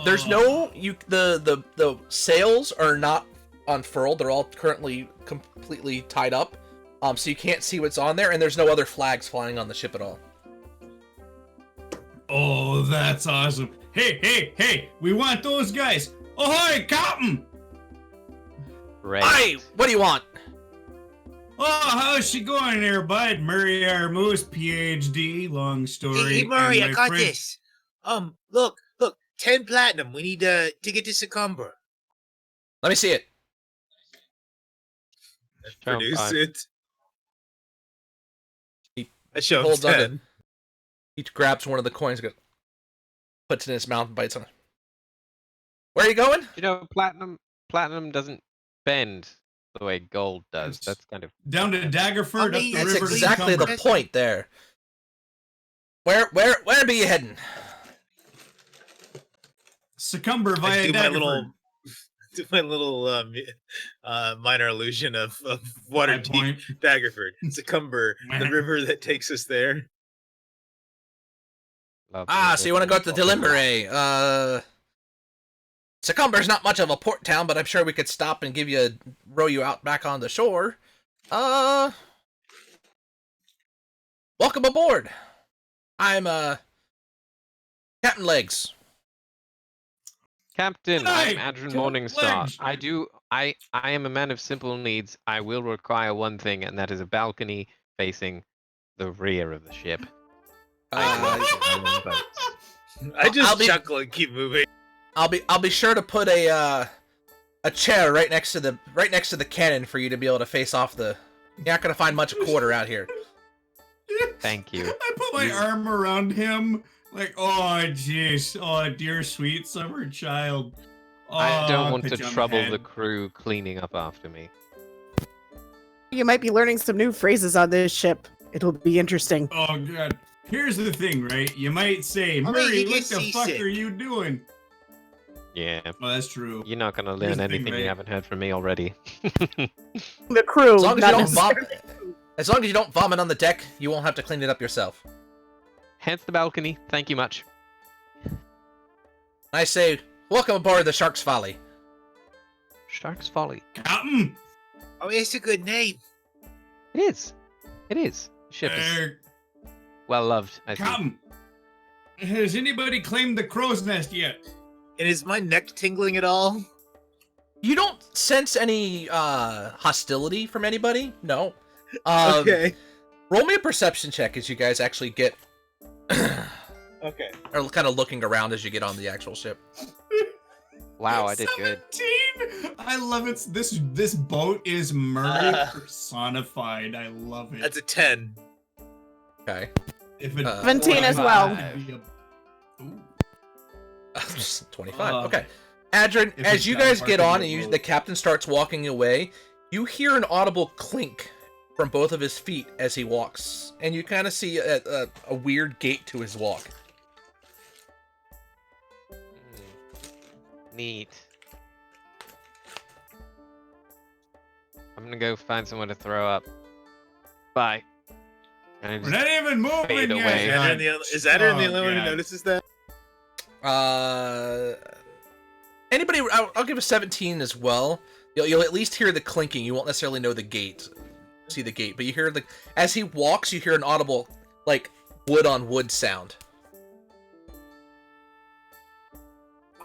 There's no the sails are not unfurled. They're all currently completely tied up. So you can't see what's on there, and there's no other flags flying on the ship at all.
Oh, that's awesome. Hey, we want those guys. Ahoy, Captain!
Right.
Hey, what do you want?
Oh, how's she going there, bud? Murray Armoose, PhD, long story.
Hey, Murray,
and
I
my
got
friend-
this. Look, 10 platinum. We need to get to Succumber.
Let me see it.
Produce
fine.
it.
He
I show him
holds on to-
10.
He grabs one of the coins, puts it in his mouth, and bites on it. Where are you going?
You know, platinum doesn't bend the way gold does. That's kind of
Down to Daggerford, up the
That's
That's
river to
exactly the
Succumber.
point there. Where be you heading?
Succumber
I
via
do
Daggerford.
my little minor illusion of Waterdeep,
point.
Daggerford, Succumber, the river that takes us there.
So you want to go to Delimbre? Succumber's not much of a port town, but I'm sure we could stop and row you out back on the shore. Welcome aboard. I'm Captain Legs.
Captain,
Hey,
I'm Adrian
two
Morningstar.
legs.
I am a man of simple needs. I will require one thing, and that is a balcony facing the rear of the ship. I
I just
I'll be-
chuckle and keep moving.
I'll be sure to put a chair right next to the cannon for you to be able to face off the. You're not gonna find much quarter out here.
Thank you.
I put my arm around him, like, oh, jeez, oh, dear sweet summer child. Oh,
I don't want to
pitch on
trouble
head.
the crew cleaning up after me.
You might be learning some new phrases on this ship. It'll be interesting.
Oh, God. Here's the thing, right? You might say,
mean,
Murray,
you
what
get
the fuck
seasick.
are you doing?
Yeah,
Oh, that's true.
you're not gonna
Here's
learn
the thing,
anything you
right?
haven't heard from me already.
The crew,
As long as you
not
don't
necessarily-
As long as you don't vomit on the deck, you won't have to clean it up yourself.
Hence the balcony. Thank you much.
I say, welcome aboard the Shark's Folly.
Shark's Folly.
Captain!
Oh, it's a good name.
It is. It is. The ship is well loved. I think.
Captain! Has anybody claimed the crow's nest yet?
And is my neck tingling at all?
You don't sense any hostility from anybody? No.
Okay.
Roll me a perception check as you guys actually get,
Okay.
or kind of looking around as you get on the actual ship.
Wow, I did good.
17! I love it. This boat is Murray
Uh.
personified. I love it.
That's a 10.
Okay.
If it
17 as well.
Ooh.
25.
Uh,
Okay. Adrian,
if
as
it's
you
that
guys
hard
get
to
on
get
and
low.
the captain starts walking away, you hear an audible clink from both of his feet as he walks, and you kind of see a weird gait to his walk.
Neat. I'm gonna go find someone to throw up. Bye. And I
We're
just
not even moving
fade
yet.
away.
Is Adrian the
Oh,
only one who
God.
notices that?
Anybody? I'll give a 17 as well. You'll at least hear the clinking. You won't necessarily know the gate, see the gate, but you hear as he walks, you hear an audible like wood on wood sound.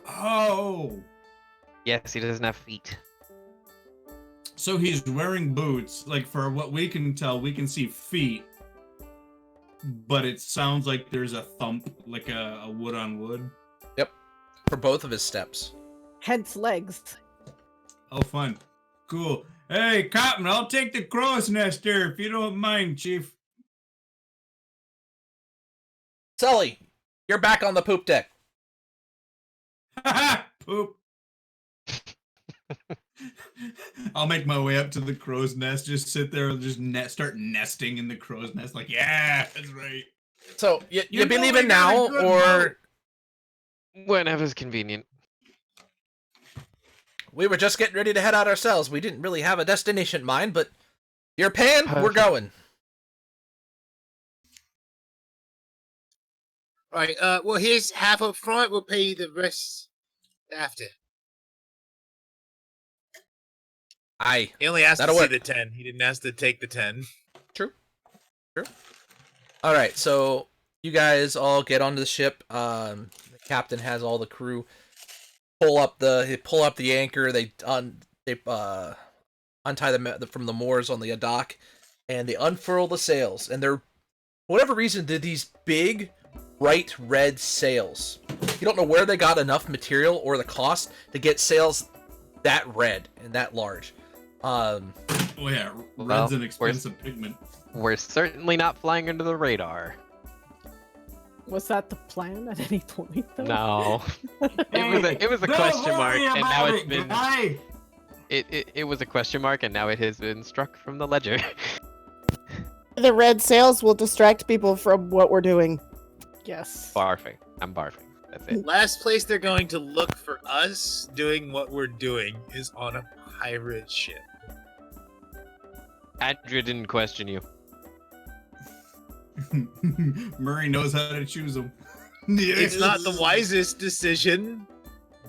Oh.
Yes, he doesn't have feet.
So he's wearing boots. Like, for what we can tell, we can see feet. But it sounds like there's a thump, like a wood on wood.
For both of his steps.
Hence legs.
Oh, fun. Cool. Hey, Captain, I'll take the crow's nest here, if you don't mind, Chief.
Sully, you're back on the poop deck.
Ha Poop. I'll make my way up to the crow's nest, just sit there and just start nesting in the crow's nest. Like, yeah, that's right.
So you
You
be
know
leaving
we got a
now,
good
or
boat.
Whenever's convenient.
we were just getting ready to head out ourselves. We didn't really have a destination in mind, but you're paying, we're
Perfect.
going.
Right, well, here's half up front. We'll pay you the rest after.
Aye.
He only asked
That'll
to
work.
see the 10. He didn't ask to take the 10.
All right, so you guys all get onto the ship. The captain has all the crew pull up the anchor. They untie from the moors on the dock, and they unfurl the sails. And they're, for whatever reason, they're these big, bright red sails. You don't know where they got enough material or the cost to get sails that red and that large.
Oh, yeah,
Well,
red's an
we're-
expensive pigment.
We're certainly not flying under the radar.
Was that the plan at any point, though?
No. It was a
Don't
question mark,
worry
and now
about
it's
it,
been
guy.
it was a question mark, and now it has been struck from the ledger.
The red sails will distract people from what we're doing.
Yes.
Barfing. I'm barfing. That's it.
Last place they're going to look for us doing what we're doing is on a pirate ship.
Andrew didn't question you.
Murray knows how to choose them.
It's not the wisest decision,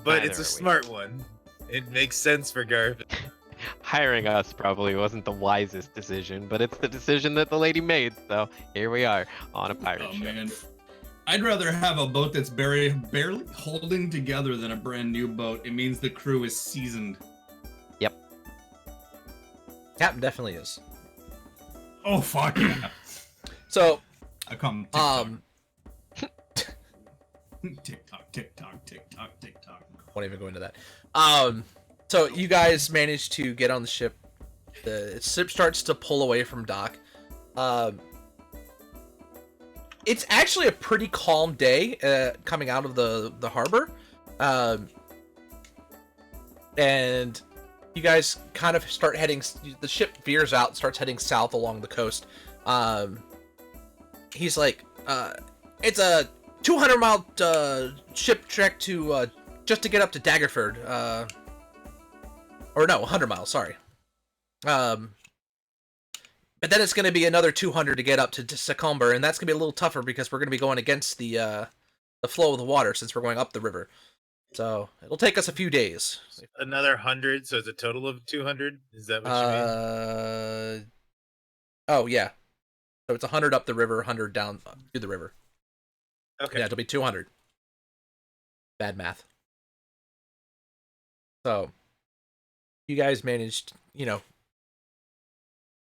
but it's
Neither
a
are we.
smart one. It makes sense for Garth.
Hiring us probably wasn't the wisest decision, but it's the decision that the lady made, so here we are on a pirate
Oh
ship.
man, I'd rather have a boat that's barely holding together than a brand new boat. It means the crew is seasoned.
Captain definitely is.
Oh fuck yeah!
So
I come. TikTok. Tick tock, tick tock, tick tock, tick tock.
Won't even go into that. So you guys manage to get on the ship. The ship starts to pull away from dock. It's actually a pretty calm day coming out of the harbor. And you guys kind of start heading, the ship veers out, starts heading south along the coast. He's like, it's a 200-mile ship trek to just to get up to Daggerford. Or no, 100 miles, sorry. But then it's going to be another 200 to get up to Succumber, and that's going to be a little tougher because we're going to be going against the flow of the water since we're going up the river. So it'll take us a few days.
Another 100, so it's a total of 200. Is that what you mean?
Oh yeah. So it's 100 up the river, 100 down to the river.
Okay.
Yeah, it'll be 200. Bad math. So you guys managed, you know.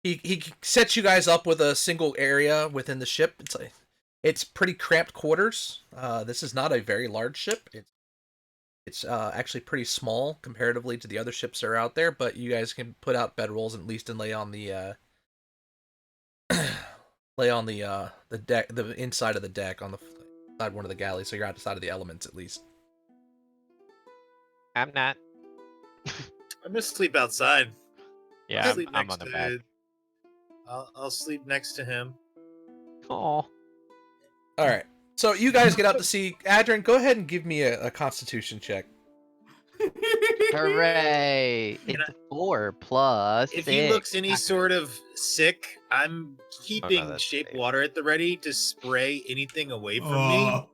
He sets you guys up with a single area within the ship. It's pretty cramped quarters. This is not a very large ship. It's actually pretty small comparatively to the other ships that are out there, but you guys can put out bedrolls at least and lay on the deck, the inside of the deck on the side one of the galleys, so you're outside of the elements at least.
I'm not.
I'm gonna sleep outside.
Yeah,
Sleep
I'm
next
on the back.
I'll sleep next to him.
Oh,
All right. So you guys get out to sea. Adrian, go ahead and give me a Constitution check.
hooray!
Can
It's 4 plus
If
6.
he looks any sort of sick, I'm keeping
that's
shape
safe.
water at the ready to spray anything away from me.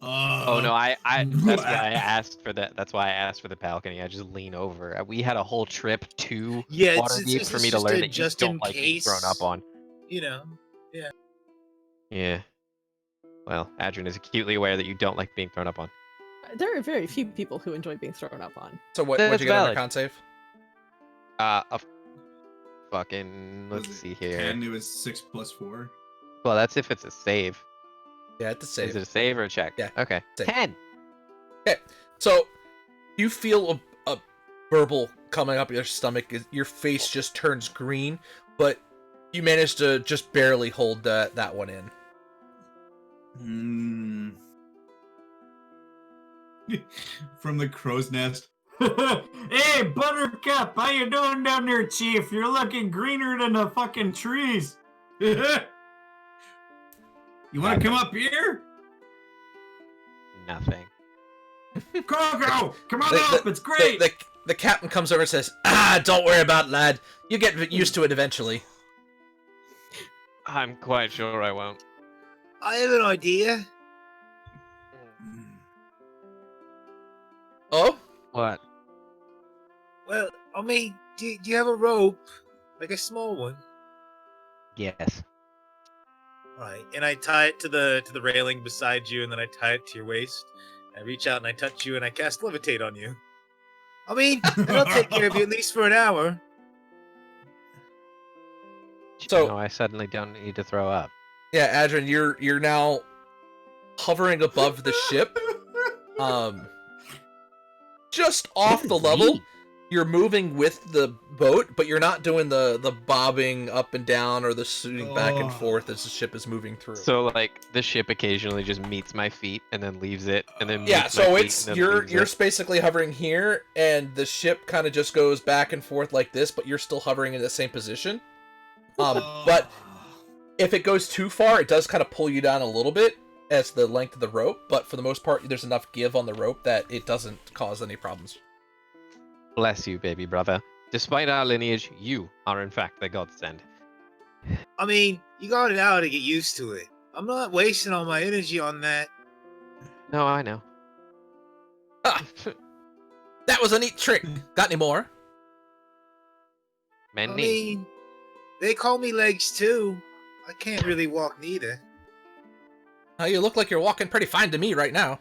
Oh no, I that's why I asked for that. That's why I asked for the balcony. I just lean over. We had a whole trip to
Yeah, it's
Waterdeep for me to
just
learn
a
that you
just
don't
in
like being thrown up
case.
on.
You know.
Yeah. Well, Adrian is acutely aware that you don't like being thrown up on.
There are very few people who enjoy being thrown up on.
So what'd
That's
you get on your
valid.
con save?
A fucking let's
Was it
see here.
10, it was 6 plus 4.
Well, that's if it's a save.
Yeah, it's a
Is
save.
it a save or a check?
Yeah,
Okay.
save.
10.
So you feel a burble coming up your stomach. Your face just turns green, but you manage to just barely hold that one in.
From the crow's nest. Hey, Buttercup, how you doing down there, Chief? You're looking greener than the fucking trees. You want to come up here?
Nothing.
Coco, come on
The-
up. It's great.
The captain comes over and says, don't worry about it, lad. You get used to it eventually.
I'm quite sure I won't.
I have an idea.
Oh?
What?
Well, I mean, do you have a rope? Like a small one?
Yes.
Right. And I tie it to the railing beside you, and then I tie it to your waist. I reach out and I touch you and I cast levitate on you. I mean, that'll take care of you at least for an hour.
So-
no, I suddenly don't need to throw up.
Yeah, Adrian, you're now hovering above the ship. Just off the level. You're moving with the boat, but you're not doing the bobbing up and down or the shooting back and forth as the ship is moving through.
So like the ship occasionally just meets my feet and then leaves it, and then
Yeah,
meets my
so
feet
it's
and then leaves
you're
it.
basically hovering here, and the ship kind of just goes back and forth like this, but you're still hovering in the same position. But if it goes too far, it does kind of pull you down a little bit as the length of the rope. But for the most part, there's enough give on the rope that it doesn't cause any problems.
Bless you, baby brother. Despite our lineage, you are in fact the godsend.
I mean, you got an hour to get used to it. I'm not wasting all my energy on that.
No, I know.
Ah, that was a neat trick. Got any more?
I
Many.
mean, they call me legs too. I can't really walk neither.
You look like you're walking pretty fine to me right now.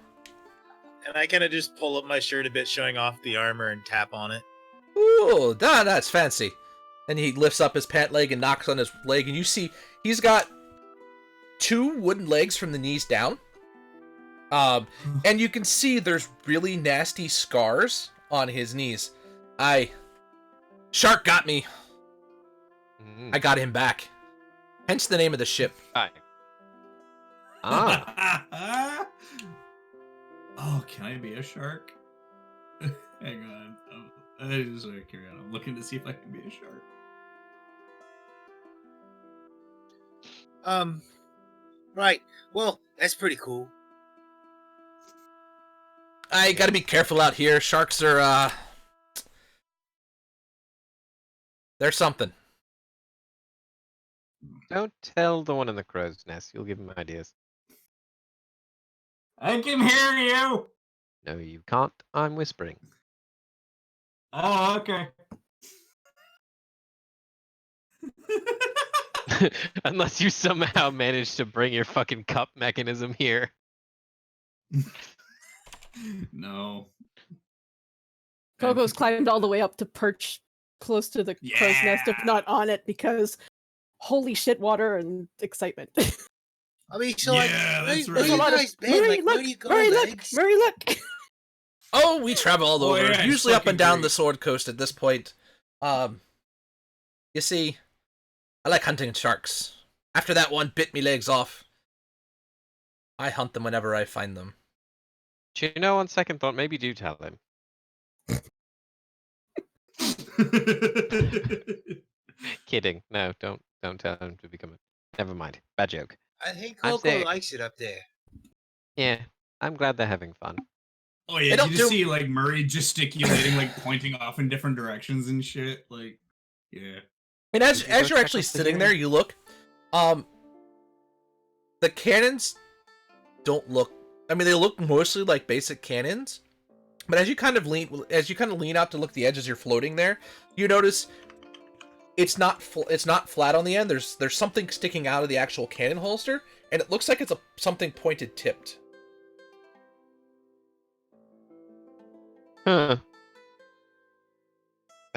And I kind of just pull up my shirt a bit, showing off the armor, and tap on it.
Ooh, that's fancy. And he lifts up his pant leg and knocks on his leg, and you see he's got 2 wooden legs from the knees down. And you can see there's really nasty scars on his knees. Shark got me. I got him back. Hence the name of the ship.
Hi. Ah.
Oh, can I be a shark? Hang on. I just want to carry on. I'm looking to see if I can be a shark.
Right. Well, that's pretty cool.
I gotta be careful out here. Sharks are, they're something.
Don't tell the one in the crow's nest. You'll give him ideas.
I can hear you.
No, you can't. I'm whispering.
Oh, okay.
Unless you somehow manage to bring your fucking cup mechanism here.
No.
Coco's climbed all the way up to perch close to the crow's nest, if not on it, because holy shit, water and excitement.
I mean, so
Yeah, that's
where
right.
you guys been?
Murray,
Like,
look!
where you go,
Murray, look!
legs?
Murray, look!
Oh, we travel all
Oh,
over.
yeah, it's
Usually up and
fucking
down
great.
the Sword Coast at this point. You see, I like hunting sharks. After that one bit me legs off, I hunt them whenever I find them.
Do you know, on second thought, maybe do tell him. Kidding. No, don't tell him to become a... Never mind. Bad joke.
I think
I'm
Coco
saying-
likes it up there.
Yeah, I'm glad they're having fun.
Oh yeah,
They don't
you just
do-
see like Murray gesticulating, like pointing off in different directions and shit. Like, yeah.
I mean, as
Did you go
you're
check
actually
out the
sitting there,
hearing?
you look. The cannons don't look. I mean, they look mostly like basic cannons, but as you kind of lean out to look at the edge as you're floating there, you notice it's not flat on the end. There's something sticking out of the actual cannon holster, and it looks like it's something pointed tipped.
Huh.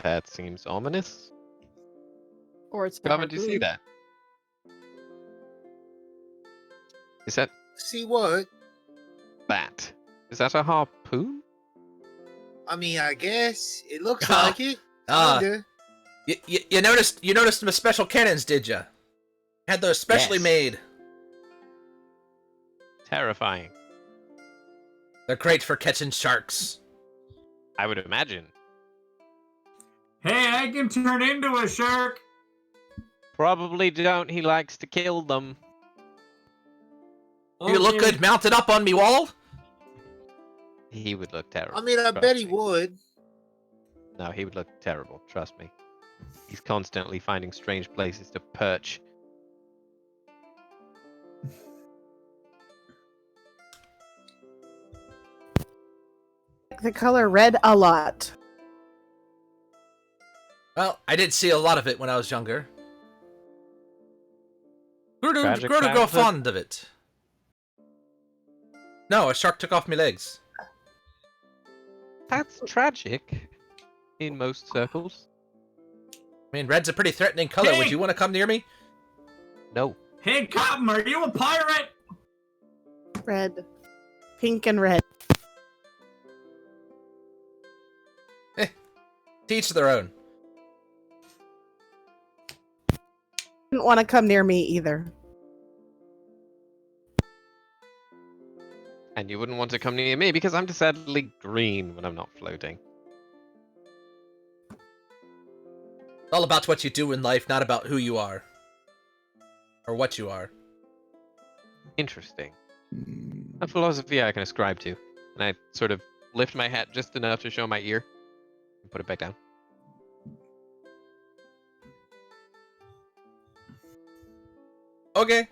That seems ominous.
Or it's a
How did you see
harpoon.
that? Is that
See what?
that? Is that a harpoon?
I mean, I guess it looks
Ah,
like it.
ah.
Kinda.
You noticed the special cannons, did ya? Had those specially
Yes.
made.
Terrifying.
They're great for catching sharks.
I would imagine.
Hey, I can turn into a shark.
Probably don't. He likes to kill them.
You look
Okay.
good mounted up on me wall.
He would look terrible.
I mean, I
trust
bet he
me.
would.
No, he would look terrible. Trust me. He's constantly finding strange places to perch.
The color red a lot.
Well, I did see a lot of it when I was younger. Grew to
Tragic
grow
childhood?
fond of it. No, a shark took off my legs.
That's tragic. In most circles.
I mean, red's a pretty threatening color. Would
Hey!
you want to come near me?
No.
Hey, Cotton, are you a pirate?
Red. Pink and red.
Teach their own.
Didn't want to come near me either.
And you wouldn't want to come near me because I'm decidedly green when I'm not floating.
It's all about what you do in life, not about who you are. Or what you are.
Interesting. A philosophy I can ascribe to. And I sort of lift my hat just enough to show my ear. And put it back down.
Okay.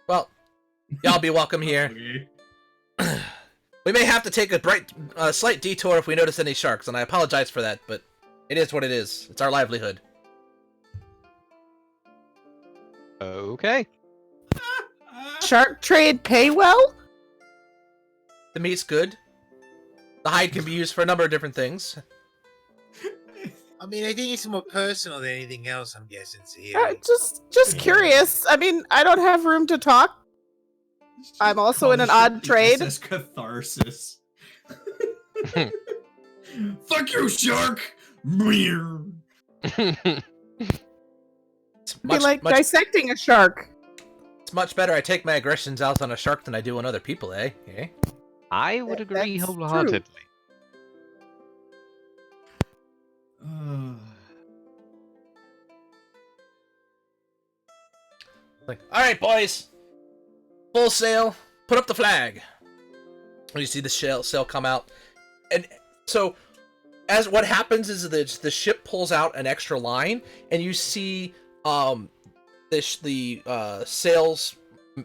Well, y'all be welcome here.
Okay.
We may have to take a slight detour if we notice any sharks, and I apologize for that, but it is what it is. It's our livelihood.
Okay.
Shark trade pay well?
The meat's good. The hide can be used for a number of different things.
I mean, I think it's more personal than anything else. I'm guessing. Sahiri.
Just curious. I mean, I don't have room to talk. I'm also in an odd trade.
This catharsis. Fuck you, shark!
It's
Be like
much,
dissecting a shark.
it's much better I take my aggressions out on a shark than I do on other people, eh? Eh?
I would agree
That's true.
wholeheartedly.
Like, all right, boys, full sail. Put up the flag. You see the sail come out, and so as what happens is the ship pulls out an extra line, and you see the sails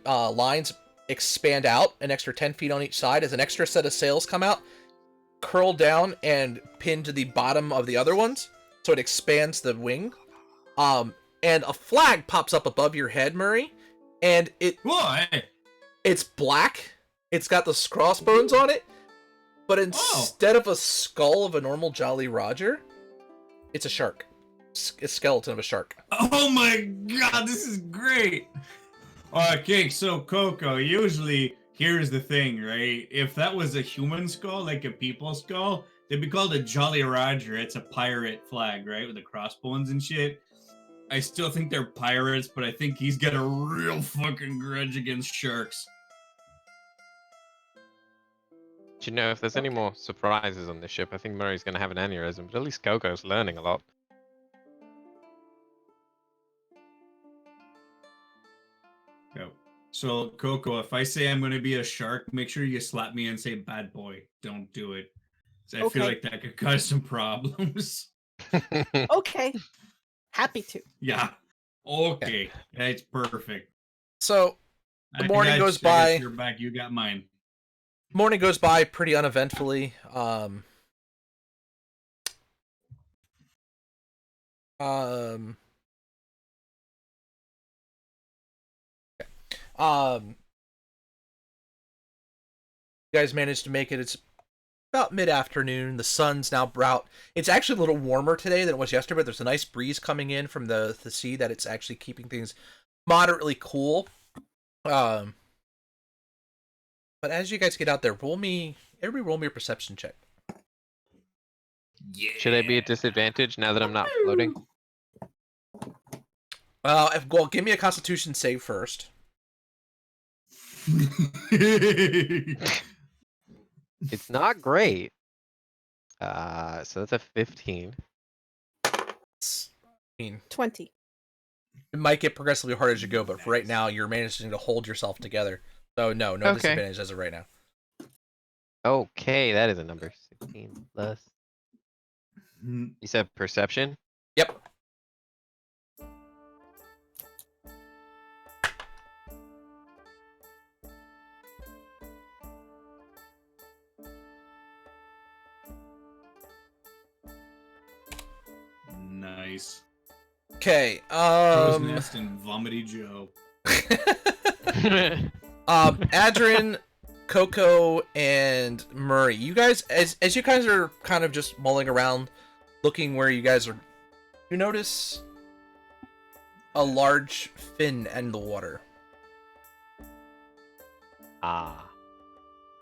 lines expand out an extra 10 feet on each side as an extra set of sails come out, curl down, and pin to the bottom of the other ones, so it expands the wing. And a flag pops up above your head, Murray, and it's black. It's got the crossbones on it, but instead of a skull of a normal Jolly Roger, it's a shark. A skeleton of a shark.
Oh my god, this is great! Okay, so Coco, usually, here's the thing, right? If that was a human skull, like a people skull, they'd be called a Jolly Roger. It's a pirate flag, right? With the crossbones and shit. I still think they're pirates, but I think he's got a real fucking grudge against sharks.
You know, if there's any more surprises on this ship, I think Murray's going to have an aneurysm, but at least Coco's learning a lot.
Yep. So, Coco, if I say I'm going to be a shark, make sure you slap me and say, bad boy, don't do it. 'Cause I feel
Okay.
like that could cause some problems.
Okay. Happy to.
Yeah. Okay. That's perfect.
So the morning goes
I
by.
guess you're back. You got mine.
Morning goes by pretty uneventfully. You guys managed to make it. It's about mid-afternoon. The sun's now out. It's actually a little warmer today than it was yesterday, but there's a nice breeze coming in from the sea that it's actually keeping things moderately cool. But as you guys get out there, everybody roll me a perception check.
Yeah.
Should I be at disadvantage now that I'm not floating?
Well, give me a Constitution save first.
It's not great. So that's a 15.
It's, I mean,
20.
it might get progressively harder as you go, but for right now, you're managing to hold yourself together. So no
Okay.
disadvantage as of right now.
Okay, that is a number. 16 plus.
Mm,
You said perception?
Yep.
nice.
Okay.
Crow's Nest and Vomity Joe.
Adrian, Coco, and Murray. You guys, as you guys are kind of just mulling around, looking where you guys are, you notice a large fin in the water.
Ah.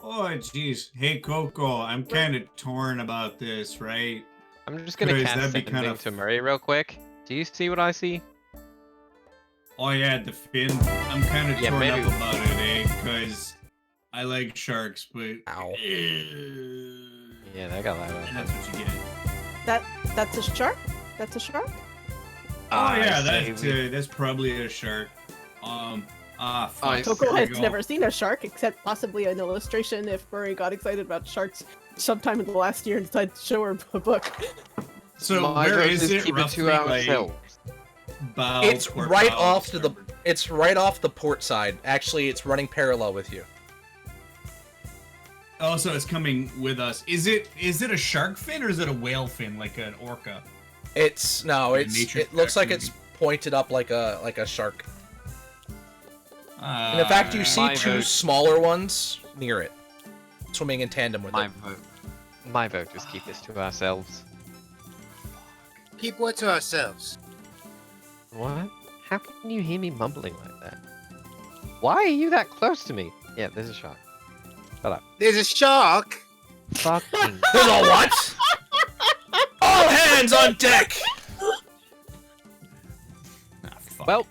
Oh, jeez. Hey, Coco, I'm kind of torn about this, right?
I'm just gonna
Because
cast
that'd be
sending
kind of-
to Murray real quick. Do you see what I see?
Oh, yeah, the fin. I'm kind of
Yeah,
torn
maybe-
up about it, eh? Because I like sharks, but...
Ow.
Yeah, that got loud.
That's what you get.
That's a shark? That's a shark?
Oh, yeah,
I say
that's probably a shark. Fuck.
Coco
Here we
has
go.
never seen a shark, except possibly an illustration if Murray got excited about sharks sometime in the last year and decided to show her a book.
So
My
where
vote
is it
keep it
roughly,
to ourselves.
bow,
It's
port
right
bow,
off to the.
starboard?
It's right off the port side. Actually, it's running parallel with you.
Oh, so it's coming with us. Is it a shark fin or is it a whale fin, like an orca?
It's no.
Like a
It's
nature
it looks like
fact
it's pointed up like a shark. And in
Ah,
fact, you see
My
two
vote.
smaller ones near it, swimming in tandem with
My
it.
vote. My vote. Just keep this to ourselves.
Keep what to ourselves?
What? How can you hear me mumbling like that? Why are you that close to me? Yeah, there's a shark.
There's a shark.
Fucking.
There's a what? All hands on deck!
Ah, fuck.
Well,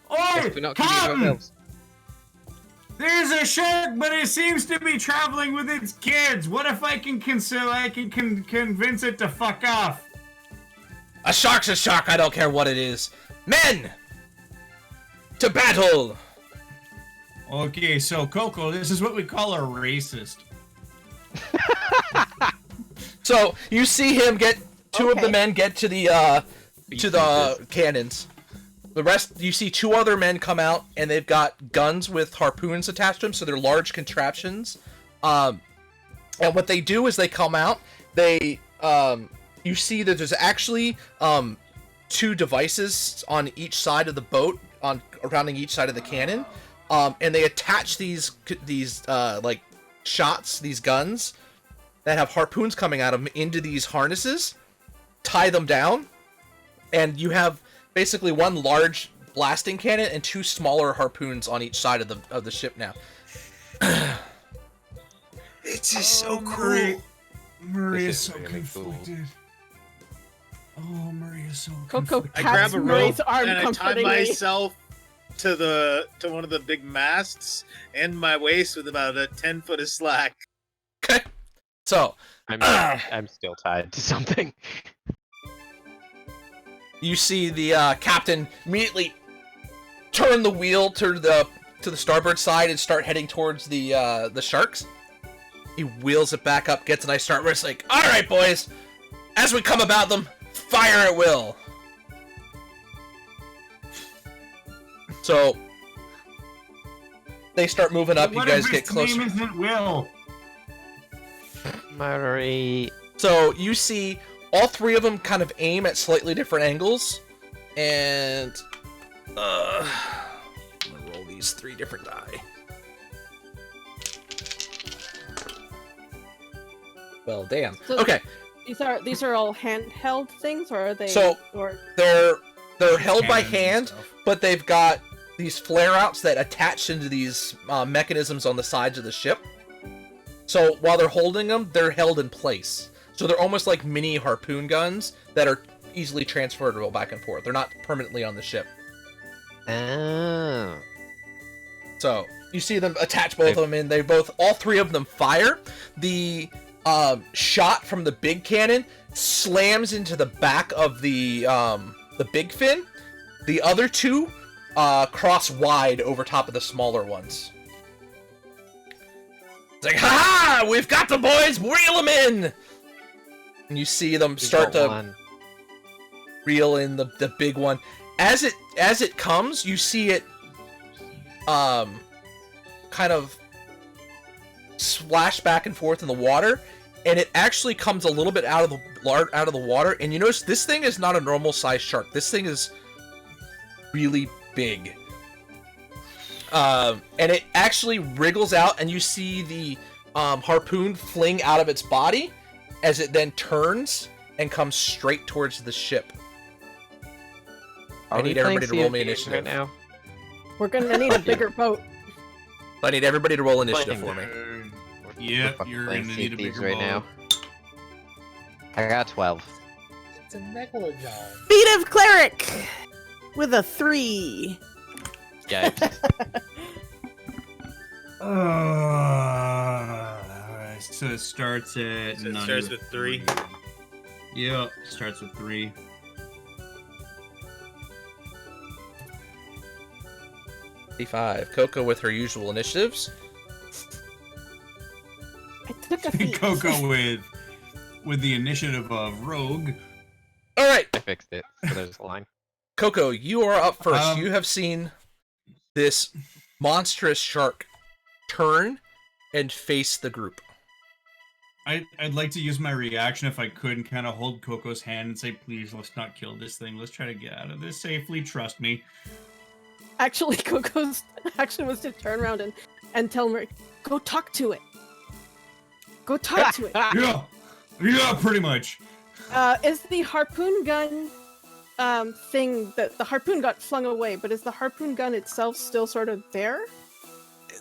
Oi,
guess we're not keeping
Captain!
ourselves.
There's a shark, but it seems to be traveling with its kids. What if I can convince it to fuck off?
A shark's a shark, I don't care what it is. Men! To battle!
Okay, so Coco, this is what we call a racist.
So, you see him get... Two of the
Okay.
men get to the cannons. The rest, you see two other men come out, and they've got guns with harpoons attached to them, so they're large contraptions. And what they do is they come out, they, you see that there's actually, two devices on each side of the boat, surrounding each side of the cannon. And they attach these like, shots, these guns, that have harpoons coming out of them into these harnesses, tie them down, and you have basically one large blasting cannon and two smaller harpoons on each side of the ship now.
It's just so
Murray,
cool.
Murray
This
is
is
so
really cool.
conflicted. Oh, Murray is so
Coco
conflicted.
I
pats
grab a
Murray's
rope
arm
and I tie
comfortingly.
myself to one of the big masts and my waist with about a 10 foot of slack.
Okay. So,
I'm still tied to something.
you see the captain immediately turn the wheel to the starboard side and start heading towards the sharks. He wheels it back up, gets a nice start. Where it's like, all right, boys, as we come about them, fire at will. So they start moving up.
What
You guys
if
get
its
closer.
name isn't Will?
Murray.
So you see all three of them kind of aim at slightly different angles, and I'm gonna roll these 3 different die. Well, damn.
So-
Okay,
These are all handheld things, or are they?
So-
or
they're held by
Cannons and
hand,
stuff.
but they've got these flare-outs that attach into these mechanisms on the sides of the ship. So while they're holding them, they're held in place. So they're almost like mini harpoon guns that are easily transferable back and forth. They're not permanently on the ship.
Oh.
So you see them attach both of them, and all 3 of them fire. The shot from the big cannon slams into the back of the big fin. The other 2 cross wide over top of the smaller ones. It's like, ha-ha! We've got the boys! Reel them in! And you see them start to
One.
reel in the big one. As it comes, you see it kind of splash back and forth in the water, and it actually comes a little bit out of the water. And you notice this thing is not a normal sized shark. This thing is really big. And it actually wriggles out, and you see the harpoon fling out of its body as it then turns and comes straight towards the ship. I need everybody to roll me initiative.
right now.
we're gonna need a bigger boat.
I need everybody to roll initiative for me.
Yep,
fucking
you're
playing
gonna
Sea
need a
Thieves
bigger
right now.
boat.
I got 12.
It's a megalodon.
Feet of cleric with a 3.
Yikes.
So it starts at.
So it
none
starts with 3.
Yep, starts with 3.
Coco with her usual initiatives.
I took a feat.
Coco with the initiative of Rogue.
All right,
I fixed it. So there's a line.
Coco, you are up first.
Um,
You have seen this monstrous shark turn and face the group.
I'd like to use my reaction if I could and kind of hold Coco's hand and say, please, let's not kill this thing. Let's try to get out of this safely. Trust me.
Actually, Coco's action was to turn around and tell Murray, go talk to it. Go talk to it.
Yeah, yeah, pretty much.
Is the harpoon gun thing that the harpoon got flung away, but is the harpoon gun itself still sort of there?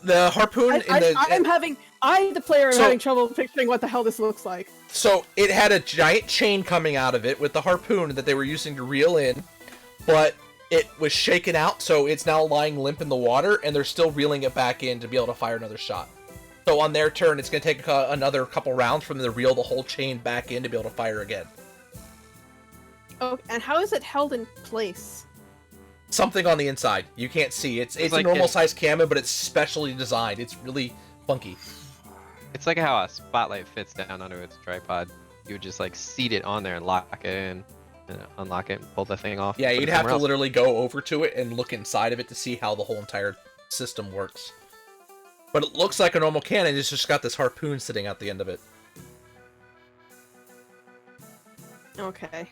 the harpoon
I, the player, am
So-
having trouble picturing what the hell this looks like.
So it had a giant chain coming out of it with the harpoon that they were using to reel in, but it was shaken out, so it's now lying limp in the water, and they're still reeling it back in to be able to fire another shot. So on their turn, it's going to take another couple rounds for them to reel the whole chain back in to be able to fire again.
Oh, and how is it held in place?
Something on the inside. You can't see. It's
It's
a
like
normal
it-
size camera, but it's specially designed. It's really funky.
It's like how a spotlight fits down onto its tripod. You would just like seat it on there and lock it in, and unlock it and pull the thing off.
Yeah,
and put
you'd
it
have
somewhere
to
else.
literally go over to it and look inside of it to see how the whole entire system works. But it looks like a normal cannon. It's just got this harpoon sitting at the end of it.
Okay.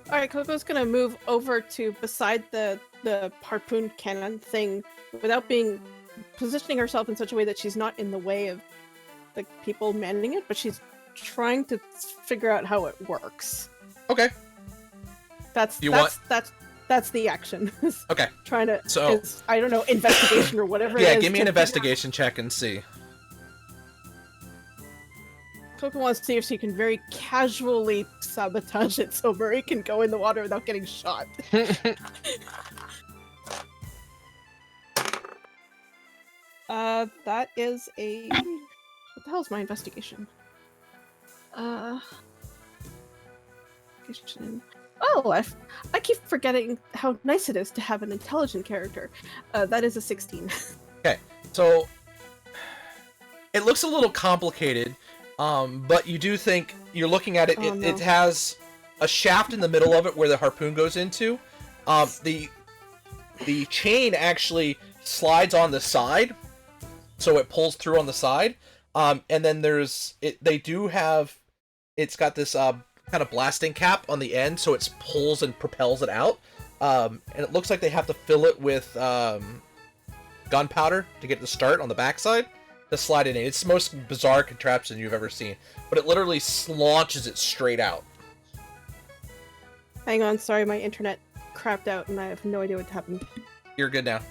Alright, Coco's gonna move over to beside the harpoon cannon thing without positioning herself in such a way that she's not in the way of the people manning it, but she's trying to figure out how it works.
Okay.
That's the action.
Okay.
Trying to
So-
I don't know, investigation or whatever it
Yeah,
is
give me
to
an
figure out-
investigation check and see.
Coco wants to see if she can very casually sabotage it so Murray can go in the water without getting shot. That is a... What the hell is my investigation? Investigation. Oh, I keep forgetting how nice it is to have an intelligent character. That is a 16.
So, it looks a little complicated, but you do think, you're looking at it,
Oh,
it
no.
has a shaft in the middle of it where the harpoon goes into. The chain actually slides on the side, so it pulls through on the side. And then it's got this kind of blasting cap on the end, so it pulls and propels it out. And it looks like they have to fill it with gunpowder to get the start on the backside to slide it in. It's the most bizarre contraption you've ever seen, but it literally launches it straight out.
Hang on, sorry, my internet crapped out and I have no idea what happened.
You're good now.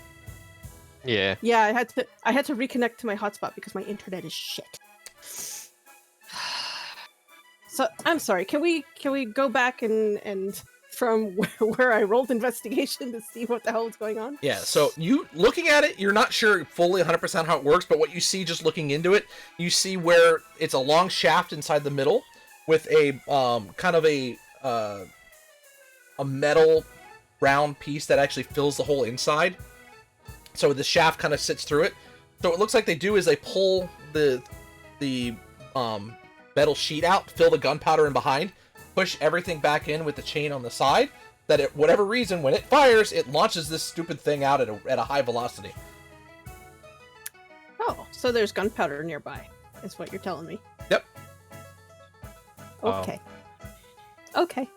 Yeah.
Yeah, I had to reconnect to my hotspot because my internet is shit. So I'm sorry. Can we go back and from where I rolled investigation to see what the hell is going on?
Yeah, so you looking at it, you're not sure fully 100% how it works, but what you see just looking into it, you see where it's a long shaft inside the middle with a kind of a metal round piece that actually fills the whole inside. So the shaft kind of sits through it. So what it looks like they do is they pull the metal sheet out, fill the gunpowder in behind, push everything back in with the chain on the side, that at whatever reason, when it fires, it launches this stupid thing out at a high velocity.
Oh, so there's gunpowder nearby, is what you're telling me.
Yep.
Okay. Okay.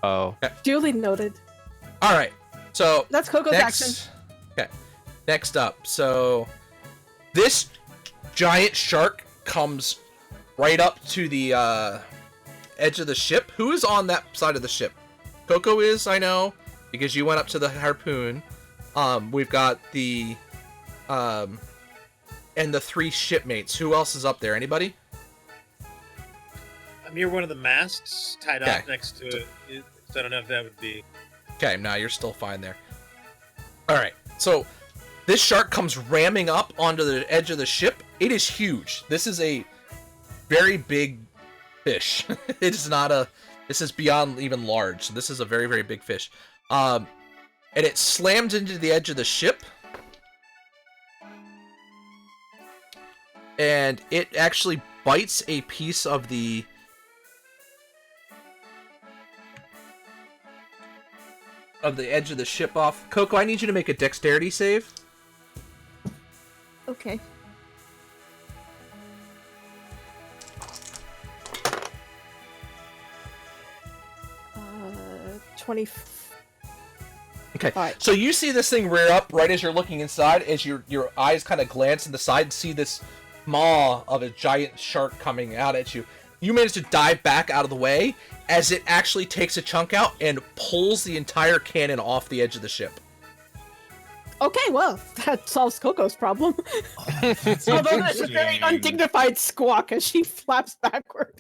Oh.
Duly noted.
All right. So
That's Coco's action.
Okay. Next up, so this giant shark comes right up to the edge of the ship. Who is on that side of the ship? Coco is, I know, because you went up to the harpoon. We've got the and the 3 shipmates. Who else is up there? Anybody?
I'm near one of the masts, tied
Okay.
up next to it. So I don't know if that would be.
Okay, now you're still fine there. All right, so this shark comes ramming up onto the edge of the ship. It is huge. This is a very big fish. It is not a. This is beyond even large. So this is a very, very big fish. And it slams into the edge of the ship. And it actually bites a piece of the edge of the ship off. Coco, I need you to make a dexterity save.
Okay. 20.
Okay,
Alright.
so you see this thing rear up right as you're looking inside, as your eyes kind of glance in the side and see this maw of a giant shark coming out at you. you manage to dive back out of the way as it actually takes a chunk out and pulls the entire cannon off the edge of the ship.
Okay, well, that solves Coco's problem. Although that's a very undignified squawk as she flaps backward.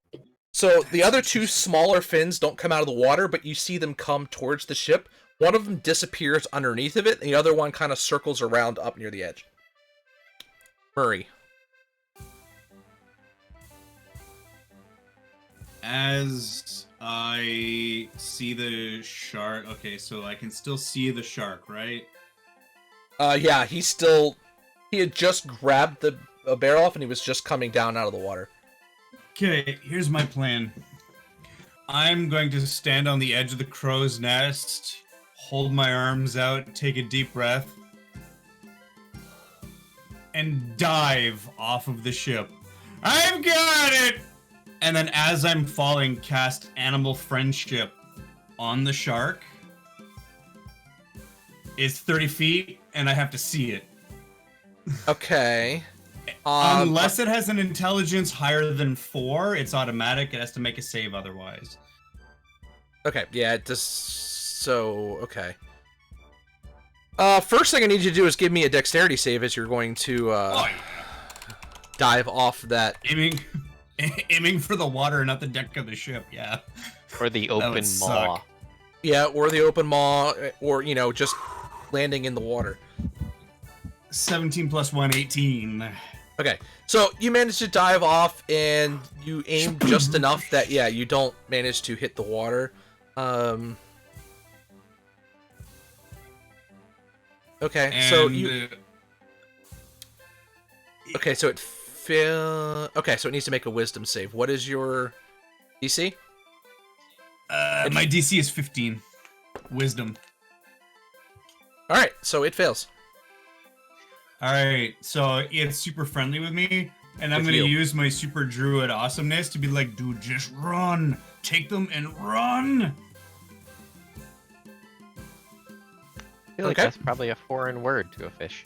So the other two smaller fins don't come out of the water, but you see them come towards the ship. One of them disappears underneath of it, and the other one kind of circles around up near the edge. Murray.
As I see the shark, okay, so I can still see the shark, right?
Yeah, he had just grabbed the barrel off, and he was just coming down out of the water.
Okay, here's my plan. I'm going to stand on the edge of the crow's nest, hold my arms out, take a deep breath, and dive off of the ship. I've got it! And then as I'm falling, cast Animal Friendship on the shark. It's 30 feet, and I have to see it.
Okay.
Unless it has an intelligence higher than 4, it's automatic. It has to make a save otherwise.
Okay, yeah, it does. So, okay. First thing I need you to do is give me a dexterity save as you're going to dive off that.
Aiming for the water, not the deck of the ship, yeah.
Or the open maw.
Suck.
Yeah, or the open maw, or, just landing in the water.
17 plus 1, 18.
Okay, so you manage to dive off, and you aim just enough that, yeah, you don't manage to hit the water. Okay,
And,
so you... Okay, so okay, so it needs to make a wisdom save. What is your DC?
My DC is 15. Wisdom.
Alright, so it fails.
Alright, so it's super friendly with me, and I'm
With
gonna
you.
use my super druid awesomeness to be like, dude, just run! Take them and run!
I feel like
Okay.
that's probably a foreign word to a fish.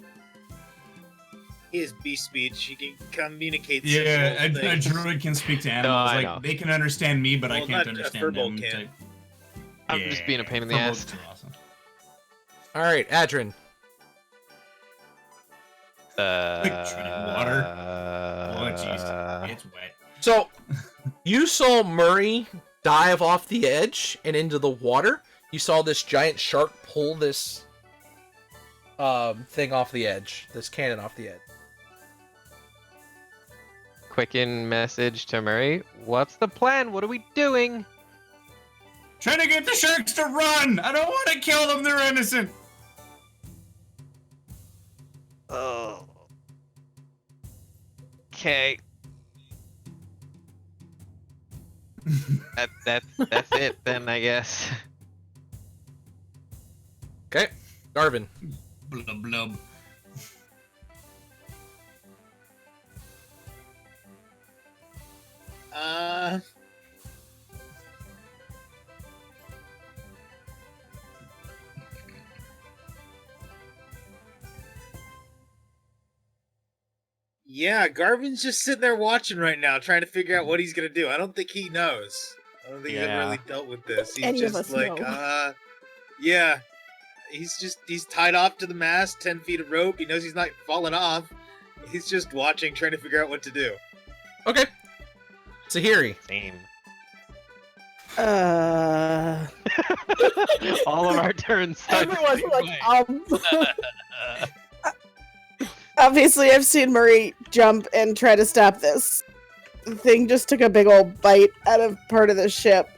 He has beast speech. He can communicate.
Yeah,
simple
a
things.
druid can speak to animals.
I
like,
know.
they can understand me, but I
Well,
can't
not a
understand
furball
them.
can.
type.
I'm just being a pain in the
Furbolgs
ass.
are awesome.
Alright, Adrin.
Like treading water. Oh, jeez. It's wet.
So, you saw Murray dive off the edge and into the water. You saw this giant shark pull this thing off the edge, this cannon off the edge.
Quicken message to Murray. What's the plan? What are we doing?
Trying to get the sharks to run! I don't want to kill them, they're innocent!
Oh. Okay. That's it then, I guess.
Okay, Garvin.
Blub blub.
Yeah, Garvin's just sitting there watching right now, trying to figure out what he's gonna do. I don't think he knows. I don't think he's ever
Yeah.
really dealt with this. He's
Any of
just
us
like,
know.
yeah. He's tied off to the mast, 10 feet of rope. He knows he's not falling off. He's just watching, trying to figure out what to do.
Okay. Sahiri.
Same. All of our turns. start the
Everyone's
same
like,
way.
Obviously, I've seen Murray jump and try to stop this. The thing just took a big old bite out of part of the ship.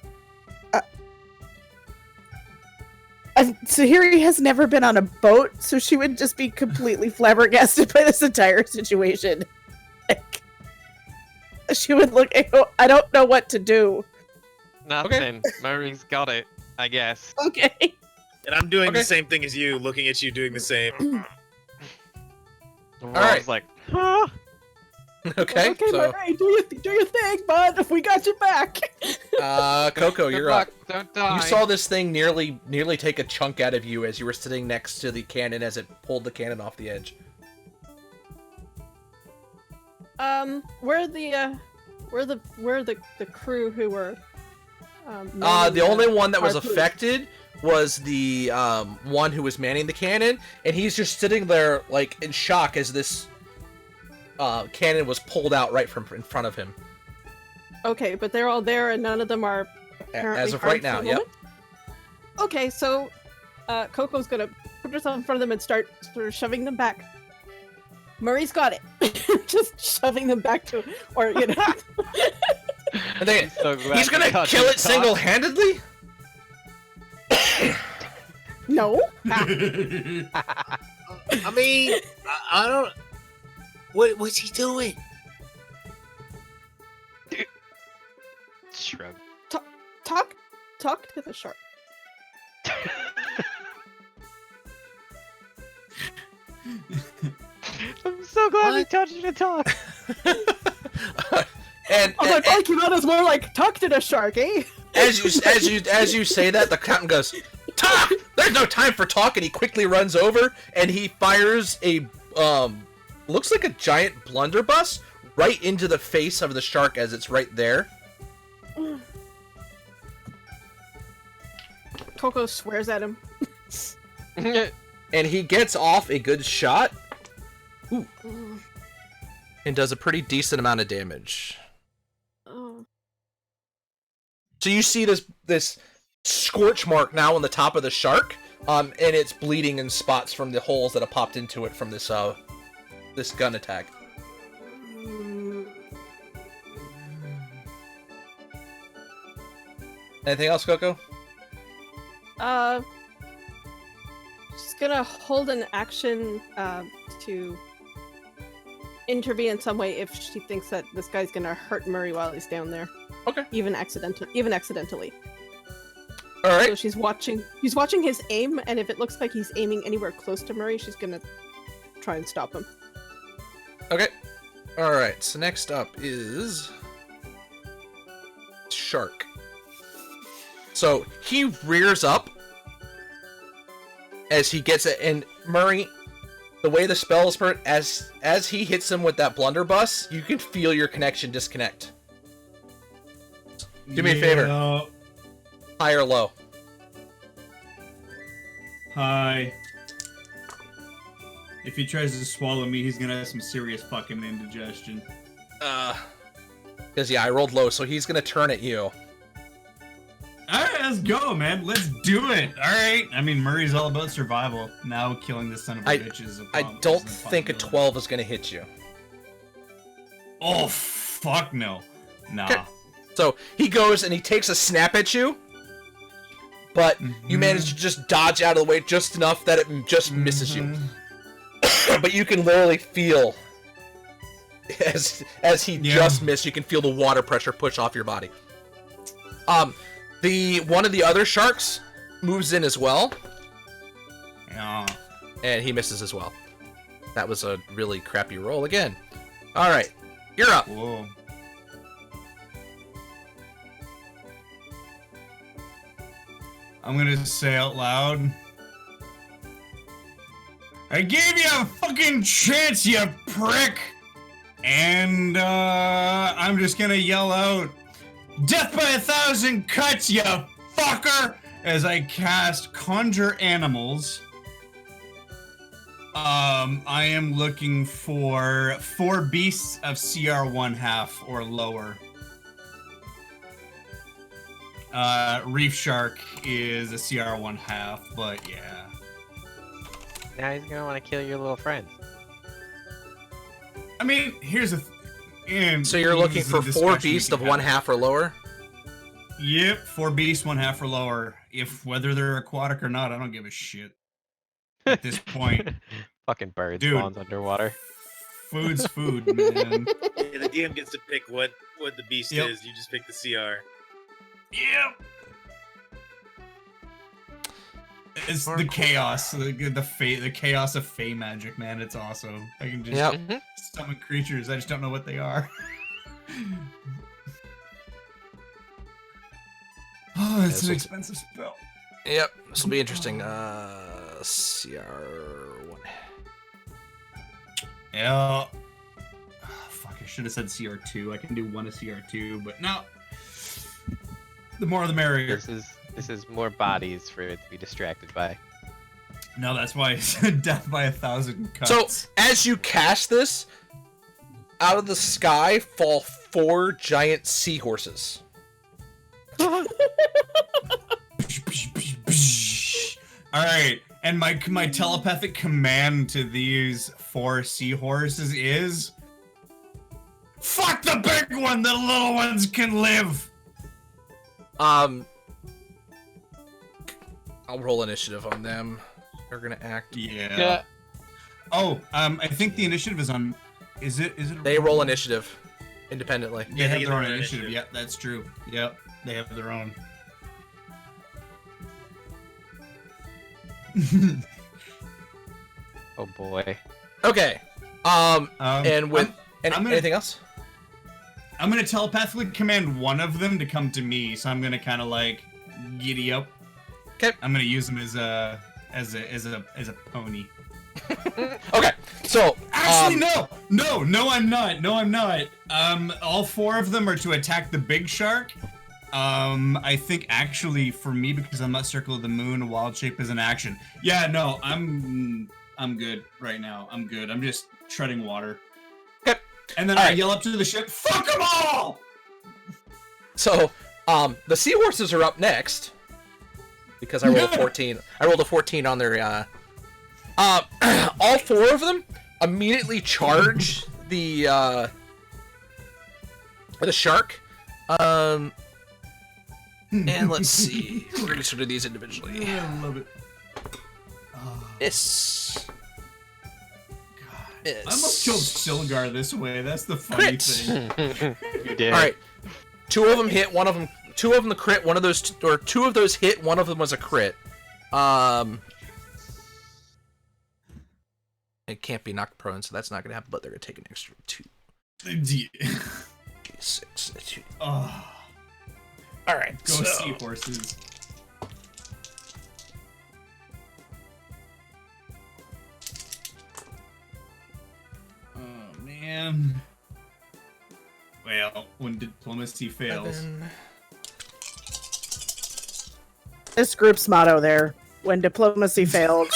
Sahiri has never been on a boat, so she would just be completely flabbergasted by this entire situation. Like, she would look, I don't know what to do.
Nothing. Murray's got it, I guess.
Okay.
And I'm doing
Okay.
the same thing as you, looking at you doing the same.
All
right.
like, huh?
Okay,
Okay,
so
Murray, do your thing, bud. We got your back.
Coco,
Good
you're
luck.
up.
Don't die.
You saw this thing nearly take a chunk out of you as you were sitting next to the cannon as it pulled the cannon off the edge.
Where the We're the crew who were.
The only one that was
harpoon.
affected was the one who was manning the cannon, and he's just sitting there like in shock as this cannon was pulled out right from in front of him.
Okay, but they're all there, and none of them are.
As of
harmed
right now,
for the
yep.
moment? Okay, so Coco's gonna put herself in front of them and start sort of shoving them back. Murray's got it. Just shoving them back to, or you know.
And then,
So glad
he's gonna
we got
kill
to
it
talk.
single-handedly?
No.
I mean, I don't. What's he doing?
Shrug.
Talk to the shark.
I'm so glad we
What?
taught you to talk.
Although it probably came out as more like talk to the shark, eh?
as you say that, the captain goes, "Talk! There's no time for talk!" And he quickly runs over and he fires a looks like a giant blunderbuss right into the face of the shark as it's right there.
Coco swears at him.
And he gets off a good shot. Ooh. And does a pretty decent amount of damage.
Oh.
So you see this scorch mark now on the top of the shark, and it's bleeding in spots from the holes that have popped into it from this this gun attack. Anything else, Coco?
She's gonna hold an action to intervene in some way if she thinks that this guy's gonna hurt Murray while he's down there.
Okay.
Even accidentally.
All right.
So she's watching his aim, and if it looks like he's aiming anywhere close to Murray, she's gonna try and stop him.
Okay. All right. So next up is shark. So he rears up as he gets it, and Murray, the way the spell is burnt, as he hits him with that blunderbuss, you can feel your connection disconnect. Do me a favor. High or low?
Hi. If he tries to swallow me, he's gonna have some serious fucking indigestion.
Because yeah, I rolled low, so he's gonna turn at you.
Alright, let's go, man. Let's do it. Alright. I mean, Murray's all about survival. Now killing this son of a bitch is a
I
problem.
don't
It's an
think a
impossibility.
12 is gonna hit you.
Oh, fuck no. Nah.
Okay. So he goes and he takes a snap at you, but you manage to just dodge out of the way just enough that it just misses you. But you can literally feel as he just missed, you can feel the water pressure push off your body. The one of the other sharks moves in as well,
Yeah.
and he misses as well. That was a really crappy roll again. All right, you're up.
Whoa. I'm gonna say out loud. I gave you a fucking chance, you prick! And, I'm just gonna yell out, "Death by 1,000 cuts, you fucker!" as I cast Conjure Animals. I am looking for 4 beasts of CR 1/2 or lower. Reef Shark is a CR 1/2, but yeah.
Now he's gonna want to kill your little friends.
I mean, here's the
So you're looking for 4 beasts of 1/2 or lower?
Yep, 4 beasts, 1/2 or lower. If whether they're aquatic or not, I don't give a shit. At this point,
Fucking bird
Dude.
spawns underwater.
food's food, man.
Yeah, the DM gets to pick what the beast
Yep.
is. You just pick the CR.
Yep. It's the chaos, the chaos of Fey magic, man. It's awesome. I can just
Yep.
summon creatures. I just don't know what they are. Oh, it's an expensive spell.
Yep, this will be interesting. CR1.
Yeah. Oh, fuck, I should have said CR2. I can do one of CR2, but no. The more the merrier.
This is more bodies for it to be distracted by.
No, that's why it's death by 1,000 cuts.
So as you cast this, out of the sky fall 4 giant seahorses.
All right, and my telepathic command to these 4 seahorses is, fuck the big one. The little ones can live.
I'll roll initiative on them. They're gonna act.
Yeah. Oh, I think the initiative is on. Is it?
They roll initiative independently.
They have their own initiative. Yep, that's true. Yep, they have their own.
Oh boy.
Okay. And with anything else?
I'm gonna telepathically command one of them to come to me, so I'm gonna kind of like giddy up.
Okay.
I'm gonna use him as a pony.
Okay. So
actually, no, I'm not. No, I'm not. All 4 of them are to attack the big shark. I think actually for me, because I'm not Circle of the Moon, Wild Shape is an action. Yeah, no, I'm good right now. I'm good. I'm just treading water.
Okay.
And then I yell up to the ship, fuck them all!
So, the seahorses are up next. Because I rolled a 14. I rolled a 14 on their, all 4 of them immediately charge the shark. And let's see. We're gonna sort of these individually.
Yeah, I love it.
Yes.
I almost killed Silgar this way. That's the funny thing.
You did.
All right. 2 of them hit. 1 of them. 2 of them the crit. One of those, or 2 of those hit. 1 of them was a crit. It can't be knocked prone, so that's not gonna happen. But they're gonna take an extra 2. D6. 2.
Oh.
All right.
Go seahorses. Oh man. Well, when diplomacy fails.
This group's motto there: when diplomacy fails.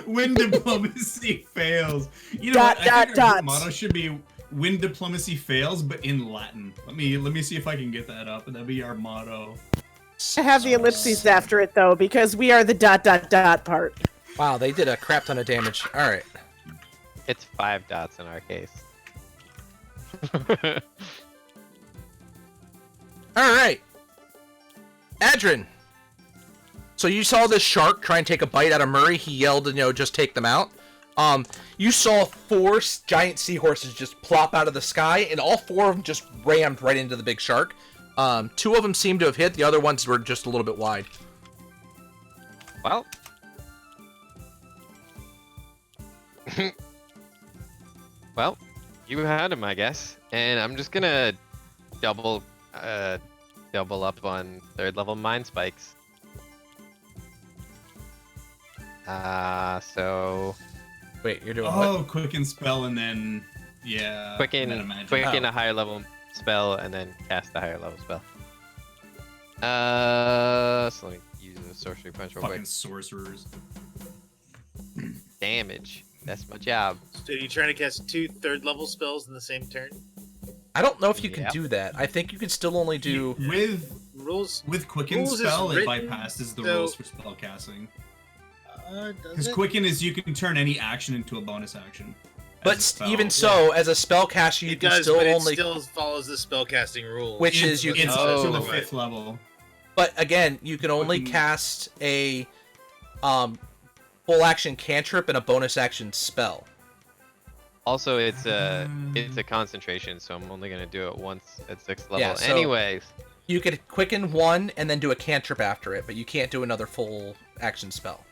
When diplomacy fails. You know what? I think our motto should be when diplomacy fails, but in Latin. Let me see if I can get that up, and that'd be our motto.
I have the ellipses after it though, because we are the ... part.
Wow, they did a crap ton of damage. All right.
It's 5 dots in our case.
All right. Adrin. So you saw this shark try and take a bite out of Murray. He yelled, just take them out. You saw 4 giant seahorses just plop out of the sky, and all 4 of them just rammed right into the big shark. 2 of them seemed to have hit. The other ones were just a little bit wide.
Well. Well, you had him, I guess. And I'm just gonna double up on 3rd level mind spikes. So.
Wait, you're doing
what? Quicken spell and then
quicken a higher level spell and then cast a higher level spell. So let me use the sorcery punch real quick.
Fucking sorcerers.
Damage. That's my job.
So you trying to cast 2 3rd level spells in the same turn?
I don't know if you can do that. I think you can still only do
with quicken spell. It bypasses the rules for spell casting. Because quicken is you can turn any action into a bonus action.
But even so, as a spell caster, you can still only.
It still follows the spell casting rule.
Which is you can
to the 5th level.
But again, you can only cast a full action cantrip and a bonus action spell.
Also, it's a concentration, so I'm only gonna do it once at 6th level.
Yeah, so
anyways,
you could quicken 1 and then do a cantrip after it, but you can't do another full action spell.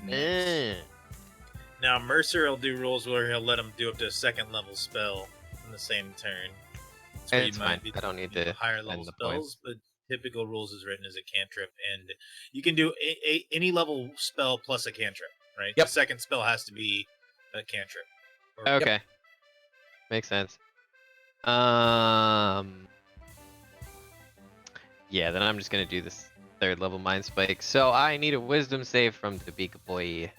Now Mercer will do rules where he'll let him do up to a 2nd level spell in the same turn.
It's fine. I don't need to
higher level spells, but typical rules is written as a cantrip, and you can do any level spell plus a cantrip, right?
Yep.
The 2nd spell has to be a cantrip.
Or-
Okay. Makes sense. Yeah, then I'm just gonna do this 3rd level mind spike. So I need a wisdom save from the big boy.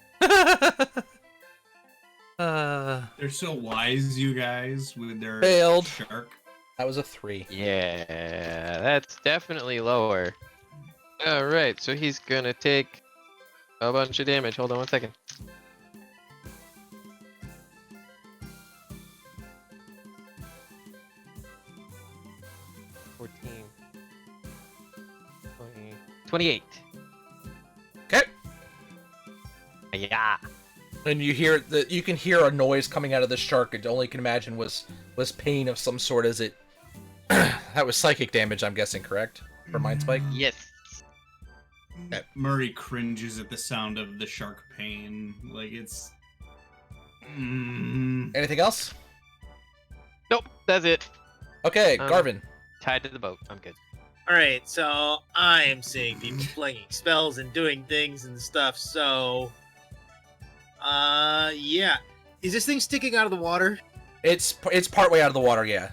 They're so wise, you guys, with their
Failed.
shark.
That was a 3.
Yeah, that's definitely lower. Alright, so he's gonna take a bunch of damage. Hold on 1 second. $14, 20, 28.
Okay.
Yeah.
And you can hear a noise coming out of the shark. It only can imagine was pain of some sort as it that was psychic damage, I'm guessing, correct? For Mind Spike?
Yes.
Murray cringes at the sound of the shark pain. Like it's.
Anything else?
Nope, that's it.
Okay,
Um,
Garvin.
Tied to the boat. I'm good.
All right, so I am seeing people playing spells and doing things and stuff. So, yeah, is this thing sticking out of the water?
It's partway out of the water, yeah.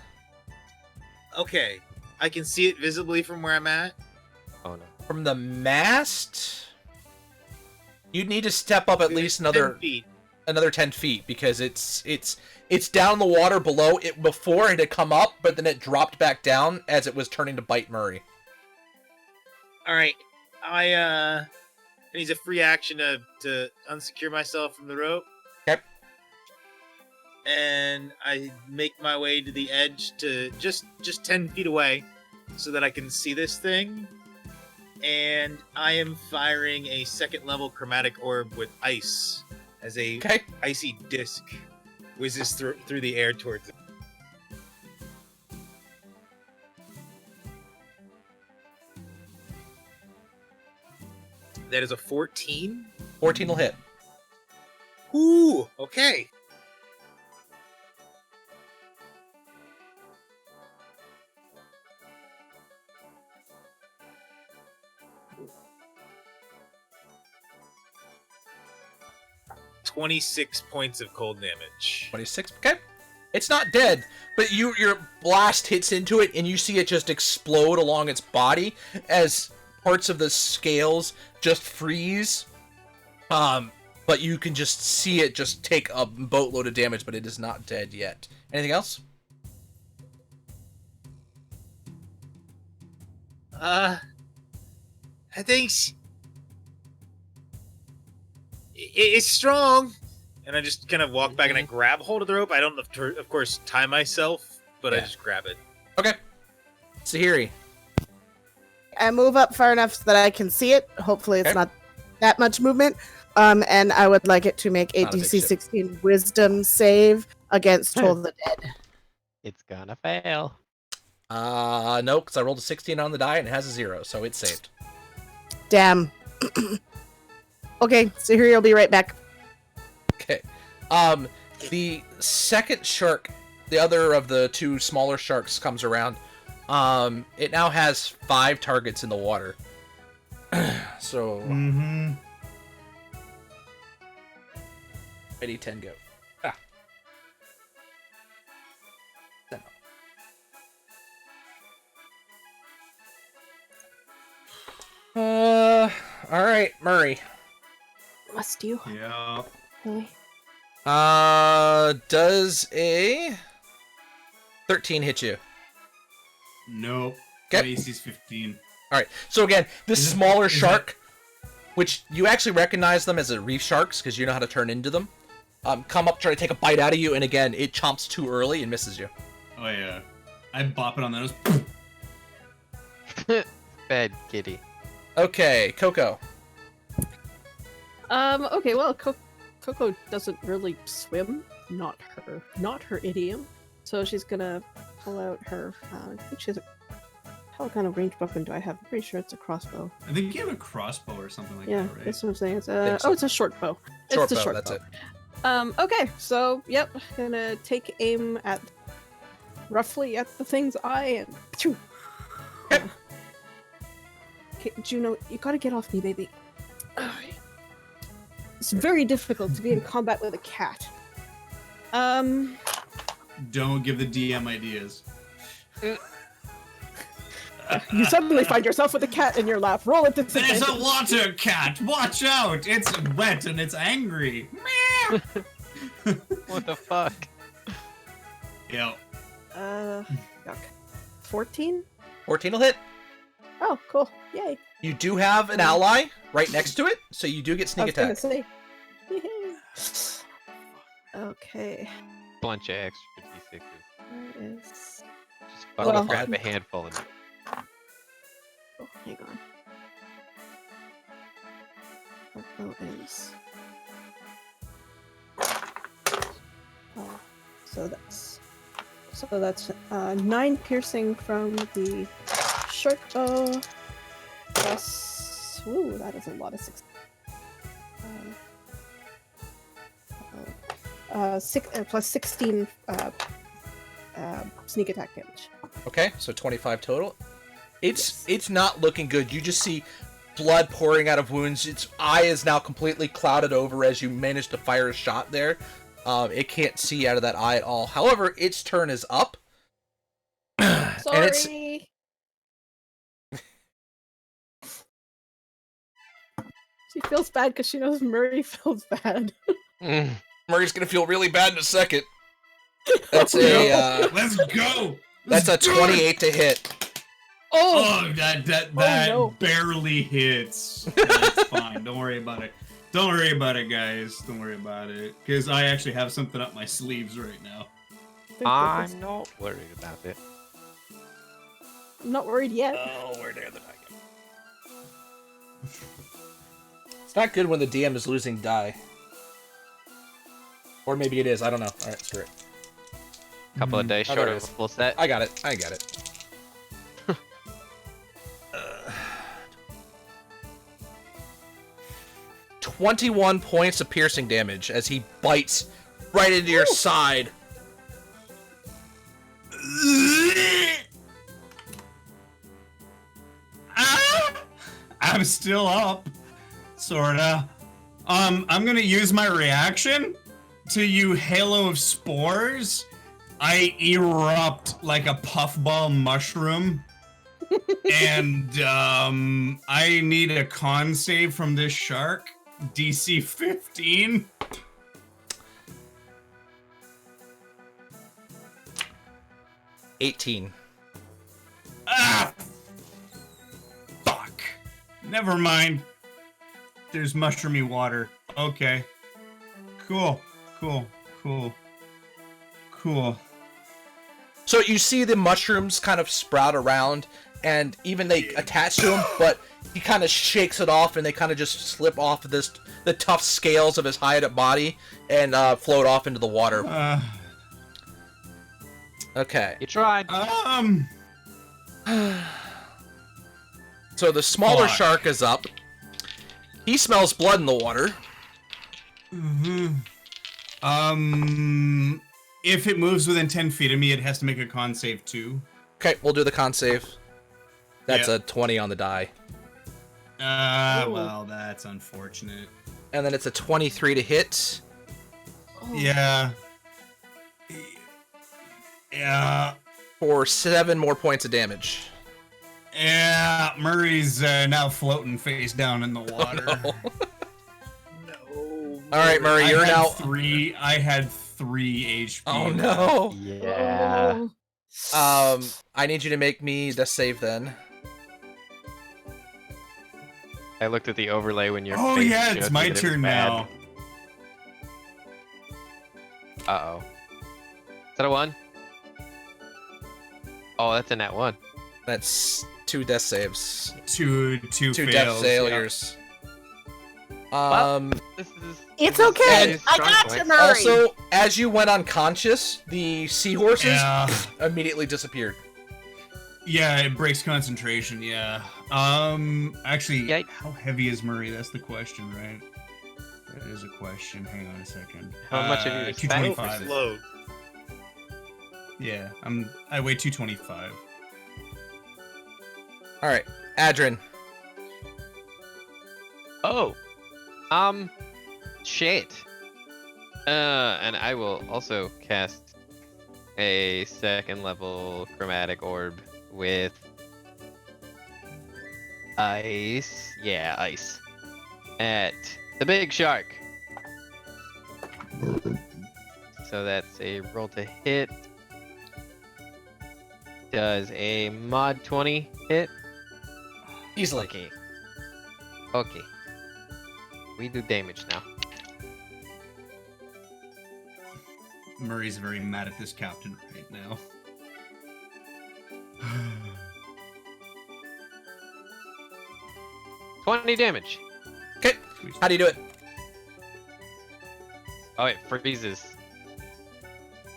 Okay, I can see it visibly from where I'm at.
Oh no.
From the mast, you'd need to step up at least
10
another
feet.
10 feet because it's down in the water below it. Before it had come up, but then it dropped back down as it was turning to bite Murray.
All right, I need a free action to unsecure myself from the rope.
Okay.
And I make my way to the edge to just 10 feet away so that I can see this thing. And I am firing a 2nd level chromatic orb with ice as a
Okay.
icy disc whizzes through the air towards it. That is a 14.
14 will hit.
Ooh, okay. "26 points of cold damage."
26. Okay. It's not dead, but your blast hits into it and you see it just explode along its body as parts of the scales just freeze. But you can just see it just take a boatload of damage, but it is not dead yet. Anything else?
I think it's strong. And I just kind of walk back and I grab hold of the rope. I don't, of course, tie myself, but I
Yeah.
just grab it.
Okay. Sahiri.
I move up far enough so that I can see it. Hopefully, it's
Okay.
not that much movement. And I would like it to make a
Not a big
DC
ship.
16 Wisdom save against Toll the Dead.
It's gonna fail.
No, because I rolled a 16 on the die and it has a 0, so it's saved.
Damn. Okay, so here you'll be right back.
Okay. The second shark, the other of the two smaller sharks, comes around. It now has 5 targets in the water. So, ready, 10, go. Ah. All right, Murray.
Must you?
Yeah.
Really?
Does a 13 hit you?
Nope.
Okay.
My AC's 15.
All right. So again, this
Is it-
smaller
is
shark, which you actually recognize them as reef sharks because you know how to turn into them, come up try to take a bite out of you, and again, it chomps too early and misses you.
Oh yeah. I bop it on the nose.
Bad kitty.
Okay, Coco.
Okay, well, Coco doesn't really swim. Not her idiom. So she's gonna pull out her. I think she's a. What kind of ranged weapon do I have? I'm pretty sure it's a crossbow.
I think you have a crossbow or something like
Yeah,
that, right?
that's what I'm saying. It's
Think so.
it's a short bow.
Short
it's
bow,
a short
that's
bow.
it.
Okay, so yep, gonna take aim at roughly at the thing's eye and. Phew.
Yep.
Okay, Juno, you gotta get off me, baby. It's very difficult to be in combat with a cat.
Don't give the DM ideas.
You suddenly find yourself with a cat in your lap. Roll at
There's
disadvantage.
a water cat! Watch out! It's wet and it's angry. Meow!
What the fuck?
Yo.
Yuck. 14?
14 will hit.
Oh, cool. Yay.
You do have an ally right next to it, so you do get
I
sneak
was gonna
attack.
say. Okay.
Bunch of extra d6s.
Where is...
Just
Well,
fucking grab a handful and
Oh, hang on. Purple is... Oh, so that's 9 piercing from the short bow plus... Ooh, that is a lot of 6. Plus 16 sneak attack damage.
Okay, so 25 total. It's not looking good. You just see blood pouring out of wounds. Its eye is now completely clouded over as you manage to fire a shot there. It can't see out of that eye at all. However, its turn is up. And it's
Sorry. She feels bad because she knows Murray feels bad.
Murray's gonna feel really bad in a second. That's a
Let's go!
that's a
Let's do it!
28 to hit.
Oh, that
no.
barely hits. That's fine. Don't worry about it. Don't worry about it, guys. Don't worry about it. Because I actually have something up my sleeves right now.
I'm not worried about it.
I'm not worried yet.
Oh, we're there the night. It's not good when the DM is losing die. Or maybe it is. I don't know. All right, screw it.
Couple of days
Oh,
short
there
of
it
a
is.
full set.
I got it. 21 points of piercing damage as he bites right into your side.
I'm still up, sorta. I'm gonna use my reaction to you Halo of Spores. I erupt like a puffball mushroom. And I need a con save from this shark. DC 15.
$18.
Ah! Fuck. Never mind. There's mushroomy water. Okay. Cool.
So you see the mushrooms kind of sprout around, and even they attach to him, but he kind of shakes it off, and they kind of just slip off of the tough scales of his hide-up body and float off into the water. Okay.
You tried.
So the smaller
Fuck.
shark is up. He smells blood in the water.
If it moves within 10 feet of me, it has to make a con save too.
Okay, we'll do the con save. That's
Yeah.
a 20 on the die.
Well, that's unfortunate.
And then it's a 23 to hit.
Yeah. Yeah.
For 7 more points of damage.
Yeah, Murray's now floating face down in the water.
No.
No.
All right, Murray, you're now.
I had 3 HP.
Oh no.
Yeah.
I need you to make me the save then.
I looked at the overlay when your
Oh
face
yeah,
showed
it's
me
my
that it was
turn
bad.
now.
Uh-oh. Is that a 1? Oh, that's a nat 1.
That's 2 death saves.
Two
2
fails.
death failures.
This is...
It's
this is
okay.
his
I
strong
got
point.
you, Murray.
Also, as you went unconscious, the seahorses
Yeah.
immediately disappeared.
Yeah, it breaks concentration, yeah. Actually,
Yikes.
how heavy is Murray? That's the question, right? That is a question. Hang on a second.
How much of you is fat?
225.
Load.
Yeah, I weigh 225.
All right, Adrin.
Oh. Shit.
And I will also cast a second level chromatic orb with ice. Yeah, ice. At the big shark. So that's a roll to hit. Does a mod 20 hit?
Easily.
Okay. Okay. We do damage now.
Murray's very mad at this captain right now.
20 damage.
Okay. How do you do it?
Oh, it freezes.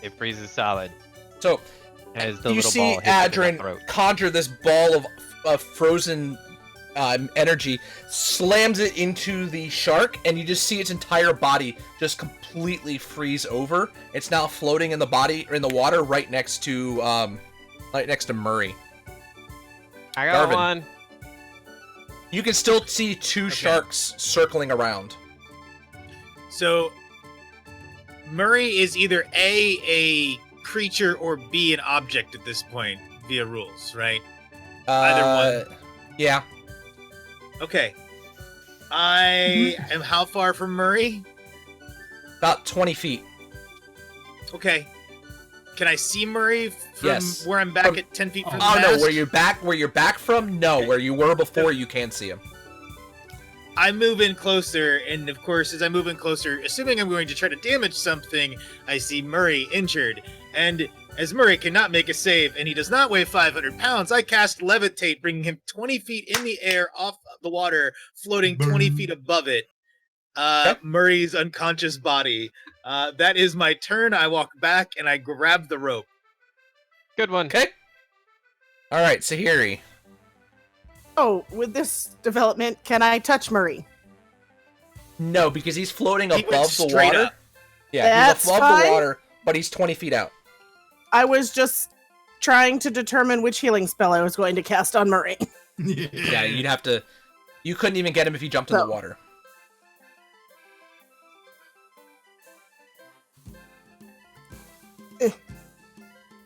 It freezes solid.
So
As the
you
little
see
ball hits it in the
Adrin
throat.
conjure this ball of frozen energy, slams it into the shark, and you just see its entire body just completely freeze over. It's now floating in the body or in the water right next to Murray.
I got
Darvin.
one.
You can still see two sharks circling around.
So Murray is either a creature or B an object at this point via rules, right? Either one.
Yeah.
Okay. I am how far from Murray?
About 20 feet.
Okay. Can I see Murray from
Yes.
where I'm back at 10 feet from the
Oh no,
mast?
where you're back from? No,
Okay.
where you were before, you can't see him.
I move in closer, and of course, as I move in closer, assuming I'm going to try to damage something, I see Murray injured. And as Murray cannot make a save, and he does not weigh 500 pounds, I cast Levitate, bringing him 20 feet in the air off the water, floating 20 feet above it. Murray's unconscious body. That is my turn. I walk back, and I grab the rope.
Good one.
Okay. All right, Sahiri.
Oh, with this development, can I touch Murray?
No, because he's floating
He went
above the
straight
water.
up.
Yeah,
That's
he's above
fine.
the water, but he's 20 feet out.
I was just trying to determine which healing spell I was going to cast on Murray.
Yeah, you'd have to. You couldn't even get him if you jumped in the
No.
water.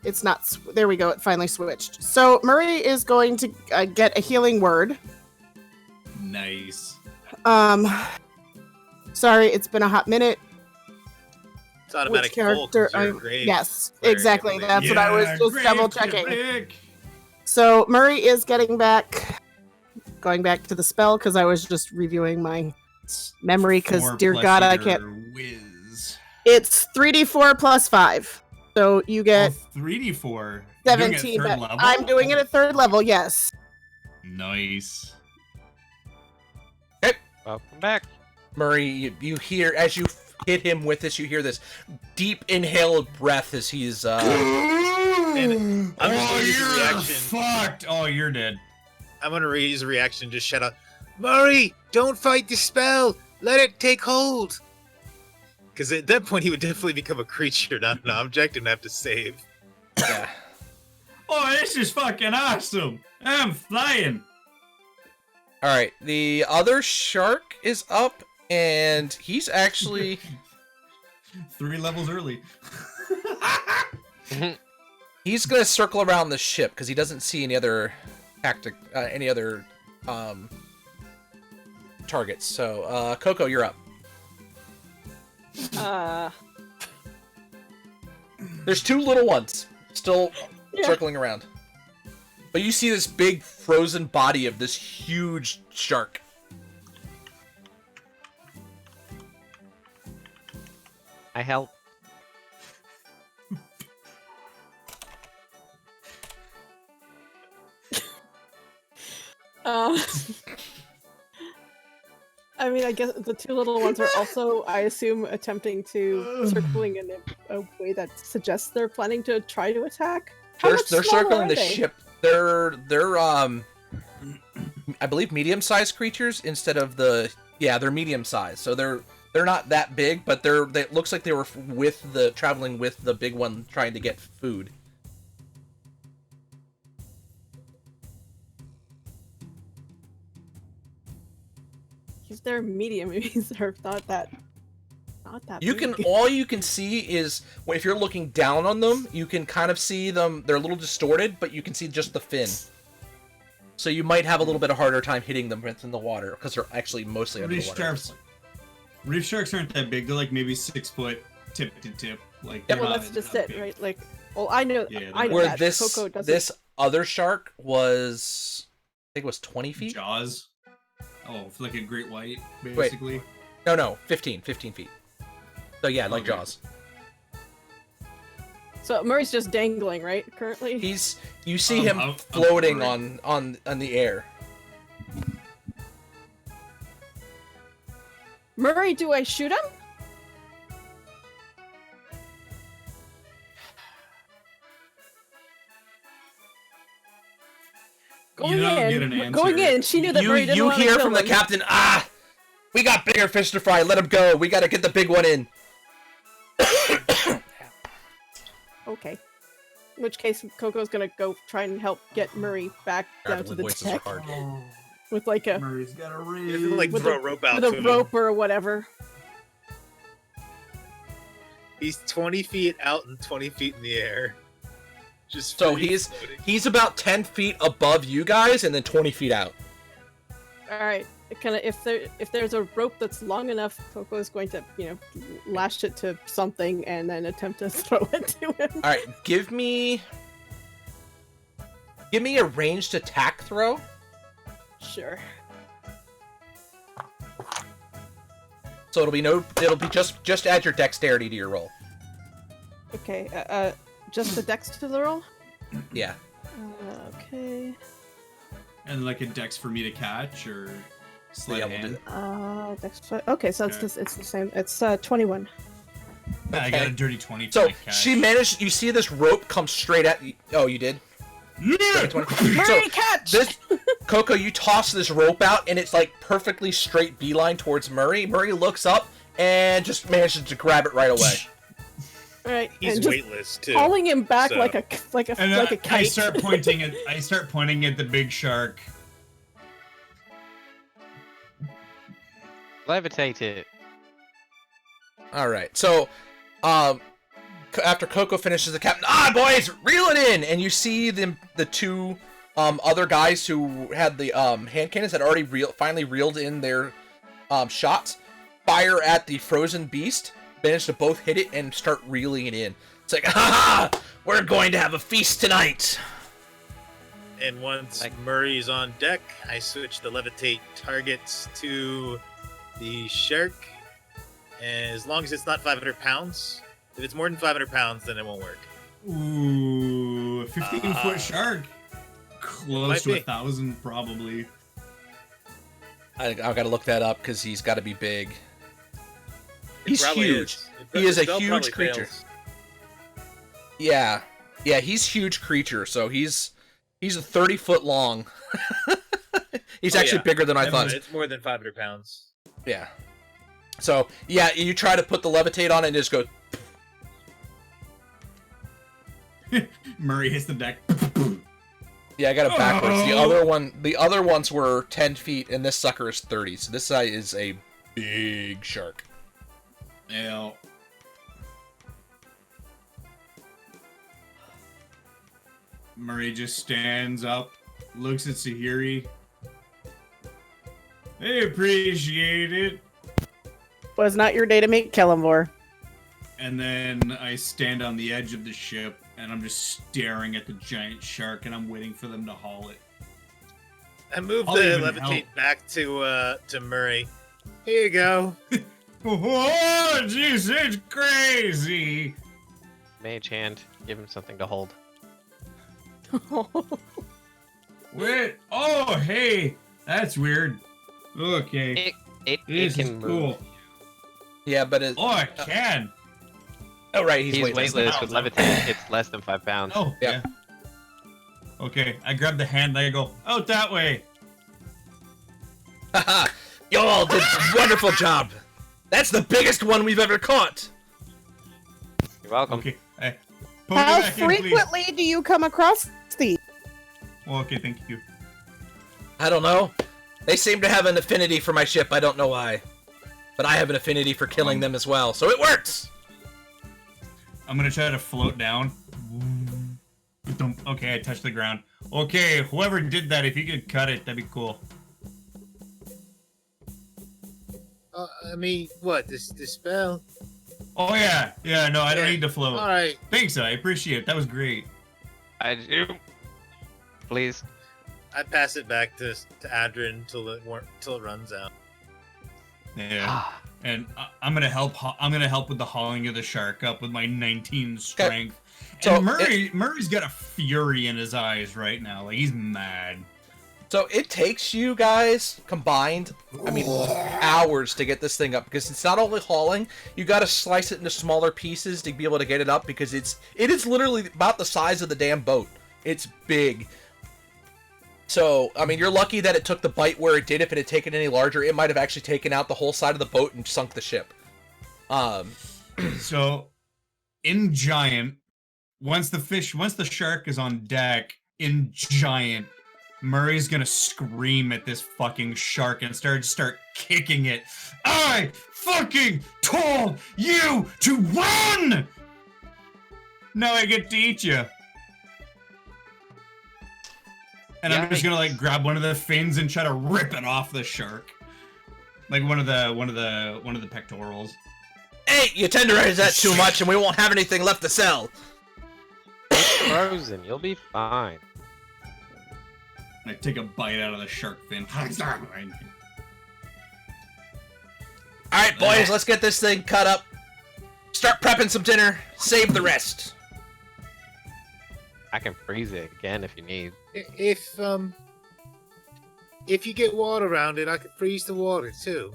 It's not. There we go. It finally switched. So Murray is going to get a healing word.
Nice.
Sorry, it's been a hot minute.
It's automatic
Which character? Yes, exactly. That's what I was just double checking. So Murray is going back to the spell because I was just reviewing my memory. Because dear God, I can't.
Whiz.
It's 3d4 plus 5. So you get
3d4.
17. I'm doing it at third level. Yes.
Nice.
Welcome back.
Murray, you hear as you hit him with this, you hear this deep inhaled breath as he's.
And I'm just gonna use a
you're
reaction.
fucked. Oh, you're dead.
I'm gonna use a reaction and just shout out, Murray, don't fight the spell. Let it take hold. Because at that point, he would definitely become a creature, not an object, and have to save.
Yeah.
Oh, this is fucking awesome. I'm flying.
All right, the other shark is up, and he's actually
3 levels early.
he's gonna circle around the ship because he doesn't see any other targets. So, Coco, you're up. There's two little ones still circling around. But you see this big frozen body of this huge shark.
I help.
I mean, I guess the two little ones are also, I assume, attempting to circling in a way that suggests they're planning to try to attack. How much
They're
smaller
circling
are
the
they?
ship. They're I believe medium-sized creatures instead of they're medium-sized. So they're not that big, but it looks like they were traveling with the big one trying to get food.
If they're medium, it means they're not that not that
You
big.
can all you can see is if you're looking down on them, you can kind of see them. They're a little distorted, but you can see just the fin. So you might have a little bit of harder time hitting them in the water because they're actually mostly under the water.
Reef sharks aren't that big. They're like maybe 6 foot tip to tip. Like
Yeah,
they're
Well,
not
that's just
that
it,
big.
right? Like, well, I know,
Yeah,
I know
Where
that.
this
Coco doesn't.
this other shark was, I think it was 20 feet.
Jaws. Oh, like a great white, basically.
No, 15 feet. So yeah, like
Okay.
Jaws.
So Murray's just dangling, right? Currently.
You see him
I'm
floating
sorry.
on the air.
Murray, do I shoot him?
You don't get an answer.
Going in, she knew that Murray didn't
You
want to
hear
kill
from the
him.
captain, we got bigger fish to fry, let him go, we gotta get the big one in.
Okay. In which case, Coco's gonna go try and help get Murray back down to the
Voices are
deck
hard.
with like a
Murray's got a
He doesn't like
With
throw
a-
a rope out
with
to
a
him.
rope or whatever.
He's 20 feet out and 20 feet in the air. Just
So
free
he's
floating.
he's about 10 feet above you guys and then 20 feet out.
All right. Kind of if there's a rope that's long enough, Coco is going to lash it to something and then attempt to throw it to him.
All right, give me a ranged attack throw.
Sure.
So it'll be just add your dexterity to your roll.
Okay. Just the dex to the roll.
Yeah.
Okay.
And like a dex for me to catch or sleight
Yeah,
of
we'll do
hand.
that.
Dex. Okay, so
Okay.
it's the same. It's 21.
I got a
Okay.
dirty 20 for
So
my catch.
she managed. You see this rope come straight at you. Oh, you did.
Yeah!
20.
Murray,
So
catch!
this Coco, you toss this rope out, and it's like perfectly straight beeline towards Murray. Murray looks up and just manages to grab it right away.
All right,
He's
and just
weightless too.
hauling him back
so-
like a
And
like a
I
kite.
start pointing at the big shark.
Levitate it.
All right. So, after Coco finishes, the captain, boys, reel it in, and you see the two other guys who had the hand cannons had already finally reeled in their shots, fire at the frozen beast, manage to both hit it and start reeling it in. It's like, ha ha! We're going to have a feast tonight.
And once Murray's on deck, I switch the levitate targets to the shark. And as long as it's not 500 pounds, if it's more than 500 pounds, then it won't work.
Ooh, 15-foot shark. Close
Might
to
be.
1,000, probably.
I've got to look that up because he's got to be big.
It
He's
probably
huge.
is.
He is a
Spell
huge
probably
creature.
fails.
Yeah, he's a huge creature. So he's a 30-foot long. He's
Oh,
actually
yeah.
bigger than I thought.
It's more than 500 pounds.
Yeah. So yeah, you try to put the levitate on it and just go.
Murray hits the deck.
Yeah, I got it backwards.
Oh.
The other ones were 10 feet, and this sucker is 30. So this guy is a big shark.
Yeah. Murray just stands up, looks at Sahiri. They appreciate it.
Was not your day to meet Kellamvor.
And then I stand on the edge of the ship, and I'm just staring at the giant shark, and I'm waiting for them to haul it.
I moved
I'll
the
even
levitate
help.
back to Murray. Here you go.
Oh, jeez, it's crazy!
Mage hand. Give him something to hold.
Wait, oh, hey, that's weird. Okay,
It
this is
can move.
cool.
Yeah, but it,
Oh, I can.
oh right, he's,
He's
weightless.
weightless with levitate. It's less than 5 pounds.
Oh,
Yeah.
yeah. Okay, I grab the hand and I go, out that way.
Haha! You all did a wonderful job. That's the biggest one we've ever caught.
You're welcome.
Okay, I poke it
How
back in, please.
frequently do you come across these?
Well, okay, thank you.
I don't know. They seem to have an affinity for my ship. I don't know why. But I have an affinity for killing them as well, so it works!
I'm gonna try to float down. Okay, I touched the ground. Okay, whoever did that, if you could cut it, that'd be cool.
I mean, what? This spell?
Oh yeah, no, I don't need to float.
All right.
Thanks, I appreciate it. That was great.
I do. Please.
I pass it back to Adrian till it runs out.
Yeah, and I'm gonna help. I'm gonna help with the hauling of the shark up with my 19 strength.
So
And Murray's got a fury in his eyes right now. Like he's mad.
So it takes you guys combined, I mean, hours to get this thing up, because it's not only hauling, you got to slice it into smaller pieces to be able to get it up, because it is literally about the size of the damn boat. It's big. So, I mean, you're lucky that it took the bite where it did. If it had taken any larger, it might have actually taken out the whole side of the boat and sunk the ship.
So, in Giant, once the shark is on deck, in Giant, Murray's gonna scream at this fucking shark and start kicking it. I fucking told you to run! Now I get to eat you. And I'm just gonna like grab one of the fins and try to rip it off the shark, like one of the pectorals.
Hey, you tenderize that too much, and we won't have anything left to sell.
It's frozen. You'll be fine.
I take a bite out of the shark fin.
Alright, boys, let's get this thing cut up. Start prepping some dinner. Save the rest.
I can freeze it again if you need.
If you get water around it, I could freeze the water too.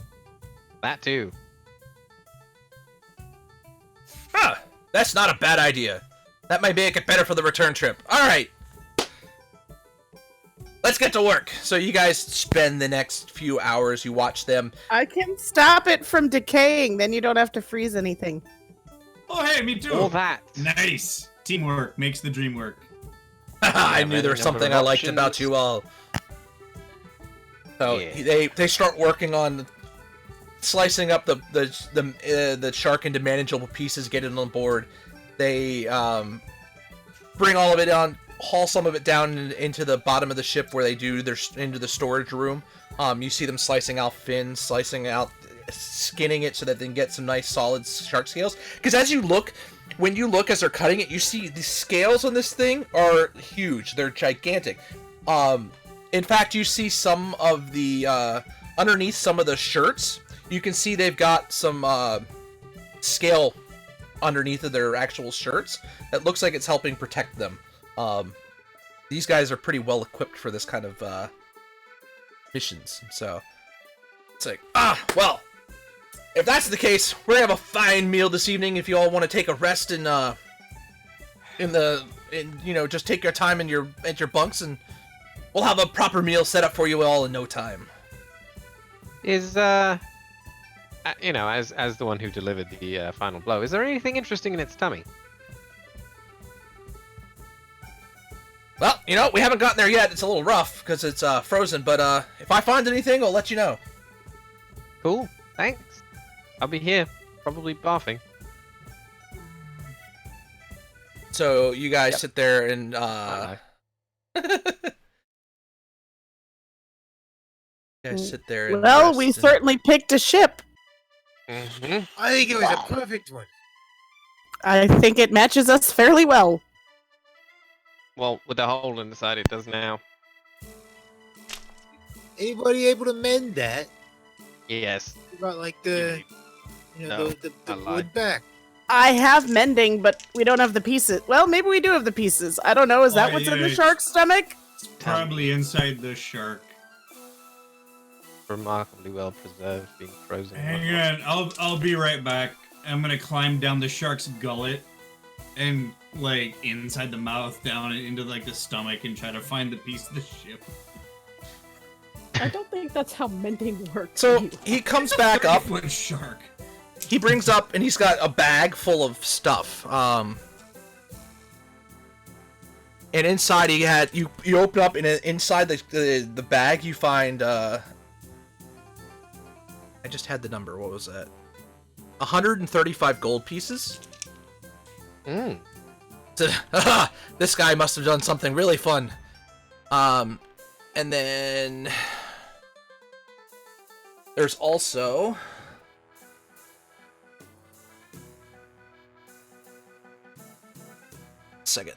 That too.
Huh. That's not a bad idea. That might make it better for the return trip. Alright. Let's get to work. So you guys spend the next few hours, you watch them.
I can stop it from decaying, then you don't have to freeze anything.
Oh, hey, me too.
All that.
Nice. Teamwork makes the dream work.
I knew there was something I liked about you all. So
Yeah.
they start working on slicing up the shark into manageable pieces, get it on board. They bring all of it on, haul some of it down into the bottom of the ship where they do into the storage room. You see them slicing out fins, skinning it so that they can get some nice solid shark scales. Because when you look as they're cutting it, you see the scales on this thing are huge. They're gigantic. In fact, you see some of the underneath some of the shirts, you can see they've got some scale underneath of their actual shirts that looks like it's helping protect them. These guys are pretty well equipped for this kind of missions, so it's like, well, if that's the case, we're gonna have a fine meal this evening. If you all want to take a rest and just take your time at your bunks, and we'll have a proper meal set up for you all in no time.
Is as the one who delivered the final blow, is there anything interesting in its tummy?
Well, we haven't gotten there yet. It's a little rough because it's frozen, but if I find anything, I'll let you know.
Cool. Thanks. I'll be here, probably barfing.
So you guys sit there and sit there and
well, we certainly picked a ship.
Mm-hmm.
I think it was a perfect one.
I think it matches us fairly well.
Well, with the hole in the side, it does now.
Anybody able to mend that?
Yes.
You got like the
No,
the
I lied.
wood back.
I have mending, but we don't have the pieces. Well, maybe we do have the pieces. I don't know. Is that
Oh,
what's in
yeah,
the shark's stomach?
It's probably inside the shark.
Remarkably well preserved, being frozen.
Hang on, I'll be right back. I'm gonna climb down the shark's gullet and like inside the mouth down into like the stomach and try to find the piece of the ship.
I don't think that's how mending works.
So he comes back up.
30-foot shark.
He brings up, and he's got a bag full of stuff. And inside he had you open up, and inside the bag you find I just had the number. What was that? 135 gold pieces.
Mm.
So, this guy must have done something really fun. And then there's also second.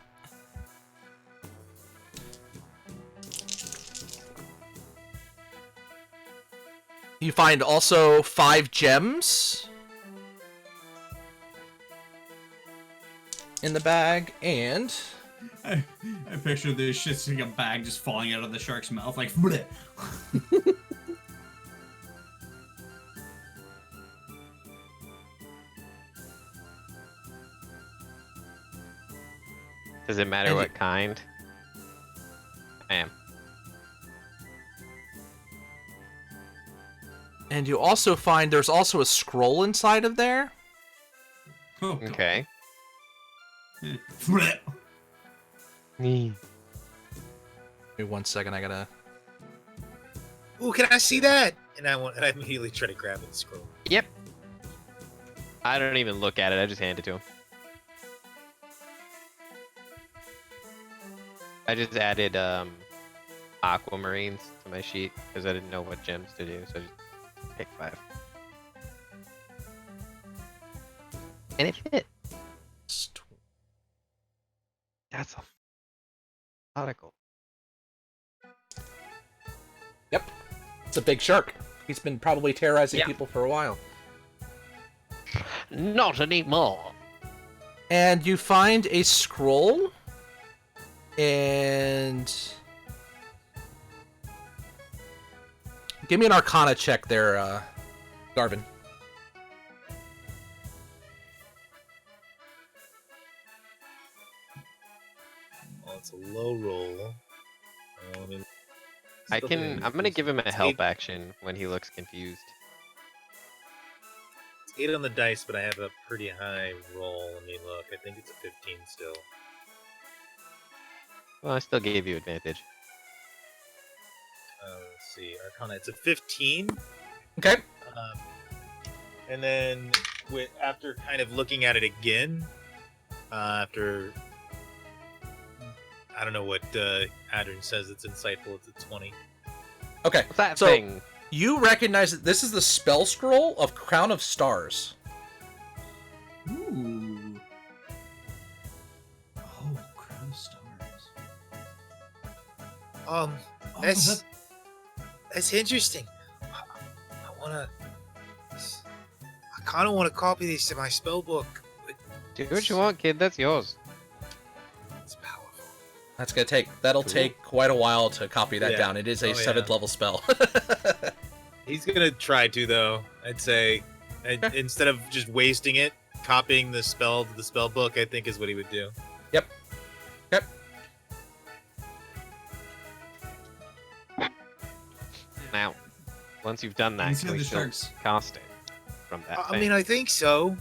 You find also 5 gems in the bag, and
I picture this shit's like a bag just falling out of the shark's mouth, like. Bleh.
Does it matter
And
what kind? I am.
and you also find there's also a scroll inside of there.
Oh, God.
Okay.
Bleh.
Wait 1 second, I gotta.
Ooh, can I see that? And I immediately try to grab it and scroll.
Yep. I don't even look at it. I just hand it to him. I just added aquamarines to my sheet because I didn't know what gems to do, so I just picked 5. And it fit. That's a article.
Yep, it's a big shark. He's been probably terrorizing
Yeah.
people for a while.
Not anymore.
And you find a scroll, and give me an Arcana check there, Garvin.
Well, it's a low roll.
I'm gonna give him a help action when he looks confused.
It's 8 on the dice, but I have a pretty high roll. Let me look. I think it's a 15 still.
Well, I still gave you advantage.
Let's see. Arcana, it's a 15.
Okay.
And then after kind of looking at it again, after I don't know what Adrian says, it's insightful. It's a 20.
Okay.
What's that
So-
thing?
You recognize that this is the spell scroll of Crown of Stars.
Ooh. Oh, crown of stars. Oh,
That's
that-
that's interesting. I kind of want to copy these to my spell book. But
Do what you want, kid. That's yours.
it's powerful.
That'll
Cool.
take quite a while to copy that
Yeah.
down. It is a
Oh,
7th
yeah.
level spell.
He's gonna try to though. I'd say, instead of just wasting it, copying the spell to the spell book, I think is what he would do.
Yep.
Now, once you've done that,
These
can
are
we
the
still
sharks.
cast it from that
I
thing?
mean, I think so.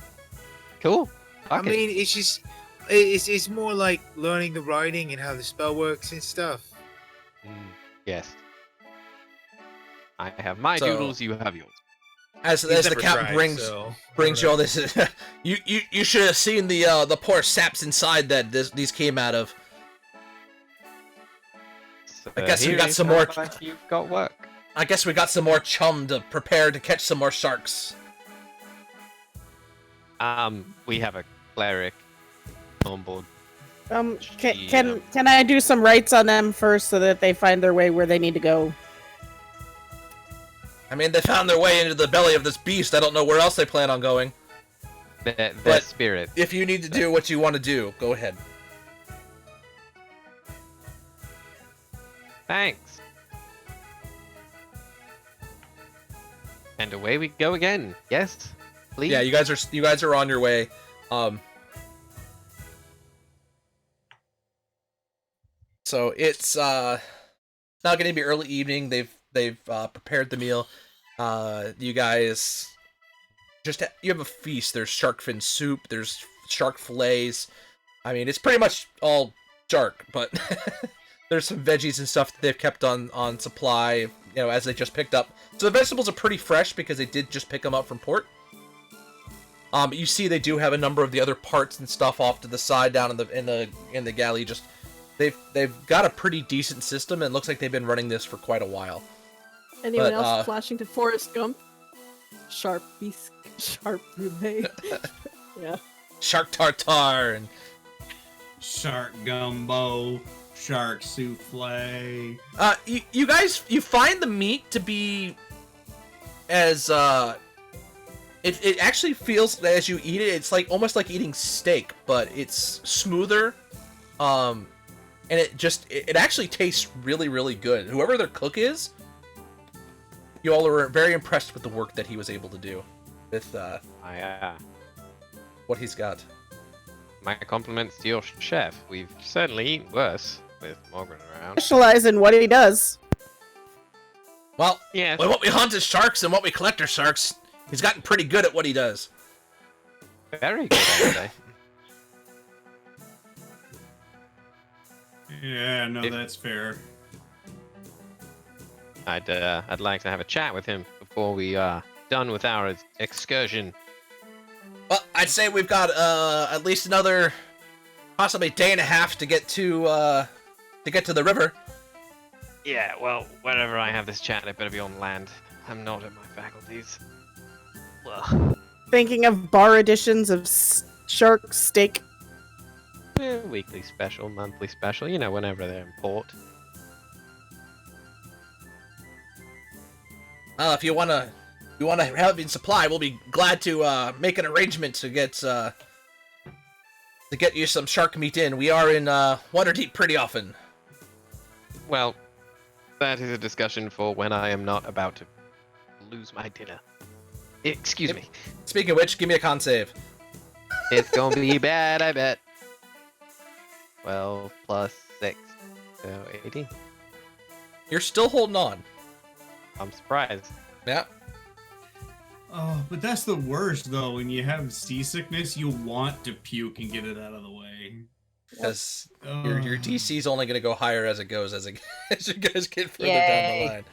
Cool.
I
Fuck it.
mean, it's just, it's more like learning the writing and how the spell works and stuff.
Yes. I have my
So-
doodles, you have yours.
As
He's
the
never
captain
tried,
brings
so I
brings you
don't
all this, you should have seen the poor saps inside that these came out of.
So
I guess we
here
got
you
some
sound
more-
like you've got work.
I guess we got some more chum to prepare to catch some more sharks.
We have a cleric on board.
Can I do some rites on them first so that they find their way where they need to go?
I mean, they found their way into the belly of this beast. I don't know where else they plan on going.
Their
But-
spirit.
If you need to do what you want to do, go ahead.
Thanks. And away we go again. Yes, please.
Yeah, you guys are on your way. So it's now going to be early evening. They've prepared the meal. You guys you have a feast. There's shark fin soup. There's shark fillets. I mean, it's pretty much all shark, but there's some veggies and stuff that they've kept on supply. as they just picked up. So the vegetables are pretty fresh because they did just pick them up from port. You see they do have a number of the other parts and stuff off to the side down in the galley. Just they've got a pretty decent system, and it looks like they've been running this for quite a while.
Anyone else flashing to Forrest Gump? Sharp brulee. Yeah.
Shark tartar and
Shark gumbo, shark souffle.
You guys find the meat to be as it actually feels, as you eat it, it's like almost like eating steak, but it's smoother. And it actually tastes really, really good. Whoever their cook is, you all are very impressed with the work that he was able to do with what he's got.
My compliments to your chef. We've certainly eaten worse with Morgan around.
Specialize in what he does.
Well,
Yeah.
what we hunt is sharks and what we collect are sharks. He's gotten pretty good at what he does.
Very good, I would say.
Yeah, no, that's fair.
I'd like to have a chat with him before we done with our excursion.
Well, I'd say we've got at least another possibly day and a half to get to the river.
Yeah, well, whenever I have this chat, I better be on land. I'm not at my faculties. Well,
Thinking of bar editions of shark steak.
weekly special, monthly special, whenever they're in port.
If you wanna have it in supply, we'll be glad to make an arrangement to get you some shark meat in. We are in Waterdeep pretty often.
Well, that is a discussion for when I am not about to lose my dinner. Excuse me.
Speaking of which, give me a con save.
It's gonna be bad, I bet. 12 plus 6, so 18.
You're still holding on.
I'm surprised.
Yeah.
Oh, but that's the worst though. When you have seasickness, you want to puke and get it out of the way.
Because your DC is only going to go higher as it goes, as you guys get further down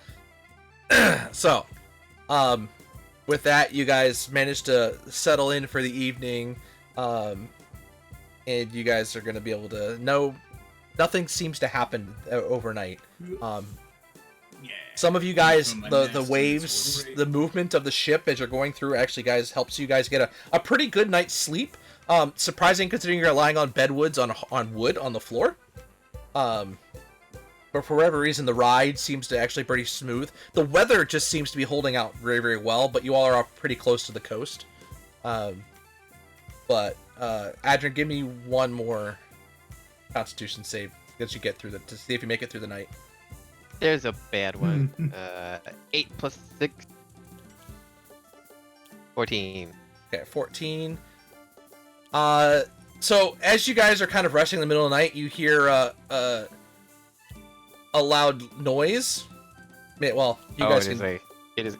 the line. So, with that, you guys managed to settle in for the evening, and you guys are going to be able to know nothing seems to happen overnight. Some of you guys, the waves, the movement of the ship as you're going through actually, guys, helps you guys get a pretty good night's sleep. Surprising considering you're lying on bedwoods on wood on the floor. But for whatever reason, the ride seems to actually pretty smooth. The weather just seems to be holding out very, very well, but you all are pretty close to the coast. Adrian, give me one more Constitution save as you get through to see if you make it through the night.
There's a bad one. 8 plus 6. 14.
Okay, 14. So as you guys are kind of resting in the middle of the night, you hear a loud noise. Well, you guys can.
It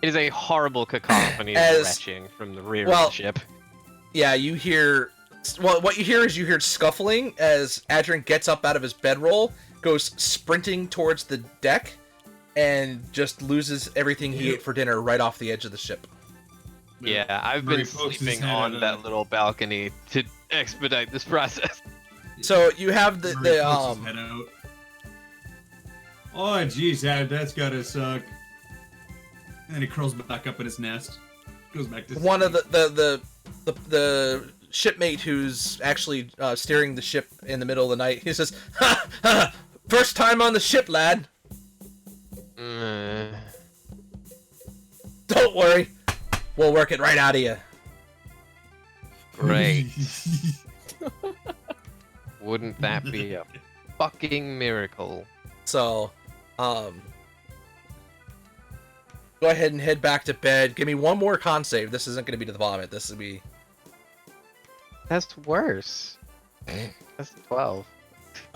is a horrible cacophony of retching from the rear of the ship.
Yeah, you hear. Well, what you hear is you hear scuffling as Adrian gets up out of his bedroll, goes sprinting towards the deck, and just loses everything he ate for dinner right off the edge of the ship.
Yeah, I've been sleeping on that little balcony to expedite this process.
So you have the
head out. Oh jeez, that's gotta suck. And then he curls back up in his nest. Goes back to
one
sleep.
of the shipmate who's actually steering the ship in the middle of the night. He says, "Ha ha! First time on the ship, lad. Don't worry, we'll work it right out of you."
Great. Wouldn't that be a fucking miracle?
So, go ahead and head back to bed. Give me one more con save. This isn't going to be to the vomit. This will be...
That's worse. That's 12.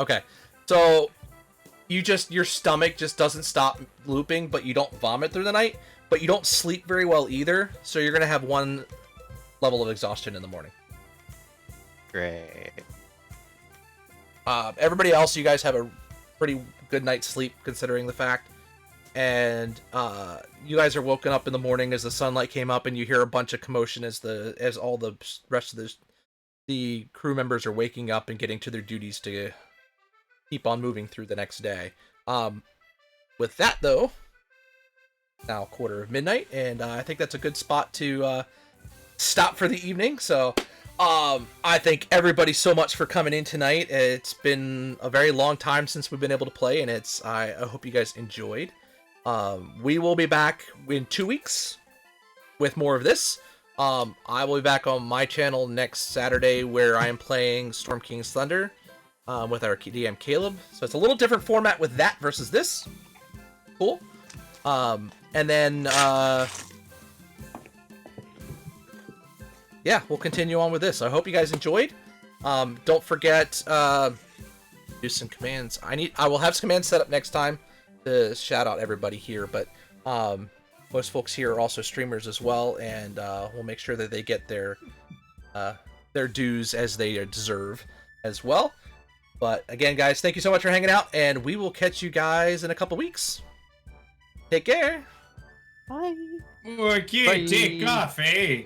Okay. So, your stomach just doesn't stop looping, but you don't vomit through the night, but you don't sleep very well either, so you're going to have one level of exhaustion in the morning.
Great.
Everybody else, you guys have a pretty good night's sleep, considering the fact. and you guys are woken up in the morning as the sunlight came up, and you hear a bunch of commotion as all the rest of the crew members are waking up and getting to their duties to keep on moving through the next day. With that though, now midnight, and I think that's a good spot to stop for the evening. So I thank everybody so much for coming in tonight. It's been a very long time since we've been able to play, and I hope you guys enjoyed. We will be back in 2 weeks with more of this. I will be back on my channel next Saturday, where I am playing Storm King's Thunder with our DM Caleb. So it's a little different format with that versus this. Cool. And then yeah, we'll continue on with this. I hope you guys enjoyed. Don't forget do some commands. I will have some commands set up next time to shout out everybody here, but most folks here are also streamers as well, and we'll make sure that they get their dues as they deserve as well. But again, guys, thank you so much for hanging out, and we will catch you guys in a couple weeks. Take care.
Bye.
Okay,
Bye.
take off, eh?